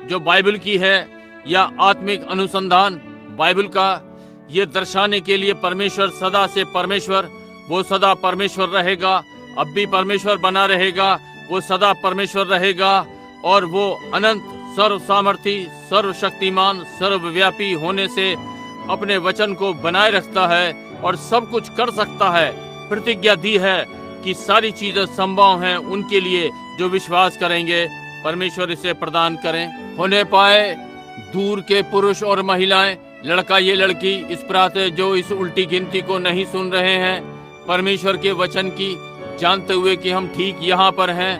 जो बाइबल की है या आत्मिक अनुसंधान बाइबल का, ये दर्शाने के लिए परमेश्वर सदा से परमेश्वर, वो सदा परमेश्वर रहेगा, अब भी परमेश्वर बना रहेगा, वो सदा परमेश्वर रहेगा, और वो अनंत सर्व सामर्थी सर्वशक्तिमान सर्वव्यापी होने से अपने वचन को बनाए रखता है और सब कुछ कर सकता है। प्रतिज्ञा दी है कि सारी चीजें संभव हैं उनके लिए जो विश्वास करेंगे। परमेश्वर इसे प्रदान करें। होने पाए दूर के पुरुष और महिलाएं, लड़का ये लड़की इस प्रातः जो इस उल्टी गिनती को नहीं सुन रहे हैं, परमेश्वर के वचन की जानते हुए कि हम ठीक यहाँ पर हैं,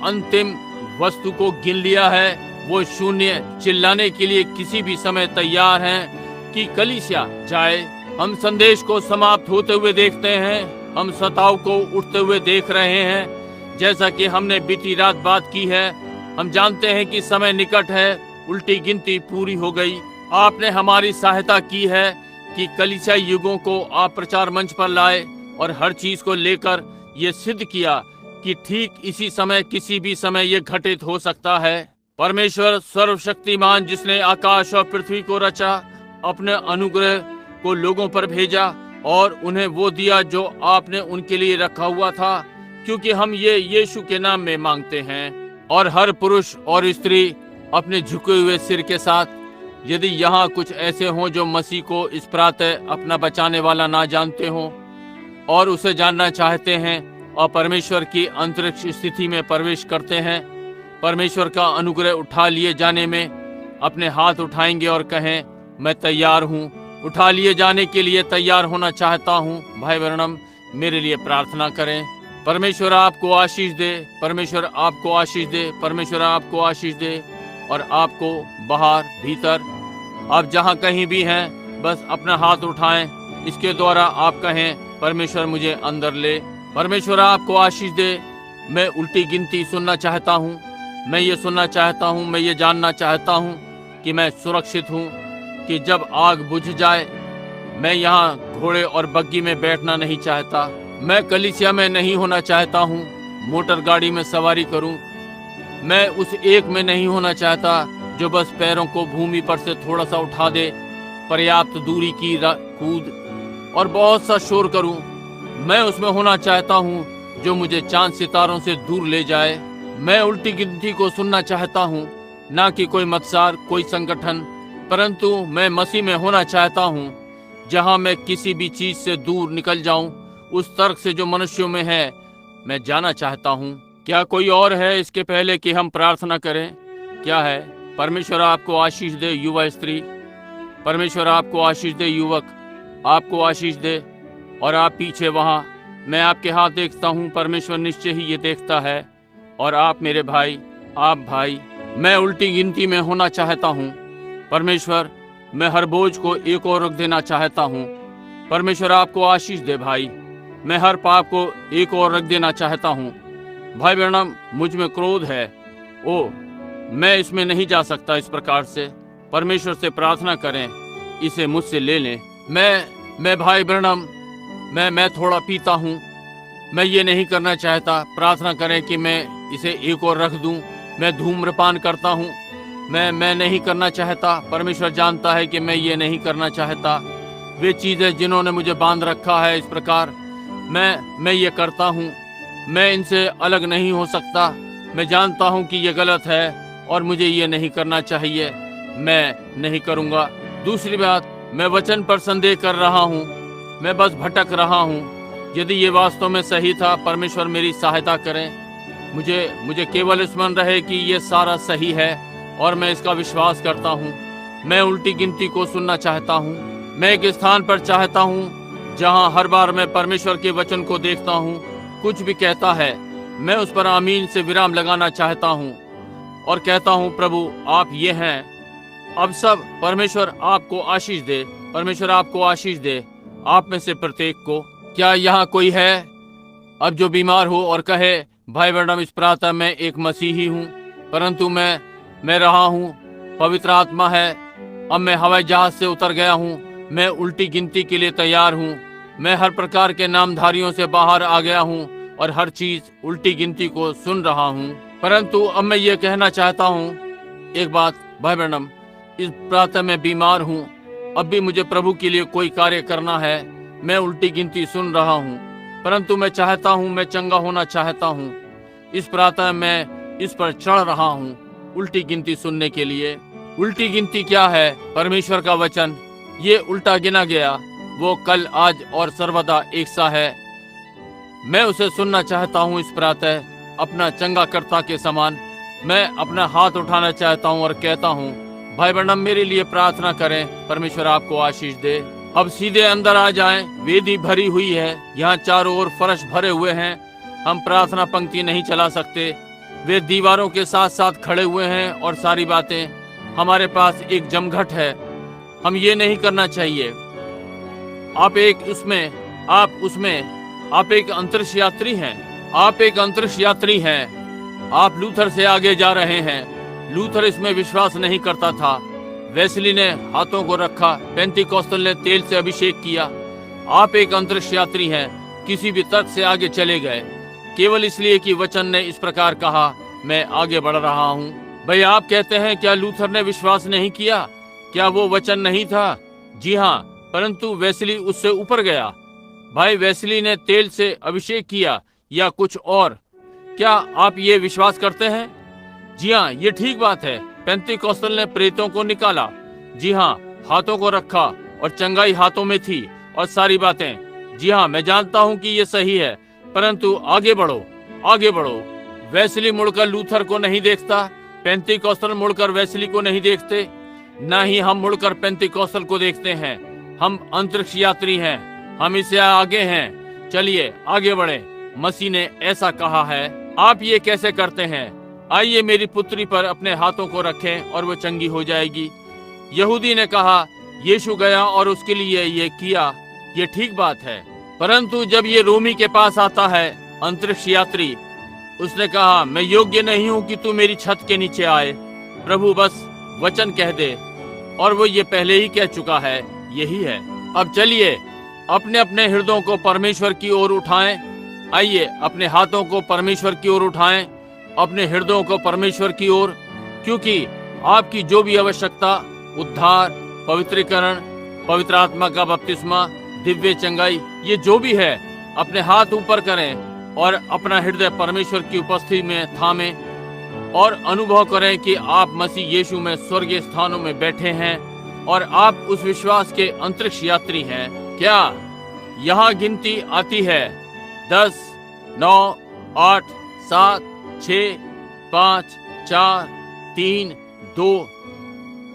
अंतिम वस्तु को गिन लिया है, वो शून्य चिल्लाने के लिए किसी भी समय तैयार हैं कि कलीसिया जाए। हम संदेश को समाप्त होते हुए देखते हैं, हम सताव को उठते हुए देख रहे हैं, जैसा कि हमने बीती रात बात की है। हम जानते हैं कि समय निकट है, उल्टी गिनती पूरी हो गई। आपने हमारी सहायता की है कि कलीसिया युगों को आप प्रचार मंच पर लाए और हर चीज को लेकर ये सिद्ध किया कि ठीक इसी समय किसी भी समय ये घटित हो सकता है। परमेश्वर सर्वशक्तिमान जिसने आकाश और पृथ्वी को रचा, अपने अनुग्रह को लोगों पर भेजा और उन्हें वो दिया जो आपने उनके लिए रखा हुआ था, क्योंकि हम ये यीशु के नाम में मांगते हैं। और हर पुरुष और स्त्री अपने झुके हुए सिर के साथ, यदि यहाँ कुछ ऐसे हों जो मसीह को इस प्रातः अपना बचाने वाला ना जानते हों और उसे जानना चाहते हैं और परमेश्वर की अंतरिक्ष स्थिति में प्रवेश करते हैं, परमेश्वर का अनुग्रह उठा लिए जाने में अपने हाथ उठाएंगे और कहें, मैं तैयार हूँ, उठा लिए जाने के लिए तैयार होना चाहता हूँ। भाई ब्रैनम मेरे लिए प्रार्थना करें। परमेश्वर आपको आशीष दे, परमेश्वर आपको आशीष दे, परमेश्वर आपको आशीष दे। और आपको बाहर भीतर आप जहाँ कहीं भी हैं, बस अपना हाथ उठाएं, इसके द्वारा आप कहें, परमेश्वर मुझे अंदर ले। परमेश्वर आपको आशीष दे। मैं उल्टी गिनती सुनना चाहता हूँ, मैं ये सुनना चाहता हूँ, मैं ये जानना चाहता हूँ कि मैं सुरक्षित हूँ, कि जब आग बुझ जाए, मैं यहाँ घोड़े और बग्गी में बैठना नहीं चाहता, मैं कलीसिया में नहीं होना चाहता हूँ, मोटर गाड़ी में सवारी करूँ, मैं उस एक में नहीं होना चाहता जो बस पैरों को भूमि पर से थोड़ा सा उठा दे, पर्याप्त दूरी की कूद और बहुत सा शोर करूं। मैं उसमें होना चाहता हूं जो मुझे चांद सितारों से दूर ले जाए। मैं उल्टी गिनती को सुनना चाहता हूं, ना कि कोई मत्सार, कोई संगठन, परंतु मैं मसीह में होना चाहता हूं, जहां मैं किसी भी चीज से दूर निकल जाऊं, उस तर्क से जो मनुष्यों में है मैं जाना चाहता हूं। क्या कोई और है इसके पहले कि हम प्रार्थना करें? क्या है? परमेश्वर आपको आशीष दे युवा स्त्री, परमेश्वर आपको आशीष दे युवक, आपको आशीष दे। और आप पीछे वहाँ, मैं आपके हाथ देखता हूँ, परमेश्वर निश्चय ही ये देखता है। और आप मेरे भाई, आप भाई, मैं उल्टी गिनती में होना चाहता हूँ। परमेश्वर मैं हर बोझ को एक और रख देना चाहता हूँ। परमेश्वर आपको आशीष दे भाई। मैं हर पाप को एक और रख देना चाहता हूँ। भाई ब्रैनम मुझ में क्रोध है, ओ मैं इसमें नहीं जा सकता इस प्रकार से। परमेश्वर से प्रार्थना करें, इसे मुझसे ले लें। मैं भाई ब्रैनम मैं थोड़ा पीता हूँ, मैं ये नहीं करना चाहता। प्रार्थना करें कि मैं इसे एक और रख दूं। मैं धूम्रपान करता हूँ, मैं नहीं करना चाहता। परमेश्वर जानता है कि मैं ये नहीं करना चाहता। वे चीज़ें जिन्होंने मुझे बांध रखा है इस प्रकार, मैं ये करता हूँ। मैं इनसे अलग नहीं हो सकता। मैं जानता हूँ कि ये गलत है और मुझे ये नहीं करना चाहिए, मैं नहीं करूँगा। दूसरी बात, मैं वचन पर संदेह कर रहा हूँ, मैं बस भटक रहा हूँ। यदि ये वास्तव में सही था, परमेश्वर मेरी सहायता करें। मुझे केवल स्मरण रहे कि ये सारा सही है और मैं इसका विश्वास करता हूँ। मैं उल्टी गिनती को सुनना चाहता हूँ। मैं एक स्थान पर चाहता हूँ जहाँ हर बार मैं परमेश्वर के वचन को देखता हूँ, कुछ भी कहता है, मैं उस पर आमीन से विराम लगाना चाहता हूँ और कहता हूँ, प्रभु आप ये हैं, अब सब परमेश्वर आपको आशीष दे, परमेश्वर आपको आशीष दे, आप में से प्रत्येक को। क्या यहाँ कोई है अब जो बीमार हो और कहे, भाई ब्रैनम इस प्रातः मैं एक मसीही हूँ, परंतु मैं रहा हूँ, पवित्र आत्मा है, अब मैं हवाई जहाज से उतर गया हूँ, मैं उल्टी गिनती के लिए तैयार हूँ, मैं हर प्रकार के नामधारियों से बाहर आ गया हूँ और हर चीज उल्टी गिनती को सुन रहा हूँ, परंतु अब मैं ये कहना चाहता हूँ एक बात, भाई ब्रैनम इस प्रातः मैं बीमार हूँ, अब भी मुझे प्रभु के लिए कोई कार्य करना है, मैं उल्टी गिनती सुन रहा हूँ, परंतु मैं चाहता हूँ, मैं चंगा होना चाहता हूँ। इस प्रातः मैं इस पर चढ़ रहा हूँ उल्टी गिनती सुनने के लिए। उल्टी गिनती क्या है? परमेश्वर का वचन, ये उल्टा गिना गया, वो कल आज और सर्वदा एक सा है। मैं उसे सुनना चाहता हूँ इस प्रातः, अपना चंगा कर्ता के समान। मैं अपना हाथ उठाना चाहता हूँ और कहता हूँ, भाई ब्रैनम मेरे लिए प्रार्थना करें, परमेश्वर आपको आशीष दे। अब सीधे अंदर आ जाएं, वेदी भरी हुई है, यहाँ चारों ओर फर्श भरे हुए हैं, हम प्रार्थना पंक्ति नहीं चला सकते, वे दीवारों के साथ साथ खड़े हुए हैं और सारी बातें, हमारे पास एक जमघट है, हम ये नहीं करना चाहिए। आप एक अंतरिक्ष यात्री हैं, आप एक अंतरिक्ष यात्री हैं, आप लूथर से आगे जा रहे हैं। लूथर इसमें विश्वास नहीं करता था, वेस्ली ने हाथों को रखा, पेंतीकोस्तल ने तेल से अभिषेक किया। आप एक अंतरिक्ष यात्री हैं, किसी भी तर्क से आगे चले गए, केवल इसलिए कि वचन ने इस प्रकार कहा, मैं आगे बढ़ रहा हूँ। भाई आप कहते हैं क्या लूथर ने विश्वास नहीं किया? क्या वो वचन नहीं था? जी हाँ, परंतु वेस्ली उससे ऊपर गया। भाई वेस्ली ने तेल से अभिषेक किया या कुछ और, क्या आप ये विश्वास करते हैं? जी हाँ, ये ठीक बात है। पेंतीकोस्तल ने प्रेतों को निकाला, जी हाँ, हाथों को रखा और चंगाई हाथों में थी और सारी बातें। जी हाँ, मैं जानता हूँ कि ये सही है, परंतु आगे बढ़ो, आगे बढ़ो। वेस्ली मुड़कर लूथर को नहीं देखता, पेंतीकोस्तल मुड़कर वेस्ली को नहीं देखते, ना ही हम मुड़कर पेंतीकोस्तल को देखते हैं। हम अंतरिक्ष यात्री हैं, हम इससे आगे हैं, चलिए आगे बढ़े। मसीह ने ऐसा कहा है। आप ये कैसे करते हैं? आइए मेरी पुत्री पर अपने हाथों को रखें और वो चंगी हो जाएगी। यहूदी ने कहा, यीशु गया और उसके लिए ये किया, ये ठीक बात है, परंतु जब ये रोमी के पास आता है, अंतरिक्ष यात्री, उसने कहा, मैं योग्य नहीं हूँ कि तू मेरी छत के नीचे आए, प्रभु बस वचन कह दे, और वो ये पहले ही कह चुका है, यही है। अब चलिए अपने अपने हृदयों को परमेश्वर की ओर उठाएं। आइए अपने हाथों को परमेश्वर की ओर उठाएं, अपने हृदयों को परमेश्वर की ओर, क्योंकि आपकी जो भी आवश्यकता, उद्धार, पवित्रीकरण, पवित्र आत्मा का बपतिस्मा, दिव्य चंगाई, ये जो भी है, अपने हाथ ऊपर करें और अपना हृदय परमेश्वर की उपस्थिति में थामें और अनुभव करें कि आप मसीह यीशु में स्वर्गीय स्थानों में बैठे हैं और आप उस विश्वास के अंतरिक्ष यात्री हैं। क्या यहाँ गिनती आती है? 10, 9, 8, 7, 6, 5, 4, 3, 2।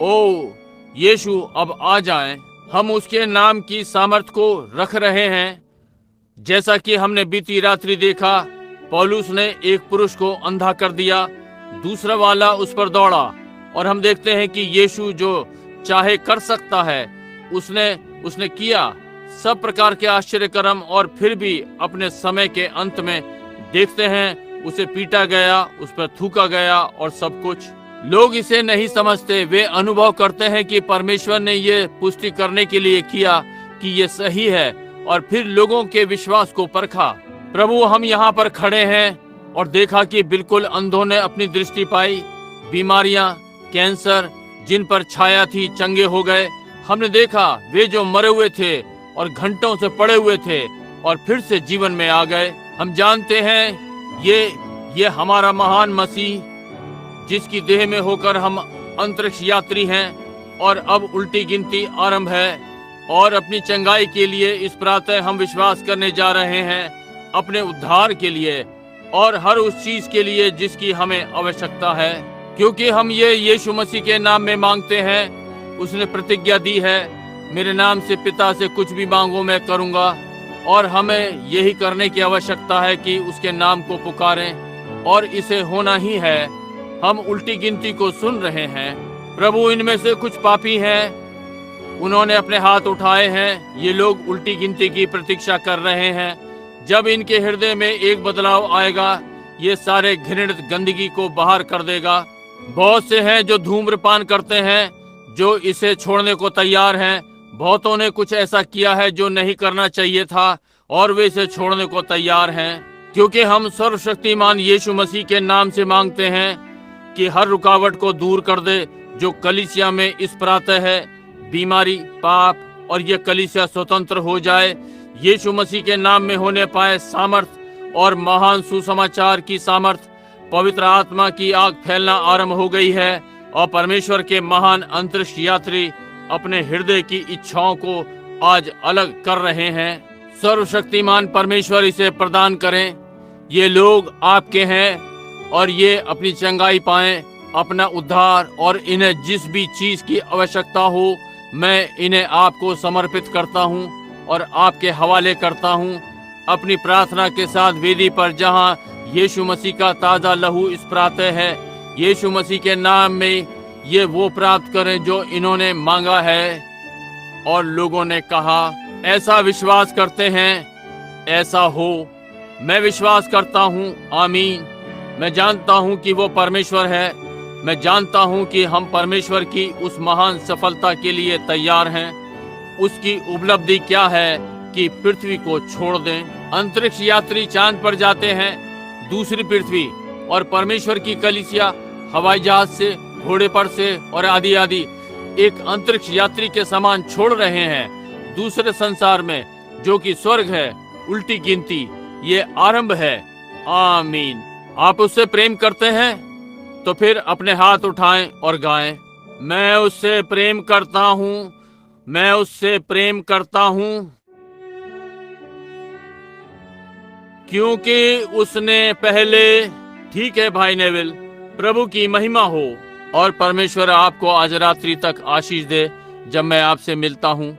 ओ यीशु अब आ जाएं। हम उसके नाम की सामर्थ को रख रहे हैं। जैसा कि हमने बीती रात्रि देखा, पौलुस ने एक पुरुष को अंधा कर दिया, दूसरा वाला उस पर दौड़ा, और हम देखते हैं कि यीशु जो चाहे कर सकता है, उसने किया सब प्रकार के आश्चर्य कर्म, और फिर भी अपने समय के अंत में देखते हैं उसे पीटा गया, उस पर थूका गया और सब कुछ। लोग इसे नहीं समझते, वे अनुभव करते हैं कि परमेश्वर ने ये पुष्टि करने के लिए किया कि ये सही है, और फिर लोगों के विश्वास को परखा। प्रभु, हम यहाँ पर खड़े हैं और देखा कि बिल्कुल अंधों ने अपनी दृष्टि पाई, बीमारियां, कैंसर जिन पर छाया थी चंगे हो गए। हमने देखा वे जो मरे हुए थे और घंटों से पड़े हुए थे और फिर से जीवन में आ गए। हम जानते हैं ये हमारा महान मसीह, जिसकी देह में होकर हम अंतरिक्ष यात्री हैं, और अब उल्टी गिनती आरंभ है, और अपनी चंगाई के लिए इस प्रातः हम विश्वास करने जा रहे हैं, अपने उद्धार के लिए और हर उस चीज के लिए जिसकी हमें आवश्यकता है, क्योंकि हम ये यीशु मसीह के नाम में मांगते हैं। उसने प्रतिज्ञा दी है, मेरे नाम से पिता से कुछ भी मांगो मैं करूंगा, और हमें यही करने की आवश्यकता है कि उसके नाम को पुकारें, और इसे होना ही है। हम उल्टी गिनती को सुन रहे हैं, प्रभु इनमें से कुछ पापी हैं, उन्होंने अपने हाथ उठाए हैं। ये लोग उल्टी गिनती की प्रतीक्षा कर रहे हैं। जब इनके हृदय में एक बदलाव आएगा, ये सारे घृणित गंदगी को बाहर कर देगा। बहुत से हैं जो धूम्रपान करते हैं, जो इसे छोड़ने को तैयार हैं। बहुतों ने कुछ ऐसा किया है जो नहीं करना चाहिए था, और वे इसे छोड़ने को तैयार हैं। क्योंकि हम सर्वशक्तिमान यीशु मसीह के नाम से मांगते हैं कि हर रुकावट को दूर कर दे जो कलीसिया में इस प्रातः है। बीमारी, पाप और ये कलीसिया स्वतंत्र हो जाए। यीशु मसीह के नाम में होने पाए सामर्थ और महान सुसमाचार की सामर्थ। पवित्र आत्मा की आग फैलना आरंभ हो गई है और परमेश्वर के महान अंतरिक्ष यात्री अपने हृदय की इच्छाओं को आज अलग कर रहे हैं। सर्वशक्तिमान परमेश्वर इसे प्रदान करें। ये लोग आपके हैं और ये अपनी चंगाई पाएं, अपना उद्धार, और इन्हें जिस भी चीज की आवश्यकता हो, मैं इन्हें आपको समर्पित करता हूँ और आपके हवाले करता हूँ। अपनी प्रार्थना के साथ वेदी पर जहाँ यीशु मसीह का ताज़ा लहू इस प्रातः है, यीशु मसीह के नाम में ये वो प्राप्त करें जो इन्होंने मांगा है। और लोगों ने कहा, ऐसा विश्वास करते हैं, ऐसा हो। मैं विश्वास करता हूँ, आमीन। मैं जानता हूँ कि वो परमेश्वर है। मैं जानता हूँ कि हम परमेश्वर की उस महान सफलता के लिए तैयार हैं। उसकी उपलब्धि क्या है कि पृथ्वी को छोड़ दें। अंतरिक्ष यात्री चांद पर जाते हैं, दूसरी पृथ्वी, और परमेश्वर की कलीसिया हवाई जहाज से, घोड़े पर से और आदि आदि एक अंतरिक्ष यात्री के समान छोड़ रहे हैं दूसरे संसार में, जो कि स्वर्ग है। उल्टी गिनती ये आरंभ है। आमीन। आप उससे प्रेम करते हैं तो फिर अपने हाथ उठाएं और गाएं, मैं उससे प्रेम करता हूँ, मैं उससे प्रेम करता हूँ, क्योंकि उसने पहले। ठीक है भाई नेविल, प्रभु की महिमा हो और परमेश्वर आपको आज रात्रि तक आशीष दे। जब मैं आपसे मिलता हूँ